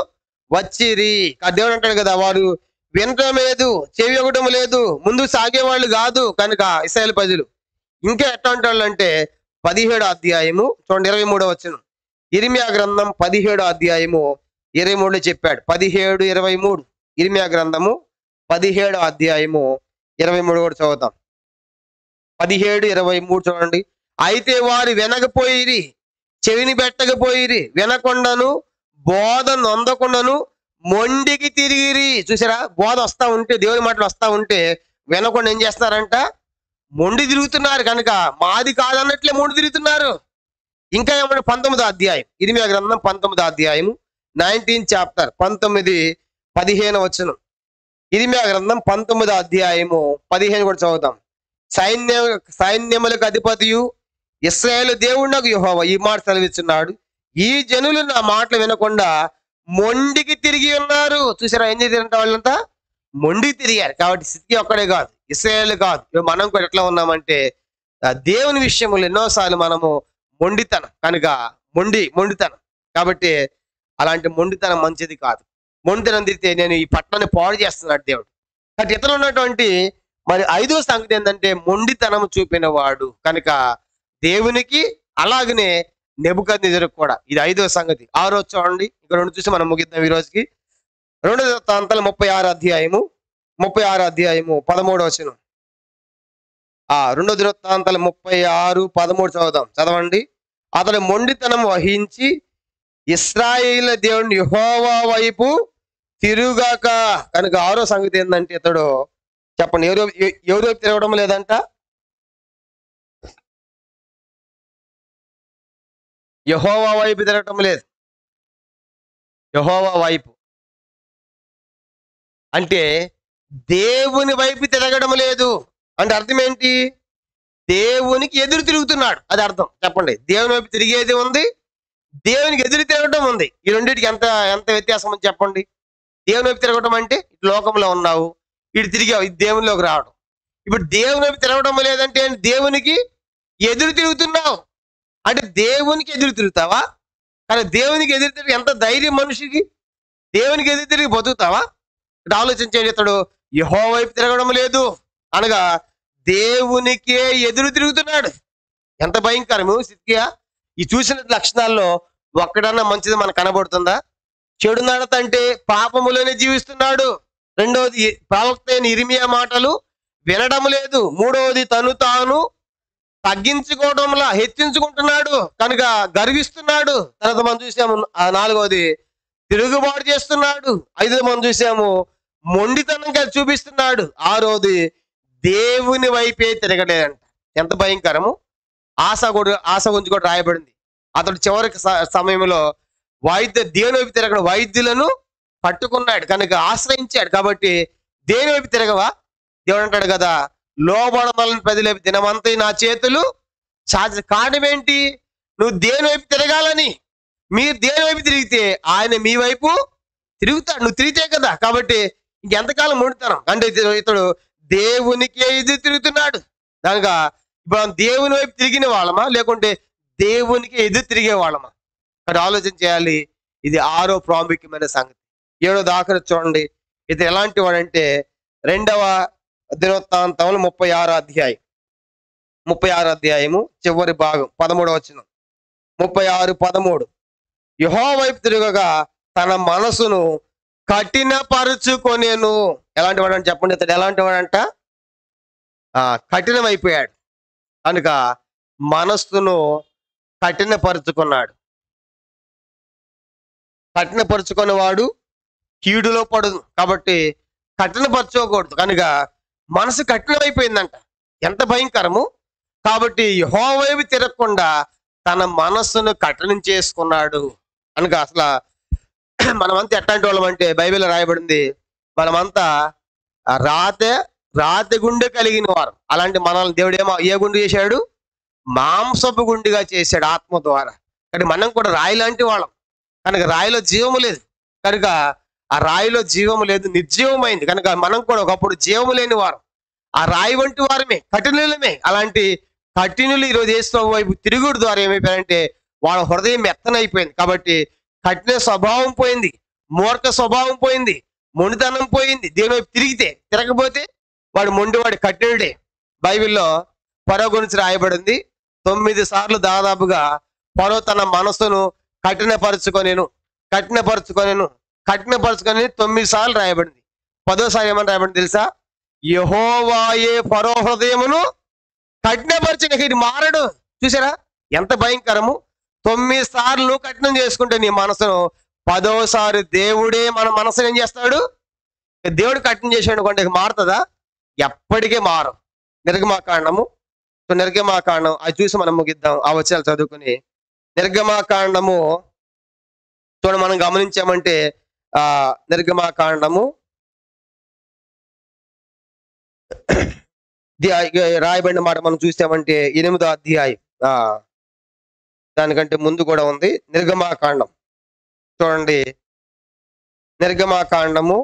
వచ్చిరి. దేవుడు అంటాడు కదా, వారు వినటం లేదు, చెవి ఎగ్గడం లేదు, ముందు సాగేవాళ్ళు కాదు. కనుక ఇశ్రాయేలు ప్రజలు ఇంకా ఎట్లాంటి వాళ్ళు అంటే, 17వ అధ్యాయము చూడండి, 23వ వచనం. ఇర్మియా గ్రంథం 17వ అధ్యాయము 23 చెప్పాడు. 17:23 ఇర్మియా గ్రంథము 17వ అధ్యాయము 23 కూడా చదువుతాం. 17:23 చూడండి. అయితే వారు వెనకపోయిరి, చెవిని పెట్టకపోయిరి, వినకుండాను బోధ నొందకుండాను మొండికి తిరిగిరి. చూసారా, బోధ వస్తా ఉంటే, దేవుని మాటలు వస్తా ఉంటే వినకుండా ఏం చేస్తారంట? మొండి తిరుగుతున్నారు. కనుక మాది కాదన్నట్లే మొండి తిరుగుతున్నారు. ఇంకా ఏమన్నా 19వ అధ్యాయం, ఇర్మియా గ్రంథం 19వ అధ్యాయము 19th చాప్టర్, 19:15 వచనం. ఇర్మియా గ్రంథం 19వ అధ్యాయము 15 కూడా చదువుతాం. సైన్యములకు అధిపతియు ఇశ్రాయేలు దేవుడు యెహోవా ఈ మాట సెలవిస్తున్నాడు, ఈ జనులు నా మాటలు వినకుండా మొండికి తిరిగి ఉన్నారు. చూసారా, ఏం చేశారంట? వాళ్ళంతా మొండికి తిరిగారు. కాబట్టి సిద్కియా ఒక్కడే కాదు, ఇశ్రాయేలు కాదు, మనం కూడా ఎట్లా ఉన్నామంటే, దేవుని విషయంలో ఎన్నోసార్లు మనము మొండితనం. కనుక మొండితనం. కాబట్టి అలాంటి మొండితనం మంచిది కాదు. మొండితనం తిరిగితే నేను ఈ పట్టణాన్ని పాడు చేస్తున్నాడు దేవుడు. కాబట్టి ఇతను ఉన్నటువంటి మరి 5వ సంగతి ఏంటంటే, మొండితనం చూపిన వాడు. కనుక దేవునికి, అలాగనే నెబుకద్నెజరుకు కూడా. ఇది 5వ సంగతి. 6వ చూడండి, ఇంకా 2 చూసి మనం ముగిద్దాం ఈ రోజుకి. 2 దినవృత్తాంతాలు 36వ అధ్యాయము 13వ వచనం. 2 దినవృత్తాంతాలు 36:13 చదువుదాం. చదవండి. అతడు మొండితనం వహించి ఇశ్రాయేలు దేవుని యెహోవా వైపు తిరుగాక. కనుక ఆరో సంగతి ఏంటంటే ఇతడు చెప్పండి, ఎవరి వైపు తిరగడం లేదంట? యెహోవా వైపు తిరగటం లేదు. యెహోవా వైపు అంటే దేవుని వైపు తిరగడం లేదు. అంటే అర్థం ఏంటి? దేవునికి ఎదురు తిరుగుతున్నాడు, అది అర్థం. చెప్పండి, దేవుని వైపు తిరిగేది ఉంది, దేవునికి ఎదురు తిరగటం ఉంది. ఈ రెండింటికి ఎంత ఎంత వ్యత్యాసం అని చెప్పండి. దేవుని వైపు తిరగటం అంటే ఇటు లోకంలో ఉన్నావు, ఇటు తిరిగావు, ఇది దేవునిలోకి రావడం. ఇప్పుడు దేవుని వైపు తిరగడం లేదంటే దేవునికి ఎదురు తిరుగుతున్నావు. అంటే దేవునికి ఎదురు తిరుగుతావా? కానీ దేవునికి ఎదురు తిరిగి ఎంత ధైర్యం మనిషికి? దేవునికి ఎదురు తిరిగి బతుకుతావా? అంటే ఆలోచించేది, ఇతడు యెహోవా వైపు తిరగడం లేదు అనగా దేవునికే ఎదురు తిరుగుతున్నాడు. ఎంత భయంకరము సిద్కియా! ఈ చూసిన లక్షణాల్లో ఒక్కడన్నా మంచిది మనకు కనబడుతుందా? చెడు నడత అంటే పాపములోనే జీవిస్తున్నాడు. రెండవది ప్రవక్త అయిన ఇర్మియా మాటలు వినడం లేదు. మూడవది తను తాను తగ్గించుకోవడంలా హెచ్చించుకుంటున్నాడు కనుక గర్విస్తున్నాడు. తర్వాత మనం చూసాము నాలుగవది తిరుగుబాటు చేస్తున్నాడు. ఐదవది మనం చూసాము మొండితనంగా చూపిస్తున్నాడు. ఆరోది దేవుని వైపే తిరగలేదంట. ఎంత భయంకరము! ఆశ గురించి కూడా రాయబడింది. అతడు చివరికి సమయంలో దేవుని వైపు తిరగడం వైద్యులను పట్టుకున్నాడు కనుక ఆశ్రయించాడు. కాబట్టి దేవుని వైపు తిరగవా? దేవుడు అంటాడు కదా, లోబడమలని ప్రజల వైపు దినమంతా నా చేతులు కారణం ఏంటి? నువ్వు దేవుని వైపు తిరగాలని. మీరు దేవుని వైపు తిరిగితే ఆయన మీ వైపు తిరుగుతాడు. నువ్వు తిరిగితే కదా. కాబట్టి ఇంకెంతకాలం మొండితనం? అంటే ఇతడు దేవునికే ఎదురు తిరుగుతున్నాడు. కనుక ఇప్పుడు దేవుని వైపు తిరిగిన వాళ్ళమా లేకుంటే దేవునికి ఎదురు తిరిగే వాళ్ళమా? ఇక్కడ ఆలోచన చేయాలి. ఇది ఆరో ప్రాముఖ్యమైన సంగతి. 7వ దాఖలు చూడండి. ఇది ఎలాంటి వాడంటే 2వ దినవృత్తాంతములు 36 అధ్యాయము చివరి భాగం 13వ వచనం. 36:13 యెహోవా వైపు తిరగగా తన మనసును కఠినపరుచుకొనేను. ఎలాంటి వాడు అంటే చెప్పండి, ఇతడు ఎలాంటి వాడంట? కఠినమైపోయాడు కనుక మనస్సును కఠినపరుచుకున్నాడు. కఠినపరుచుకున్న వాడు కీడులో పడదు. కాబట్టి కఠినపరచుకోకూడదు కనుక మనసు కఠినమైపోయిందంట. ఎంత భయంకరము! కాబట్టి యెహోవా వైపు తిరగకుండా తన మనస్సును కఠినం చేసుకున్నాడు కనుక అసలు మనమంతా ఎట్లాంటి వాళ్ళం అంటే బైబిల్లో రాయబడింది, మనమంతా రాతి గుండె కలిగిన వారు. అలాంటి మనల్ని దేవుడు ఏ గుండె చేశాడు? మాంసపు గుండెగా చేశాడు ఆత్మ ద్వారా. కానీ మనం కూడా రాయి లాంటి వాళ్ళం కనుక రాయిలో జీవము లేదు. కనుక ఆ రాయిలో జీవము లేదు, నిర్జీవమైంది. కనుక మనం కూడా ఒకప్పుడు జీవము లేని వారు, ఆ రాయి వంటి వారమే, కఠినులమే. అలాంటి కఠినులు ఈరోజు యేసు వైపు తిరుగుడు ద్వారా ఏమైపోయారంటే వాళ్ళ హృదయం మెత్తనైపోయింది. కాబట్టి కఠిన స్వభావం పోయింది, మూర్ఖ స్వభావం పోయింది, మొండితనం పోయింది. దేవుని వైపు తిరగకపోతే వాడు మొండివాడు, కఠినుడే. బైబిల్లో ఫరో గురించి రాయబడింది 9 సార్లు దాదాపుగా ఫరో తన మనసును కఠినపరుచుకొని 9 సార్లు రాయబడింది. 10వ సారి ఏమని రాయబడింది తెలుసా? యెహోవాయే ఫరో హృదయమును కఠినపరిచిన, ఇది మారడు. చూసారా ఎంత భయంకరము! 9 సార్లు కఠినం చేసుకుంటే నీ మనసును, 10వ సారి దేవుడే మన మనసును ఏం చేస్తాడు? దేవుడు కఠినం చేసాడు అనుకోండి, మారుతుందా? ఎప్పటికీ మారం. నిర్గమాకాండము అది చూసి మనం ముగిద్దాం. ఆ వచనాలు చదువుకుని నిర్గమాకాండము చూడండి. మనం గమనించామంటే నిర్గమాకాండము రాయబడిన మాట మనం చూసామంటే 8వ అధ్యాయం, దానికంటే ముందు కూడా ఉంది. నిర్గమాకాండం చూడండి. నిర్గమాకాండము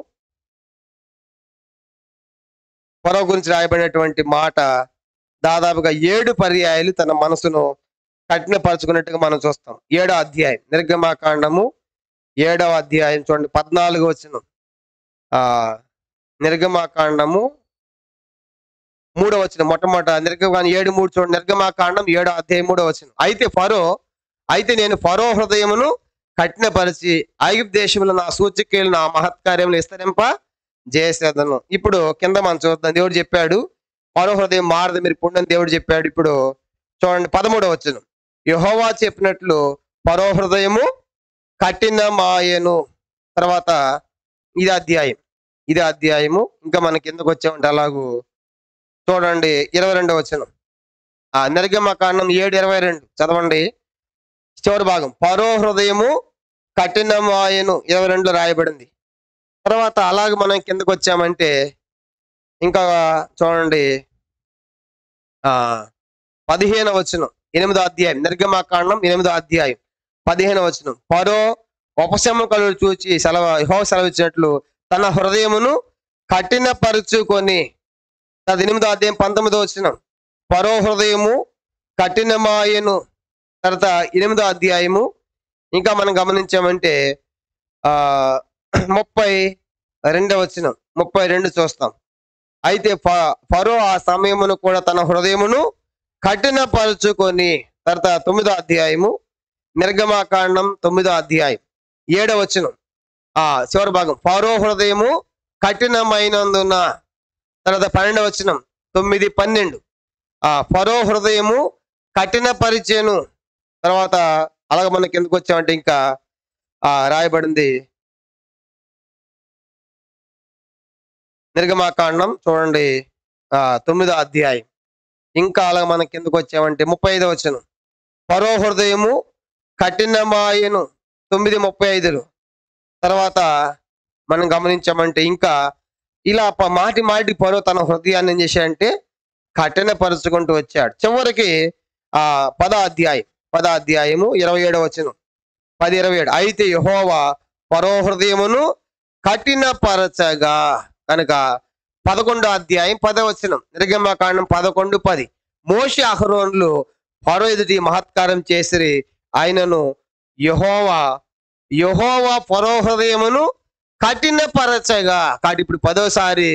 ఫరో గురించి రాయబడినటువంటి మాట దాదాపుగా 7 పర్యాయాలు తన మనసును కఠినపరచుకున్నట్టుగా మనం చూస్తాం. 7వ అధ్యాయం నిర్గమాకాండము 7వ అధ్యాయం చూడండి 14వ వచనం. నిర్గమాకాండము 3వ వచనం. మొట్టమొదట నిర్గమాకాండం 7:3 చూడండి. నిర్గమాకాండం 7వ అధ్యాయం 3వ వచనం. అయితే నేను ఫరో హృదయమును కఠినపరిచి ఐగుప్తు దేశంలో నా సూచక్రియలు నా మహత్కార్యములు విస్తరింప చేసేదను. ఇప్పుడు కింద మనం చూద్దాం. దేవుడు చెప్పాడు ఫరో హృదయం మారదు, మీరు పుణ్యం దేవుడు చెప్పాడు. ఇప్పుడు చూడండి 13వ వచనం. యెహోవా చెప్పినట్లు ఫరో హృదయము కఠినమాయెను. తర్వాత ఇది అధ్యాయం. ఇది అధ్యాయము. ఇంకా మనం కిందకు వచ్చామంటే అలాగూ చూడండి 22వ వచనం. నిర్గమకాండం 7:22 చదవండి. చివరి భాగం. ఫరో హృదయము కఠినమాయెను 22లో రాయబడింది. తర్వాత అలాగే మనం కిందకు వచ్చామంటే ఇంకా చూడండి 15వ వచనం 8వ అధ్యాయం. నిర్గమకాండం 8వ అధ్యాయం 15వ వచనం. ఫరో ఉపశమనం కలుగు చూచి యెహోవా సెలవిచ్చినట్లు తన హృదయమును కఠినపరుచుకొని. 8వ అధ్యాయం 19వ వచనం. ఫరో హృదయము కఠినమాయెను. తర్వాత 8వ అధ్యాయము ఇంకా మనం గమనించామంటే 32వ వచనం 32 చూస్తాం. అయితే ఫరో ఆ సమయమును కూడా తన హృదయమును కఠినపరుచుకొని. తర్వాత 9వ అధ్యాయము నిర్గమకాండం 9వ అధ్యాయం 7వ వచనం చివరి భాగం. ఫరో హృదయము కఠినమైనందున. తర్వాత 12వ వచనం 9, 12 ఫరో హృదయము కఠినపరిచెను. తర్వాత అలాగ మనకి ఎందుకు వచ్చామంటే ఇంకా రాయబడింది నిర్గమకాండం చూడండి 9వ అధ్యాయం. ఇంకా అలాగ మనకి ఎందుకు వచ్చామంటే 35వ వచనం. ఫరో హృదయము కఠినమాయెను 9:35. తర్వాత మనం గమనించామంటే ఇంకా ఇలా మాటి ఫరో తన హృదయాన్ని ఏం చేశాడంటే కఠినపరుచుకుంటూ వచ్చాడు. చివరికి 10వ అధ్యాయము 27వ వచనం. 10:27. అయితే యెహోవా ఫరో హృదయమును కఠినపరచగా. కనుక 11వ అధ్యాయం 10వ వచనం. నిర్గమకాండం 11:10. మోషే అహరోనులు ఫరో ఎదుటి మహత్కారం చేసిరి. ఆయనను యెహోవా ఫరో హృదయమును కఠినపరచగా. కాబట్టి ఇప్పుడు 10వసారి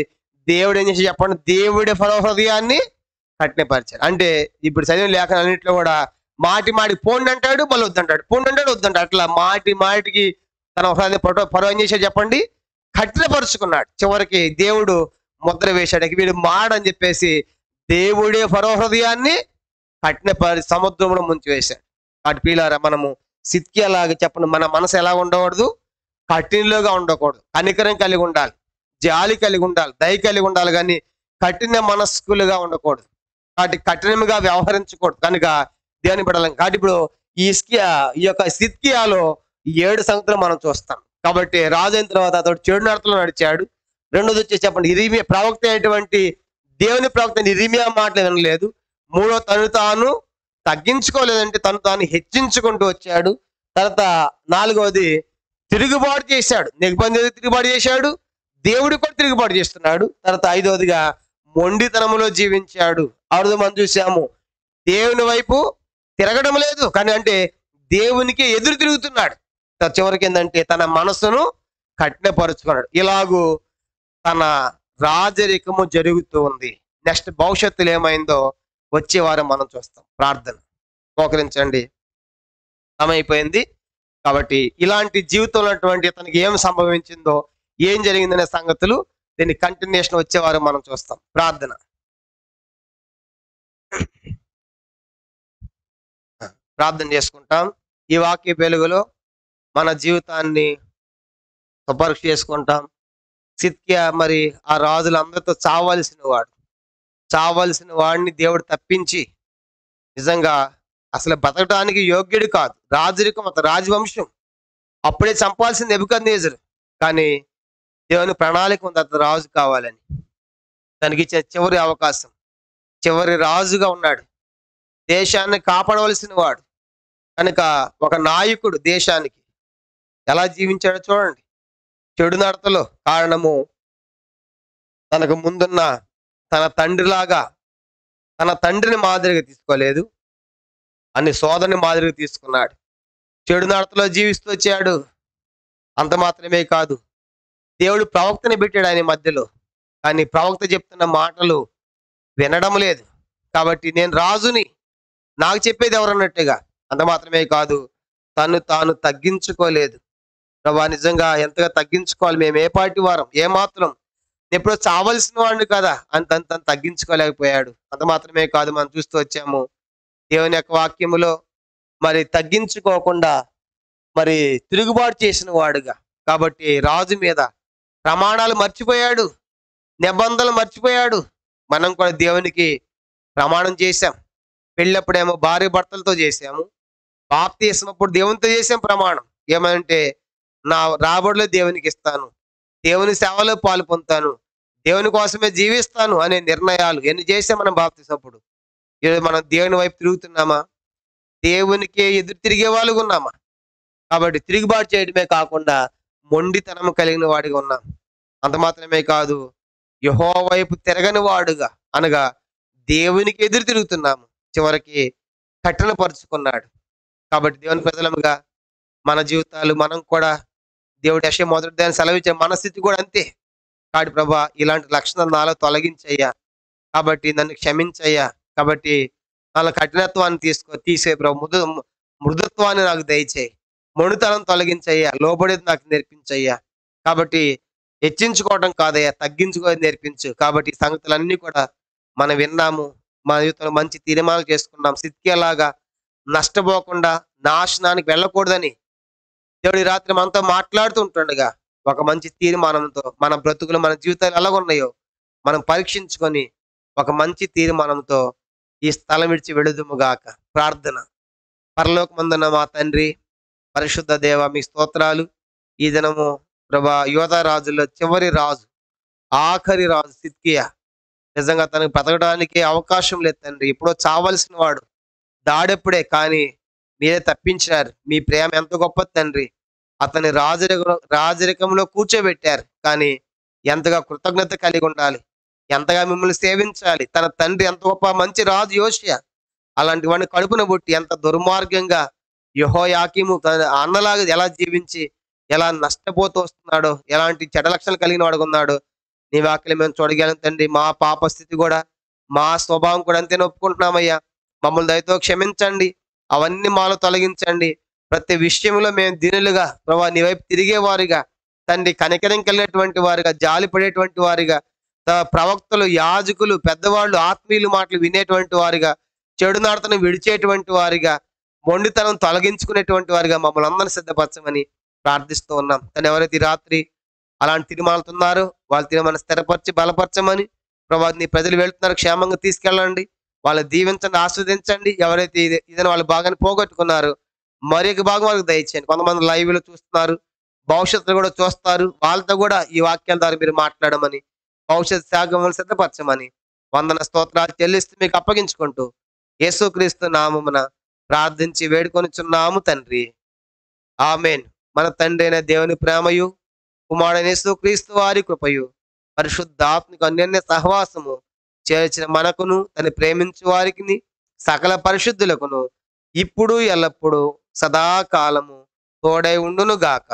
దేవుడు ఏం చేసి చెప్పండి, దేవుడి ఫరో హృదయాన్ని కఠినపరిచాడు. అంటే ఇప్పుడు చదివిన లేఖనాలన్నింటిలో కూడా మాటి పోండి అంటాడు, మళ్ళీ వద్దంటాడు, పోండి అంటాడు, వద్దంటాడు. అట్లా మాటికి తన హృదయాన్ని ఫరో ఏం చేశాడు చెప్పండి, కఠినపరుచుకున్నాడు. చివరికి దేవుడు ముద్ర వేశాడు. వీడు మాడని చెప్పేసి దేవుడే ఫరో హృదయాన్ని కఠినపరి సముద్రంలో ముంచి వేశాడు. అటు పీలారా మనము సిద్కియాలాగా చెప్పండి, మన మనసు ఎలా ఉండకూడదు, కఠినలుగా ఉండకూడదు. కనికరం కలిగి ఉండాలి, జాలి కలిగి ఉండాలి, దయ కలిగి ఉండాలి, కానీ కఠిన మనస్కులుగా ఉండకూడదు. కాబట్టి కఠినంగా వ్యవహరించకూడదు. కనుక దేవుని బిడ్డలం. కాబట్టి ఇప్పుడు ఈ యొక్క సిద్కియాలో 7 సంగతులు మనం చూస్తాం. కాబట్టి రాజు అయిన తర్వాత అతడు చెడు నడతలో నడిచాడు. రెండోది వచ్చేసి చెప్పండి, ఇరిమియా ప్రవక్త అయినటువంటి దేవుని ప్రవక్త ఇరిమియా మాటలు వినలేదు. మూడో తను తాను తగ్గించుకోలేదంటే తను తాను హెచ్చించుకుంటూ వచ్చాడు. తర్వాత 4వది తిరుగుబాటు చేశాడు. నిబంధన తిరుగుబాటు చేశాడు, దేవుడు కూడా తిరుగుబాటు చేస్తున్నాడు. తర్వాత 5వదిగా మొండితనములో జీవించాడు. 6వ మనం చూసాము, దేవుని వైపు తిరగడం లేదు, కానీ అంటే దేవునికి ఎదురు తిరుగుతున్నాడు. చివరికి ఏంటంటే తన మనసును కఠినపరుచుకున్నాడు. ఇలాగూ తన రాజరికము జరుగుతూ ఉంది. నెక్స్ట్ భవిష్యత్తులో ఏమైందో వచ్చే వారం మనం చూస్తాం. ప్రార్థన మోకరించండి. సమయమైపోయింది. కాబట్టి ఇలాంటి జీవితంలో ఉన్నటువంటి తనకి ఏం సంభవించిందో, ఏం జరిగిందనే సంగతులు దీన్ని కంటిన్యూషన్ వచ్చే వారం మనం చూస్తాం. ప్రార్థన. ప్రార్థన చేసుకుంటాం. ఈ వాక్య వెలుగులో మన జీవితాన్ని పరీక్ష చేసుకుంటాం. సిద్కియా మరి ఆ రాజులందరితో చావాల్సిన వాడిని దేవుడు తప్పించి, నిజంగా అసలు బతకడానికి యోగ్యుడు కాదు. రాజరికం, రాజవంశం, అప్పుడే చంపాల్సింది నెబుకద్నెజరు. కానీ దేవుని ప్రణాళిక ఉంది, అతను రాజు కావాలని. దానికి ఇచ్చే చివరి అవకాశం, చివరి రాజుగా ఉన్నాడు. దేశాన్ని కాపాడవలసిన వాడు కనుక ఒక నాయకుడు దేశానికి ఎలా జీవించాడో చూడండి. చెడు నడతలో కారణము తనకు ముందున్న తన తండ్రిలాగా తన తండ్రిని మాదిరిగా తీసుకోలేదు, అన్ని సోదరుని మాదిరిగా తీసుకున్నాడు. చెడు నడతలో జీవిస్తూ వచ్చాడు. అంత మాత్రమే కాదు, దేవుడు ప్రవక్తని పెట్టాడు ఆయన మధ్యలో, కానీ ప్రవక్త చెప్తున్న మాటలు వినడం లేదు. కాబట్టి నేను రాజుని, నాకు చెప్పేది ఎవరన్నట్టుగా. అంత మాత్రమే కాదు, తను తాను తగ్గించుకోలేదు. ప్రభా, నిజంగా ఎంతగా తగ్గించుకోవాలి, మేము ఏ పార్టీ వారం, ఏమాత్రం ఎప్పుడో చావలసిన వాడిని కదా అని తను తగ్గించుకోలేకపోయాడు. అంత మాత్రమే కాదు, మనం చూస్తూ వచ్చాము దేవుని యొక్క వాక్యములో మరి తగ్గించుకోకుండా మరి తిరుగుబాటు చేసిన వాడుగా. కాబట్టి రాజు మీద ప్రమాణాలు మర్చిపోయాడు, నిబంధనలు మర్చిపోయాడు. మనం కూడా దేవునికి ప్రమాణం చేశాం. పెళ్ళప్పుడేమో భార్య భర్తలతో చేశాము. బాప్తిస్మప్పుడు దేవునితో చేసాం ప్రమాణం. ఏమంటే నా రాబడిలో దేవునికి ఇస్తాను, దేవుని సేవలో పాలు పొందుతాను, దేవుని కోసమే జీవిస్తాను అనే నిర్ణయాలు ఎన్ని చేసాం మనం బాప్తిస్మప్పుడు. ఈరోజు మనం దేవుని వైపు తిరుగుతున్నామా? దేవునికి ఎదురు తిరిగే వాళ్ళుగా ఉన్నామా? కాబట్టి తిరుగుబాటు చేయడమే కాకుండా మొండితనం కలిగిన వాడిగా ఉన్నాం. అంత మాత్రమే కాదు, యెహోవా వైపు తిరగని వాడుగా అనగా దేవునికి ఎదురు తిరుగుతున్నాము. చివరికి కఠినపరుచుకున్నాడు. కాబట్టి దేవుని ప్రజలముగా మన జీవితాలు మనం కూడా దేవుడు యెషయా మొదటి దాన్ని సెలవిచ్చే మన స్థితి కూడా అంతే. కాబట్టి ప్రభా, ఇలాంటి లక్షణాలు నాలో తొలగించయ్యా, కాబట్టి నన్ను క్షమించయ్యా, కాబట్టి నాలో కఠినత్వాన్ని తీసే ప్రభు, మృదుత్వాన్ని నాకు దయచేయి, మొండితనం తొలగించయ్యా, లోబడేది నాకు నేర్పించయ్యా. కాబట్టి హెచ్చించుకోవడం కాదయ్యా, తగ్గించుకోవడం నేర్పించు. కాబట్టి ఈ సంగతులన్నీ కూడా మనం విన్నాము, మన జీవితంలో మంచి తీర్మానాలు చేసుకున్నాం. సిద్కియాలాగా నష్టపోకుండా నాశనానికి వెళ్ళకూడదని దేవుడి రాత్రి మనతో మాట్లాడుతూ ఉంటుండగా ఒక మంచి తీర్మానంతో మన బ్రతుకులు, మన జీవితాలు ఎలాగున్నాయో మనం పరీక్షించుకొని ఒక మంచి తీర్మానంతో ఈ స్థలం విడిచి వెళుదుముగాక. ప్రార్థన. పరలోకమందున్న మా తండ్రి, పరిశుద్ధ దేవ, మీ స్తోత్రాలు. ఈ దినము ప్రభా, యోధా రాజుల్లో చివరి రాజు, ఆఖరి రాజు సిద్కియా. నిజంగా తనకు బ్రతకడానికి అవకాశం లేదు తండ్రి. ఎప్పుడో చావలసిన వాడు, దాడెప్పుడే, కానీ మీరే తప్పించారు. మీ ప్రేమ ఎంత గొప్పది తండ్రి. అతని రాజరికంలో కూర్చోబెట్టారు. కానీ ఎంతగా కృతజ్ఞత కలిగి ఉండాలి, ఎంతగా మిమ్మల్ని సేవించాలి. తన తండ్రి ఎంత గొప్ప మంచి రాజు యోషియా, అలాంటి వాడిని కడుపున పుట్టి ఎంత దుర్మార్గంగా యెహోయాకీము తన అన్నలాగా ఎలా జీవించి ఎలా నష్టపోతూ వస్తున్నాడో, ఎలాంటి చెడ్డ లక్షణాలు కలిగిన వాడుగా ఉన్నాడో నీ వాక్యం మేము చూడగలం తండ్రి. మా పాప స్థితి కూడా, మా స్వభావం కూడా అంతే ఒప్పుకుంటున్నామయ్యా. మమ్మల్ని దయతో క్షమించండి, అవన్నీ మాలో తొలగించండి. ప్రతి విషయంలో మేము దీనులుగా ప్రభా, నీ వైపు తిరిగేవారిగా తండ్రి, కనికరం కలిగినటువంటి వారిగా, జాలి పడేటువంటి వారిగా, ప్రవక్తలు, యాజకులు, పెద్దవాళ్ళు, ఆత్మీయులు మాటలు వినేటువంటి వారిగా, చెడు నడతను విడిచేటువంటి వారిగా, మొండితనం తొలగించుకునేటువంటి వారిగా మమ్మల్ని అందరినీ సిద్ధపరచమని ప్రార్థిస్తూ ఉన్నాం. కానీ ఎవరైతే ఈ రాత్రి అలాంటి తీర్మానాలు ఉన్నారో వాళ్ళ తీర్మానం స్థిరపరిచి బలపరచమని ప్రభా, నీ ప్రజలు వెళ్తున్నారు, క్షేమంగా తీసుకెళ్ళండి, వాళ్ళని దీవించండి, ఆస్వాదించండి. ఎవరైతే ఇదని వాళ్ళు బాగానే పోగొట్టుకున్నారు, మరి ఒక భాగం వాళ్ళకి దయచేయండి. కొంతమంది లైవ్ లో చూస్తున్నారు, భవిష్యత్తులో కూడా చూస్తారు, వాళ్ళతో కూడా ఈ వాక్యాల ద్వారా మీరు మాట్లాడమని, భవిష్యత్ త్యాగం సిద్ధపరచమని వందన స్తోత్రాలు చెల్లిస్తూ మీకు అప్పగించుకుంటూ యేసుక్రీస్తు నామమున ప్రార్థించి వేడుకొనిచున్నాము తండ్రి, ఆమేన్. మన తండ్రి అయిన దేవుని ప్రేమయు, కుమారుడైన యేసుక్రీస్తు వారి కృపయు, పరిశుద్ధాత్మకు అన్యోన్య సహవాసము చేర్చిన మనకును, తను ప్రేమించు వారికి, సకల పరిశుద్ధులకును ఇప్పుడు ఎల్లప్పుడూ సదాకాలము తోడై ఉండును గాక.